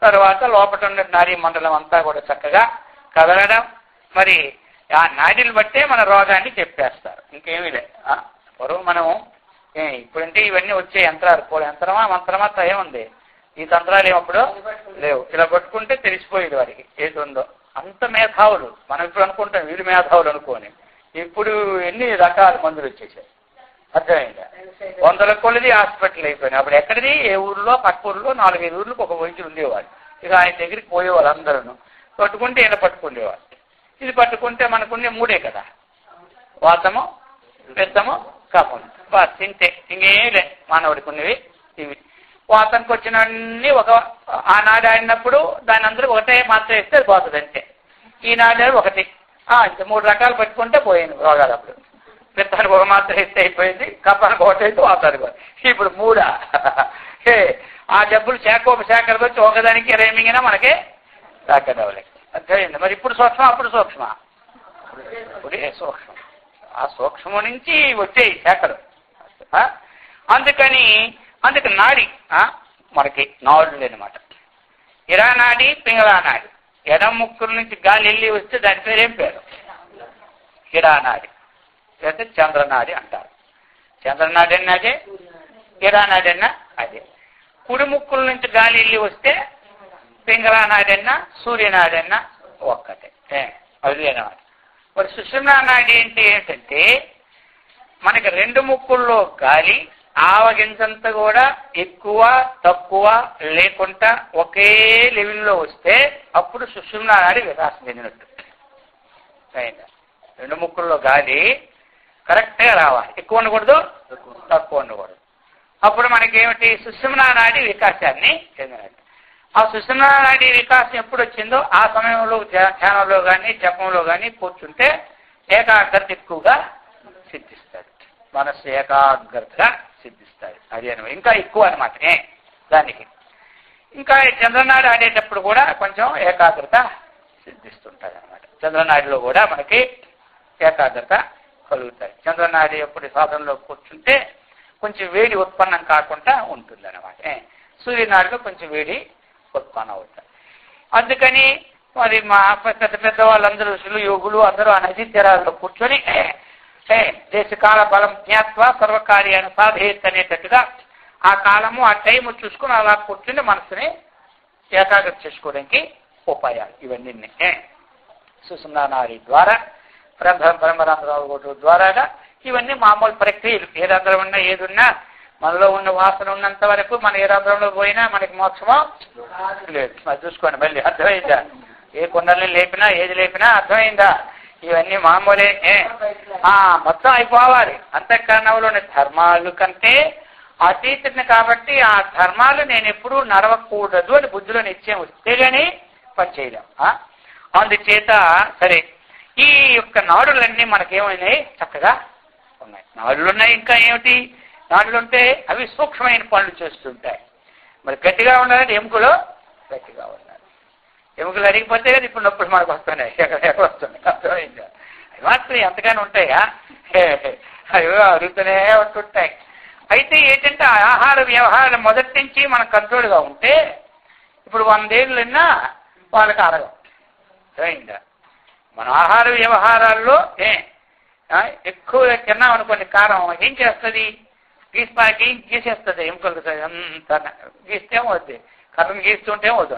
తర్వాత లోపల ఉన్న నాడీ మండలం అంతా కూడా చక్కగా కదలడం. మరి ఆ నాడీలు బట్టే మన రోగాన్ని చెప్పేస్తారు, ఇంకేమీ లేదు. పూర్వం మనం ఇప్పుడంటే ఇవన్నీ వచ్చే యంత్రాలు, యంత్రమా మంత్రమా ఏముంది? ఈ తంత్రాలు ఏమప్పుడు లేవు. ఇలా పట్టుకుంటే తెలిసిపోయేది వారికి ఏది ఉందో. అంత మేధావులు. మనం ఇప్పుడు అనుకుంటాం వీళ్ళు మేధావులు అనుకోని. ఇప్పుడు ఎన్ని రకాల మందులు వచ్చేసాయి. అర్థమైందా? 100 కొలది హాస్పిటల్ అయిపోయినాయి. అప్పుడు ఎక్కడిది? ఏ ఊర్లో, పక్క ఊర్లో 4-5 ఊర్లకు ఒక వైద్యులు ఉండేవాడు. ఇక ఆయన దగ్గరికి పోయేవాళ్ళు అందరూ. పట్టుకుంటే ఇలా పట్టుకునేవాళ్ళు. ఇది పట్టుకుంటే మనకుండే 3 కదా, వాతము, పిత్తము, కఫం. తింటే ఇంకేలే మానవుడికి ఉన్నవి ఇవి. వాతానికి వచ్చినవన్నీ ఒక ఆనాడు ఆడినప్పుడు దాని అందరూ ఒకటే మాత్రం ఇస్తే అది పోతుంది అంతే. ఈనాడు ఒకటి ఇంత 3 రకాలు పట్టుకుంటే పోయింది రోగాలు. అప్పుడు పిత్తానికి ఒక మాత్రం ఇస్తే అయిపోయింది, కఫానికి ఒకటి అయితే వాతానికి. ఇప్పుడు 3 ఆ జబ్బులు శాఖలు వచ్చి ఒకదానికి 20 మింగినా మనకే తాకడవలే. అర్థమైంది? మరి ఇప్పుడు సూక్ష్మ, అప్పుడు సూక్ష్మ, ఇప్పుడే సూక్ష్మం. ఆ సూక్ష్మం నుంచి వచ్చాయి శాఖలు. అందుకు నాడి మనకి నాడులు అనమాట. ఇరా నాడి, పింగళా నాడి. ఎడం ముక్కుల నుంచి గాలి వెళ్ళి వస్తే దాని పేరేం పేరు? ఇరా నాడి, లేకపోతే చంద్రనాడి అంటారు. చంద్రనాడి అన్న అదే, ఇరా నాడి అన్న అదే. కుడి ముక్కుల నుంచి గాలి వెళ్ళి వస్తే పింగళా నాడి అన్న, సూర్యనాడి అన్న ఒక్కటే. అది అనమాట. మరి సుషుమ్నా నాడి అంటే ఏంటంటే మనకి 2 ముక్కుల్లో గాలి ఆవగించంత కూడా ఎక్కువ తక్కువ లేకుండా ఒకే లెవెల్లో వస్తే అప్పుడు సుషుమ్నా నాడి వికాసం చెందినట్టు. 2 ముక్కుల్లో గాలి కరెక్ట్గా రావాలి, ఎక్కువ ఉండకూడదు, తక్కువ ఉండకూడదు. అప్పుడు మనకేమిటి? సుషుమ్నా నాడి వికాసాన్ని చెందినట్టు. ఆ సుషుమ్నా నాడి వికాసం ఎప్పుడు వచ్చిందో ఆ సమయంలో ధ్యానంలో కానీ జపంలో కానీ కూర్చుంటే ఏకాగ్రత ఎక్కువగా సిద్ధిస్తుంది, మనస్సు ఏకాగ్రతగా సిద్ధిస్తుంది. అది అనమాట. ఇంకా ఎక్కువ అనమాట దానికి. ఇంకా చంద్రనాడి ఆడేటప్పుడు కూడా కొంచెం ఏకాగ్రత సిద్ధిస్తుంటుంది అనమాట. చంద్రనాడిలో కూడా మనకి ఏకాగ్రత కలుగుతాయి. చంద్రనాడి ఎప్పుడు సాధనలో కూర్చుంటే కొంచెం వేడి ఉత్పన్నం కాకుండా ఉంటుంది అనమాట. సూర్యనాడిలో కొంచెం వేడి ఉత్పన్నం అవుతాయి. అందుకని మరి మా పెద్ద వాళ్ళందరూ ఋషులు, యోగులు అందరూ ఆ నదీ తీరాల్లో కూర్చొని దేశకాల బలం జ్ఞాత్వ సర్వకార్యాన్ని సాధేత్ అనేటట్టుగా ఆ కాలము ఆ టైము చూసుకుని అలా కూర్చుని మనసుని ఏకాగ్రత చేసుకోవడానికి ఉపాయాలు ఇవన్నీ సుషుమ్నా నాడి ద్వారా బ్రహ్మరంధ్రాలు ద్వారాగా ఇవన్నీ మామూలు ప్రక్రియలు. ఏ రంధ్రం ఉన్నా ఏది ఉన్నా మనలో ఉన్న వాసన ఉన్నంత వరకు మన ఏ రంధ్రంలో పోయినా మనకి మోక్షమో లేదు. అది చూసుకోండి మళ్ళీ. అర్థమైందా? ఏ కొండల్ని లేపినా ఏది లేపినా అర్థమైందా? ఇవన్నీ మామూలే. మొత్తం అయిపోవాలి. అంతఃకరణంలోని ధర్మాలు కంటే అతీతుని కాబట్టి ఆ ధర్మాలు నేను ఎప్పుడూ నడవకూడదు అని బుద్ధిలో నిశ్చయం వస్తే గానీ పని చేయలేం. అందుచేత సరే ఈ యొక్క నాడులన్నీ మనకేమైనాయి? చక్కగా ఉన్నాయి. నాడులున్నాయి. ఇంకా ఏమిటి? నాడులుంటే అవి సూక్ష్మమైన పనులు చేస్తుంటాయి. మరి గట్టిగా ఉండాలంటే ఎముకలు గట్టిగా ఉండాలి. ఎముకలు అరిగిపోతే కదా ఇప్పుడు నొప్పులు మనకు వస్తున్నాయి. ఎక్కడ వస్తున్నాయి? అర్థమైందా? అవి మాత్రం ఎంతగానో ఉంటాయా? అవి అరుగుతూనే ఉంటుంటాయి. అయితే ఏంటంటే ఆహార వ్యవహారాలు మొదటి నుంచి మన కంట్రోల్గా ఉంటే ఇప్పుడు 100 ఏళ్ళున్నా వాళ్ళకి అరగం. అర్థమైందా? మన ఆహార వ్యవహారాల్లో ఎక్కువ తిన్నాం అనుకోండి, కారం ఏం చేస్తుంది? గీసిపాకి గీసేస్తుంది. ఎముకలు అంత గీస్తే వద్దు, కర్రను గీస్తుంటే వద్దు,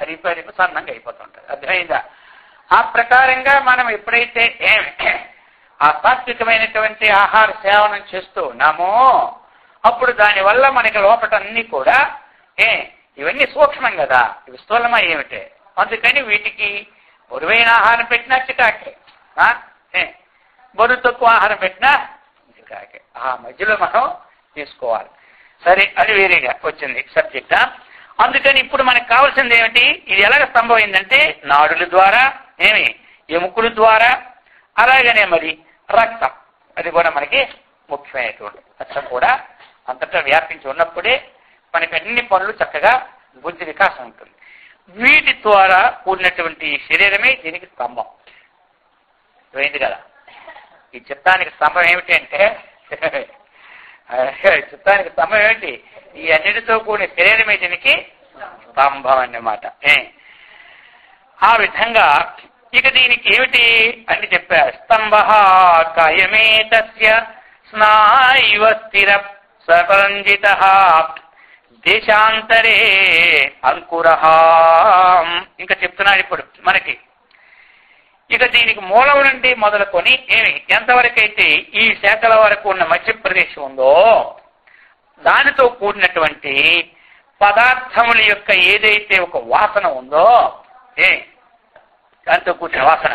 అది సన్నంగా అయిపోతుంటుంది. అర్థమైందా? ఆ ప్రకారంగా మనం ఎప్పుడైతే ఆ సాత్వికమైనటువంటి ఆహార సేవనం చేస్తూ ఉన్నామో అప్పుడు దానివల్ల మనకి లోపటన్నీ కూడా ఇవన్నీ సూక్ష్మం కదా, ఇవి స్థూలమా ఏమిటే. అందుకని వీటికి బరువైన ఆహారం పెట్టినా చికాకే, బరువు తక్కువ ఆహారం పెట్టినా చికాకే. ఆ మధ్యలో మనం తీసుకోవాలి. సరే, అది వేరేగా వచ్చింది సబ్జెక్టా. అందుకని ఇప్పుడు మనకు కావాల్సింది ఏమిటి? ఇది ఎలాగ సంభవమైందంటే నాడుల ద్వారా, ఎముకల ద్వారా, అలాగనే మరి రక్తం, అది కూడా మనకి ముఖ్యమైనటువంటి రక్తం కూడా అంతటా వ్యాపించి ఉన్నప్పుడే మనకి అన్ని పనులు చక్కగా బుద్ధి వికాసం ఉంటుంది. వీటి ద్వారా కూడినటువంటి శరీరమే దీనికి స్తంభం. పోయింది కదా. ఈ చిత్తానికి స్తంభం ఏమిటి అంటే చిత్తానికి స్తంభం ఏమిటి? ఈ అన్నిటితో కూడిన శరీరమే దీనికి స్తంభం అన్నమాట. ఆ విధంగా ఇక దీనికి ఏమిటి అని చెప్పారు. స్తంభ కాయమే తస్య స్నాయువ స్థిర సపరంజిత దేశాంతరే అంకుర. ఇంకా చెప్తున్నాడు ఇప్పుడు మనకి. ఇక దీనికి మూలం నుండి మొదలుకొని ఎంతవరకైతే ఈ శాఖల వరకు ఉన్న మధ్యప్రదేశం ఉందో దానితో కూడినటువంటి పదార్థముల యొక్క ఏదైతే ఒక వాసన ఉందో దాంతో కూర్చున్న వాసన,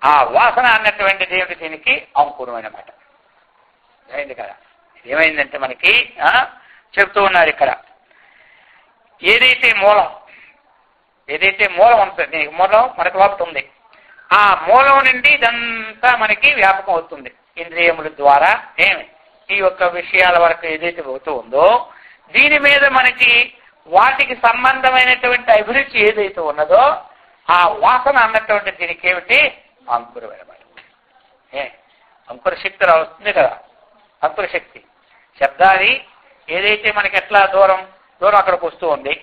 ఆ వాసన అన్నటువంటిది ఏమిటి? దీనికి అంకురం అన్నమాట. అయింది కదా. ఏమైందంటే మనకి చెప్తూ ఉన్నారు ఇక్కడ, ఏదైతే మూలం ఉంటుంది, దీనికి మూలం మనకు లోపల ఉంది. ఆ మూలం నుండి ఇదంతా మనకి వ్యాపకం అవుతుంది. ఇంద్రియముల ద్వారా ఈ యొక్క విషయాల వరకు ఏదైతే అవుతూ ఉందో దీని మీద మనకి వాటికి సంబంధమైనటువంటి అభిరుచి ఏదైతే ఉన్నదో ఆ వాసన అన్నటువంటి దీనికి ఏమిటి? అంకురం అన్నమాట. అంకుర శక్తి వస్తుంది కదా. అంకుర శక్తి శబ్దాది ఏదైతే మనకి ఎట్లా దూరం అక్కడికి వస్తూ ఉంది,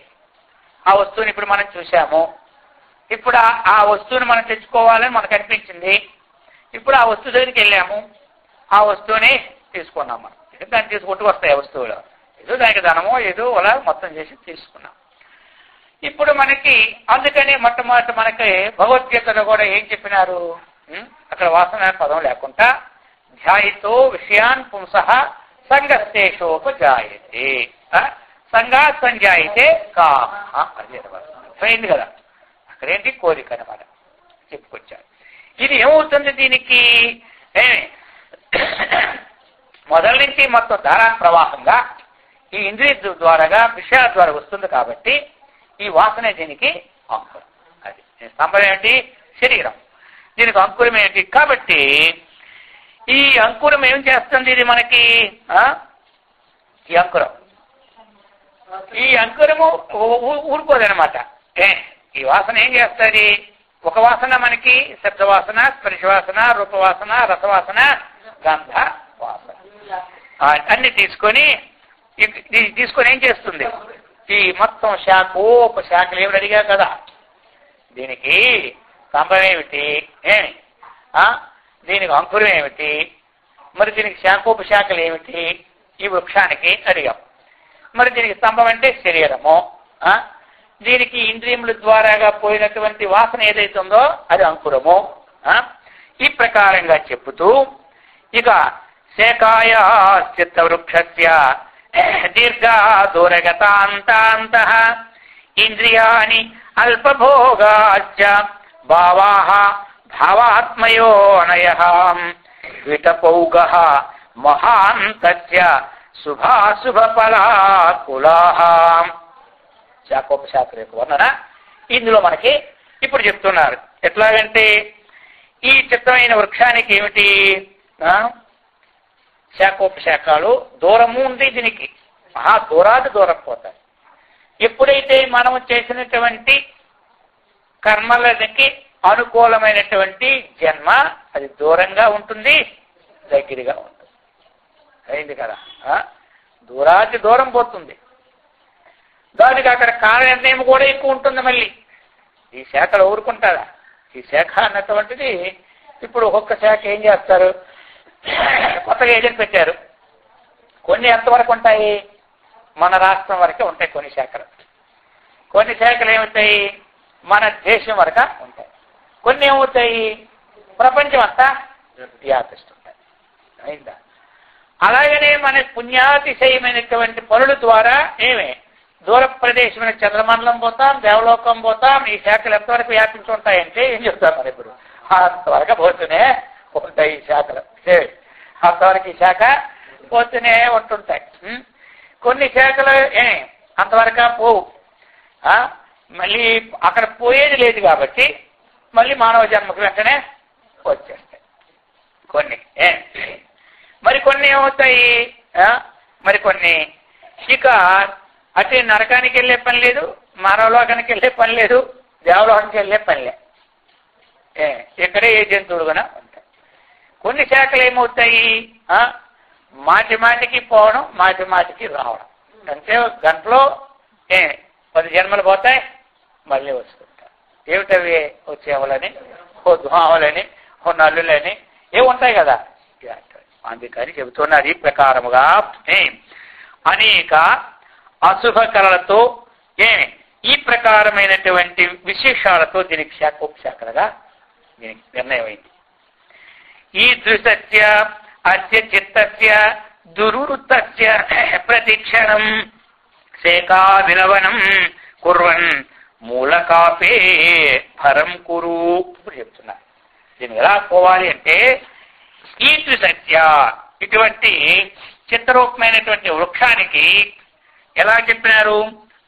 ఆ వస్తువుని ఇప్పుడు మనం చూసాము. ఇప్పుడు ఆ వస్తువుని మనం తెచ్చుకోవాలని మనకు అనిపించింది. ఇప్పుడు ఆ వస్తువు దగ్గరికి వెళ్ళాము, ఆ వస్తువుని తీసుకున్నాం. మనం దాన్ని తీసుకుంటూ వస్తాయి వస్తువులు, ఏదో దానికి ధనమో ఏదో అలా మొత్తం చేసి తీసుకున్నాం. ఇప్పుడు మనకి అందుకని మొట్టమొదటి మనకి భగవద్గీతలో కూడా ఏం చెప్పినారు? అక్కడ వాసన పదం లేకుండా ధ్యాయితో విషయాన్ పుంసః సంగస్తేషోపజాయతే సంగా సంజాయితే కామ. అది పోయింది కదా. అక్కడేంటి? కోరిక అన్నమాట చెప్పుకొచ్చారు. ఇది ఏమవుతుంది? దీనికి మొదల నుంచి మొత్తం ధారా ప్రవాహంగా ఈ ఇంద్రియ ద్వారాగా విషయాల ద్వారా వస్తుంది కాబట్టి ఈ వాసనే దీనికి అంకురం. అది స్తంభం ఏంటి? శరీరం. దీనికి అంకురం ఏంటి? కాబట్టి ఈ అంకురం ఏం చేస్తుంది? ఇది మనకి ఈ అంకురము ఊరుకోదనమాట. ఈ వాసన ఏం చేస్తుంది? ఒక వాసన మనకి శబ్దవాసన, స్పర్శవాసన, రూపవాసన, రసవాసన, గంధ వాసన అన్ని తీసుకొని ఏం చేస్తుంది? ఈ మొత్తం శాఖలు ఏమిటి అడిగా కదా. దీనికి స్తంభం ఏమిటి? దీనికి అంకురం ఏమిటి? మరి దీనికి శాఖోపశాఖలు ఏమిటి? ఈ వృక్షానికి అడిగాం. మరి దీనికి స్తంభం అంటే శరీరము, దీనికి ఇంద్రియముల ద్వారాగా పోయినటువంటి వాసన ఏదైతే ఉందో అది అంకురము. ఈ ప్రకారంగా చెప్పుతూ ఇక శేఖాయ చిత్తవృక్షస్య దీర్ఘా దూరగతాంతాంత ఇంద్రియాని అల్పభోగాశ్చ భావాః భావాత్మయో అనయః విటపౌగః మహాంతస్య శుభాశుభఫలాకులాః. శాఖోపశాఖల యొక్క వర్ణన ఇందులో మనకి ఇప్పుడు చెప్తున్నారు. ఎట్లాగంటే ఈ చిత్తమైన వృక్షానికి ఏమిటి శాఖోపశాఖలు దూరము ఉంది, దీనికి మహా దూరాది దూరం పోతాయి. ఎప్పుడైతే మనం చేసినటువంటి కర్మలకి అనుకూలమైనటువంటి జన్మ అది దూరంగా ఉంటుంది, దగ్గరగా ఉంటుంది. అయింది కదా, దూరాది దూరం పోతుంది. దానికి అక్కడ కాలనిర్ణయం కూడా ఎక్కువ ఉంటుంది. మళ్ళీ ఈ శాఖలు ఊరుకుంటారా? ఈ శాఖ అన్నటువంటిది ఇప్పుడు ఒక్కొక్క శాఖ ఏం చేస్తారు, కొత్తగా ఏజెంట్ పెట్టారు. కొన్ని ఎంతవరకు ఉంటాయి, మన రాష్ట్రం వరకే ఉంటాయి కొన్ని శాఖలు. కొన్ని శాఖలు ఏమవుతాయి, మన దేశం వరకు ఉంటాయి. కొన్ని ఏమవుతాయి, ప్రపంచం అంతా వ్యాపిస్తుంటాయి. అయిందా? అలాగనే మన పుణ్యాతిశయమైనటువంటి పనుల ద్వారా ఏమే దూర ప్రదేశమైన చంద్రమండలం పోతాం, దేవలోకం పోతాం. ఈ శాఖలు ఎంతవరకు వ్యాపించి ఉంటాయంటే ఏం చెప్తాం మరి ఇప్పుడు, అంతవరకు పోతూనే ఉంటాయి ఈ శాఖలు. అంతవరకు ఈ శాఖ పోతూనే ఉంటుంటాయి. కొన్ని శాఖలు అంతవరకు పోవు. మళ్ళీ అక్కడ పోయేది లేదు కాబట్టి మళ్ళీ మానవ జన్మకు వెంటనే వచ్చేస్తాయి కొన్ని. మరి కొన్ని ఏమవుతాయి, మరి కొన్ని ఇక అటు నరకానికి వెళ్ళే పని లేదు, మానవలోకానికి వెళ్ళే పని లేదు, దేవలోకానికి వెళ్ళే పనిలే, ఇక్కడే ఏ జంతువులు కూడా ఉంటాయి. కొన్ని శాఖలు ఏమవుతాయి, మాటి మాటికి పోవడం, మాటి మాటికి రావడం. అంటే గంటలో 10 జన్మలు పోతాయి, మళ్ళీ వస్తుంటాయి. ఏమిటవి, ఓ చేవలని, ఓ దోమలని, ఓ నల్లులని ఏముంటాయి కదా. అందుకని చెబుతున్నారు ఈ ప్రకారముగా అనేక అశుభ కళలతో ఈ ప్రకారమైనటువంటి విశేషాలతో దీనికి శాఖోపశాఖలుగా దీనికి నిర్ణయమైంది. ఈ దృశ్య అస్య చిత్తస్య దుర్వృత్తస్య ప్రతిక్షణం శేఖా విలవనం కుర్వన్ మూలకాపే పరం కురు చెప్తున్నారు. దీన్ని ఎలా పోవాలి అంటే ఈ దృశ్య ఇటువంటి చిత్తరూపమైనటువంటి వృక్షానికి ఎలా చెప్పినారు,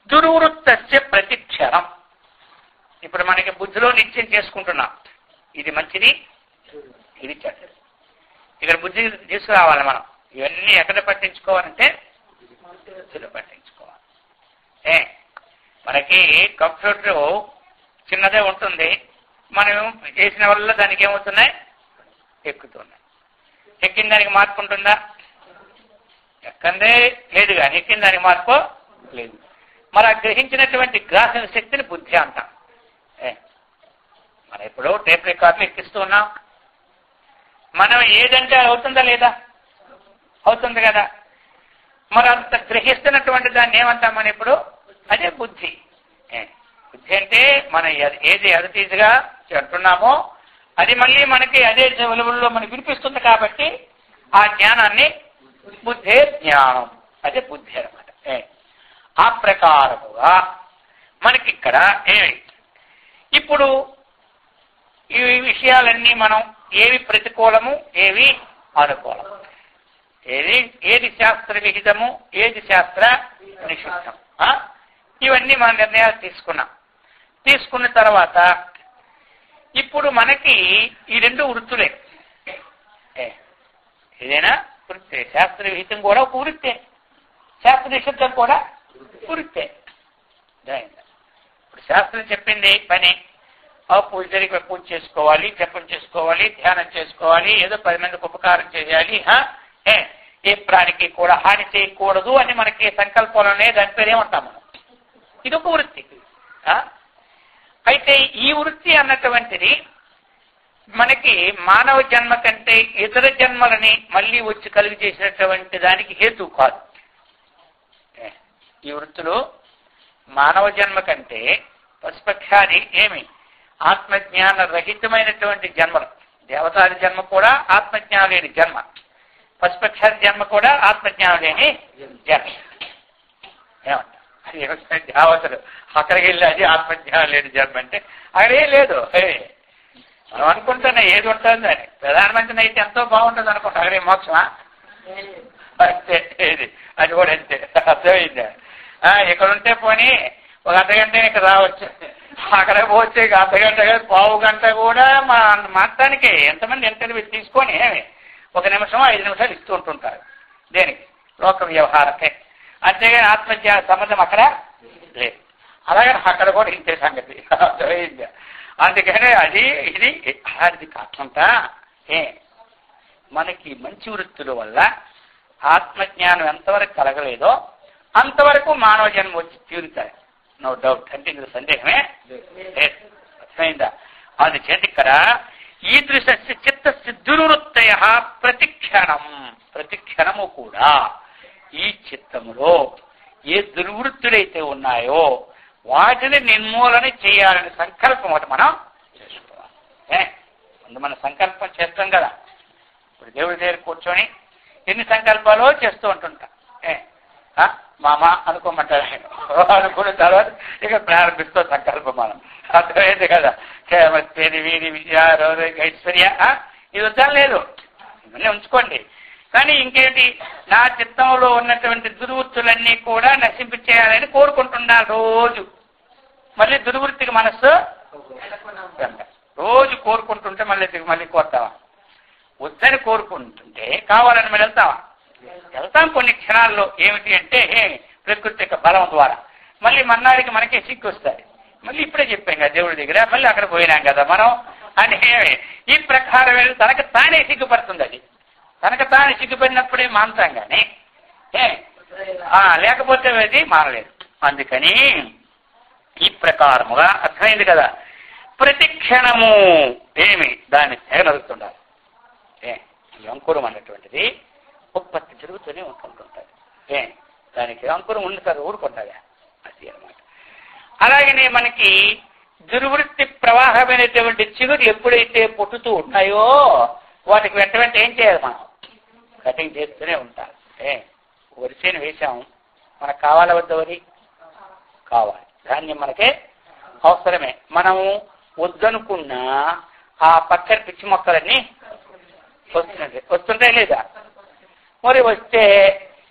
దుర్వృత్తస్య ప్రతిక్షణం. ఇప్పుడు మనకి బుద్ధిలో నిత్యం చేసుకుంటున్నాం, ఇది మంచిది, ఇది చెడ్డది. ఇక్కడ బుద్ధి తీసుకురావాలి మనం. ఇవన్నీ ఎక్కడ పట్టించుకోవాలంటే బుద్ధిలో పట్టించుకోవాలి. మనకి కంప్యూటర్ చిన్నదే ఉంటుంది, మనం చేసిన వల్ల దానికి ఏమవుతున్నాయి, ఎక్కుతున్నాయి. ఎక్కిన దానికి మార్పు ఉంటుందా, ఎక్కందే లేదు, కానీ ఎక్కిన దానికి మార్పు లేదు. మరి ఆ గ్రహించినటువంటి గ్రాహక శక్తిని బుద్ధి అంటాం. మనం ఇప్పుడు టేప్ రికార్డులు ఎక్కిస్తూ ఉన్నాం, మనం ఏదంటే అవుతుందా లేదా, అవుతుంది కదా. మరి అంత గ్రహిస్తున్నటువంటి దాన్ని ఏమంటాం మనం ఇప్పుడు, అదే బుద్ధి. బుద్ధి అంటే మనం ఏది అదతీజగా అంటున్నామో అది మళ్ళీ మనకి అదే విలువల్లో మనకి వినిపిస్తుంది కాబట్టి ఆ జ్ఞానాన్ని బుద్ధే జ్ఞానం, అదే బుద్ధి అన్నమాట. ఆ ప్రకారముగా మనకిక్కడ ఇప్పుడు ఈ విషయాలన్నీ మనం ఏవి ప్రతికూలము, ఏవి అనుకూలము, ఏది శాస్త్ర విహితము, ఏది శాస్త్ర నిషిద్ధం, ఇవన్నీ మన నిర్ణయాలు తీసుకున్న తర్వాత ఇప్పుడు మనకి ఈ రెండు వృత్తులే. ఏదైనా వృత్తే, శాస్త్ర విహితం కూడా ఒక వృత్తే, శాస్త్ర నిషిద్ధం కూడా వృత్తే. ఇప్పుడు శాస్త్రం చెప్పింది పని, పూజరికి పూజ చేసుకోవాలి, జపం చేసుకోవాలి, ధ్యానం చేసుకోవాలి, ఏదో 10 మందికి ఉపకారం చేయాలి, ఏ ప్రాణికి కూడా హాని చేయకూడదు అని మనకి సంకల్పాలనే దాని పేరు ఏమంటాం మనం, ఇది ఒక వృత్తి. అయితే ఈ వృత్తి అన్నటువంటిది మనకి మానవ జన్మ కంటే ఇతర జన్మలని మళ్ళీ వచ్చి కలిగి చేసినటువంటి దానికి హేతు కాదు. ఈ వృత్తులు మానవ జన్మ కంటే పశుపక్షాది ఏమి ఆత్మజ్ఞాన రహితమైనటువంటి జన్మలు. దేవతాది జన్మ కూడా ఆత్మజ్ఞానం లేని జన్మ, పశుపక్షాది జన్మ కూడా ఆత్మజ్ఞానం లేని జన్మ. ఏమంటారు దేవతలు అక్కడికి వెళ్ళి అది ఆత్మజ్ఞానం లేని జన్మ అంటే అక్కడేం లేదు. మనం అనుకుంటున్నా ఏది ఉంటుంది అని. ప్రధానమంత్రిని అయితే ఎంతో బాగుంటుంది అనుకుంటా, అక్కడే మోక్షమా అంతే. ఏది అది కూడా అంతే. అర్థమైందా? ఇక్కడ ఉంటే పోనీ ఒక అర్ధగంట ఇక్కడ రావచ్చు, అక్కడ పోతే అర్ధగంట పావు గంట కూడా మాట్లాడానికి ఎంతమంది ఇంటర్వ్యూ తీసుకొని ఒక నిమిషం 5 నిమిషాలు ఇస్తూ ఉంటుంటారు. దేనికి? లోక వ్యవహారకే. అంతేగాని ఆత్మజ్ఞాన సంబంధం అక్కడ లేదు. అలాగే అక్కడ కూడా ఇంతే సంగతి. అర్థమైందా? అందుకనే అది ఇది అలాంటిది కాకుండా మనకి మంచి వృత్తుల వల్ల ఆత్మజ్ఞానం ఎంతవరకు కలగలేదో అంతవరకు మానవ జన్మ వచ్చి తీరుతాయి. No doubt. అంటే ఇందులో సందేహమే లేదు. అర్థమైందా? అందుచేత ఇక్కడ ఈదృశ చిత్తస్య దుర్వృత్తయ ప్రతిక్షణము కూడా ఈ చిత్తములో ఏ దుర్వృత్తులైతే ఉన్నాయో వాటిని నిర్మూలన చేయాలని సంకల్పం ఒకటి మనం చేసుకోవాలి. ముందు మనం సంకల్పం చేస్తాం కదా. ఇప్పుడు దేవుడి దగ్గర కూర్చొని ఎన్ని సంకల్పాలు చేస్తూ ఉంటుంటా. మామ అనుకోమంటారు, అనుకున్న తర్వాత ఇక ప్రారంభిస్తూ సంకల్పం మనం. అర్థమైంది కదా? కేమస్తేది వీరి విద్య ఐశ్వర్య ఇది వద్దాం లేదు, ఇవన్నీ ఉంచుకోండి. కానీ ఇంకేంటి, నా చిత్తంలో ఉన్నటువంటి దుర్వృత్తులన్నీ కూడా నశింపచేయాలని కోరుకుంటున్నారు రోజు. మళ్ళీ దుర్వృత్తికి మనస్సు రోజు కోరుకుంటుంటే మళ్ళీ కోరుతావా? వద్దని కోరుకుంటుంటే కావాలని మరి వెళ్తాం కొన్ని క్షణాల్లో. ఏమిటి అంటే ప్రకృతి యొక్క బలం ద్వారా మళ్ళీ మన్నాడికి మనకే సిగ్గు వస్తుంది. మళ్ళీ ఇప్పుడే చెప్పాం కదా దేవుడి దగ్గర, మళ్ళీ అక్కడ పోయినాం కదా మనం అని ఈ ప్రకారం తనకు తానే సిగ్గుపడుతుంది. అది తనకు తానే సిగ్గుపడినప్పుడే మానతాం కానీ లేకపోతే అది మానలేదు. అందుకని ఈ ప్రకారముగా అర్థమైంది కదా. ప్రతి క్షణము దాన్ని తెగనరుతుండాలి. ఈ అంకురం అన్నటువంటిది ఉత్పత్తి జరుగుతూనే ఉంటుంటుంది. దానికి అంకురం ఉండుతారు, ఊరుకుంటారా? అది అన్నమాట. అలాగనే మనకి దుర్వృత్తి ప్రవాహమైనటువంటి చిగురు ఎప్పుడైతే పుట్టుతూ ఉన్నాయో వాటికి వెంట ఏం చేయాలి? మనం కటింగ్ చేస్తూనే ఉంటాం. వరిసేను వేసాం, మనకు కావాల వద్ద వరి కావాలి, ధాన్యం మనకే అవసరమే. మనం వద్దనుకున్న ఆ పక్కన పిచ్చి మొక్కలన్నీ వస్తుంటాయి లేదా? మరి వస్తే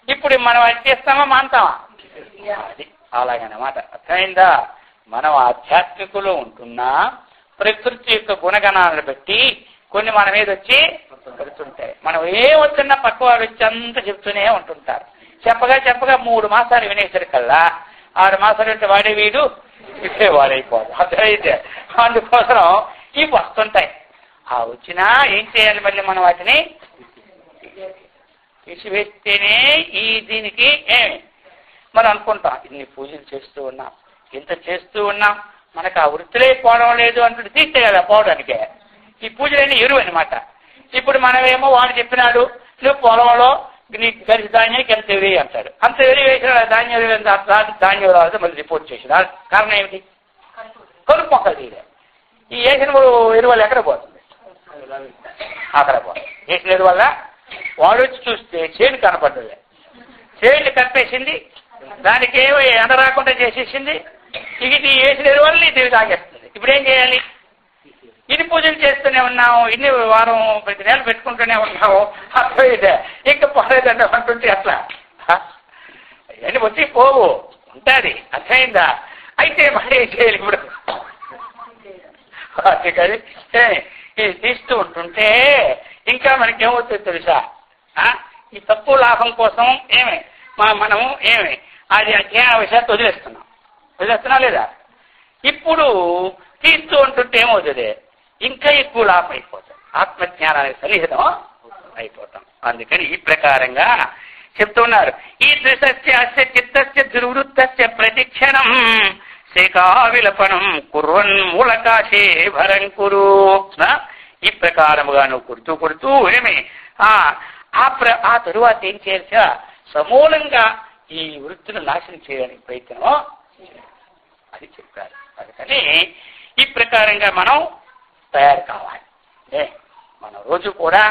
ఇప్పుడు మనం అది చేస్తామా మాంతామా? అది అలాగనమాట. అర్థమైందా? మనం ఆధ్యాత్మికులు ఉంటున్నా ప్రకృతి యొక్క గుణగణాలను బట్టి కొన్ని మన మీద వచ్చి పడుతుంటాయి. మనం ఏమొచ్చున్నా పక్క వారు వచ్చి అంతా చెప్తూనే ఉంటుంటారు. చెప్పగా 3 మాసాలు వినేసరికల్లా 6 మాసాలు అంటే వాడే వీడు ఇచ్చే వాడైపోదు. అర్థమైతే అందుకోసం ఇవి వస్తుంటాయి. వచ్చినా ఏం చేయాలి? మళ్ళీ మనం వాటిని తీసివేస్తేనే ఈ దీనికి మనం అనుకుంటాం ఇన్ని పూజలు చేస్తూ ఉన్నాం, ఇంత చేస్తూ ఉన్నాం, మనకు ఆ వృత్తిలో పోవడం లేదు అంటుంటే తీస్తే కదా పోవడానికే. ఈ పూజలన్నీ ఎరువు అనమాట. ఇప్పుడు మనమేమో వాడు చెప్పినాడు నువ్వు పొలంలో నీకు కలిసి ధాన్యానికి ఎంత ఎరువు అంటాడు. అంత ఎరువు వేసిన ధాన్యం రాదు మళ్ళీ రిపోర్ట్ చేసిన కారణం ఏమిటి? కలుపు మొక్కలు తీరే. ఈ వేసిన ఎరువులు ఎక్కడ పోతుంది? అక్కడ పోతుంది. వేసిన ఎరువల్ల వాడు వచ్చి చూస్తే చేను కనపడ్డది, చేను కప్పేసింది, దానికి ఏమో ఎండ రాకుండా చేసేసింది. ఇది వేసిన ఎరువల్ని ఇది తాగేస్తుంది. ఇప్పుడు ఏం చేయాలి? ఇన్ని పూజలు చేస్తూనే ఉన్నాము, ఇన్ని వారం ప్రతి నెల పెట్టుకుంటూనే ఉన్నాము, అర్థమైతే ఇంకా పోలేదంటే అంటుంటే అట్లా ఇవన్నీ వచ్చి పోవు ఉంటుంది. అర్థమైందా? అయితే మళ్ళీ ఏం చేయాలి? ఇప్పుడు అందుకని ఇది తీస్తూ ఉంటుంటే ఇంకా మనకేమవుతుంది తెలుసా? ఈ తక్కువ లాభం కోసం మనము అది అధ్యయన విషయాన్ని వదిలేస్తున్నా లేదా? ఇప్పుడు తీస్తూ ఉంటుంటే ఏమవుతుంది? ఇంకా ఎక్కువ లాభం అయిపోతుంది, ఆత్మజ్ఞానానికి సన్నిహితం అయిపోతాం. అందుకని ఈ ప్రకారంగా చెప్తున్నారు. ఈ దృశ్య చిత్తస్య దుర్వృత్తస్య ప్రతిక్షణం శేఖావిలపనం కుర్వన్ మూలకాశే భరం కురు. ఈ ప్రకారముగా నువ్వు కొడుతూ ఆ తరువాత ఏం చేయాల్సా? సమూలంగా ఈ వృత్తిని నాశనం చేయడానికి ప్రయత్నం అది చెప్పారు. అందుకని ఈ ప్రకారంగా మనం తయారు కావాలి. మనం రోజు కూడా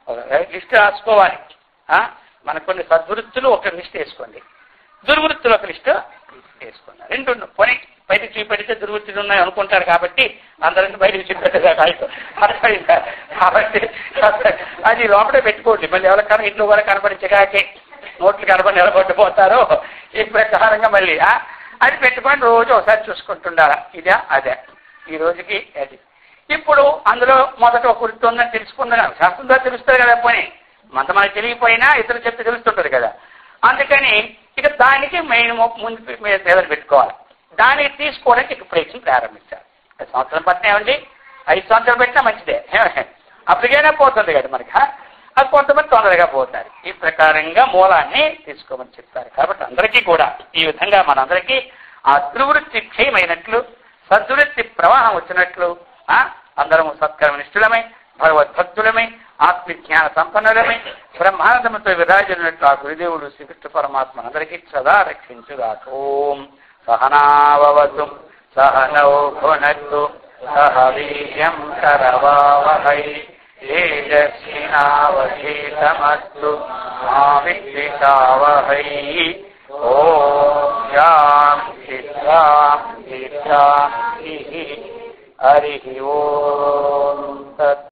ఒక లిస్ట్ రాసుకోవాలి. మనకు కొన్ని సద్వృత్తులు ఒక లిస్ట్ వేసుకోండి, దుర్వృత్తులు ఒక లిస్ట్ వేసుకోండి. రెండు పని బయటకు చూపెడితే దుర్వృత్తులు ఉన్నాయి అనుకుంటారు కాబట్టి అందరినీ బయటకు చూపెట్టేదా అర్థమైందా? కాబట్టి అది లోపలే పెట్టుకోండి. మళ్ళీ ఎవరికైనా ఇంట్లో కూడా కనపడించగాకే నోట్లు కనపడి నిలబడిపోతారో ఈ ప్రకారంగా మళ్ళీ అది పెట్టుకొని రోజు ఒకసారి చూసుకుంటుండాలా, ఇదా అదే ఈ రోజుకి అది. ఇప్పుడు అందులో మొదట ఒక వృత్తి ఉందని తెలుసుకుందాం, శాస్త్రంలో తెలుస్తుంది కదా. పని మనకు తెలియకపోయినా ఇతరులు చెప్తే తెలుస్తుంటుంది కదా. అందుకని ఇక దానికి మెయిన్ ముందు మొదలు పెట్టుకోవాలి. దానికి తీసుకోవడానికి ఇక ప్రయత్నం ప్రారంభించాలి. 5 సంవత్సరం పట్టినామండి, 5 సంవత్సరాలు పెట్టినా మంచిదే, అప్పటికైనా పోతుంది కదా మనకి. అది కొంతమంది తొందరగా పోతారు. ఈ ప్రకారంగా మూలాన్ని తీసుకోమని చెప్తారు. కాబట్టి అందరికీ కూడా ఈ విధంగా మనందరికీ ఆ దుర్వృత్తి క్షయమైనట్లు, సద్వృత్తి ప్రవాహం వచ్చినట్లు అందరము సత్కర్మనిష్ఠులమై, భగవద్భక్తులమై, ఆత్మజ్ఞాన సంపన్నులమై, బ్రహ్మానందముతో విరాజున్నట్లు ఆ గురుదేవుడు శ్రీకృష్ణ పరమాత్మ అందరికీ సదా రక్షించుగాక. ఓం సహనావవతు సహనౌ భునక్తు సహ వీర్యం కరవావహై తేజస్వినావధీతమస్తు మా విద్విషావహై. ఓం శాంతి శాంతి శాంతి. హరి ఓం.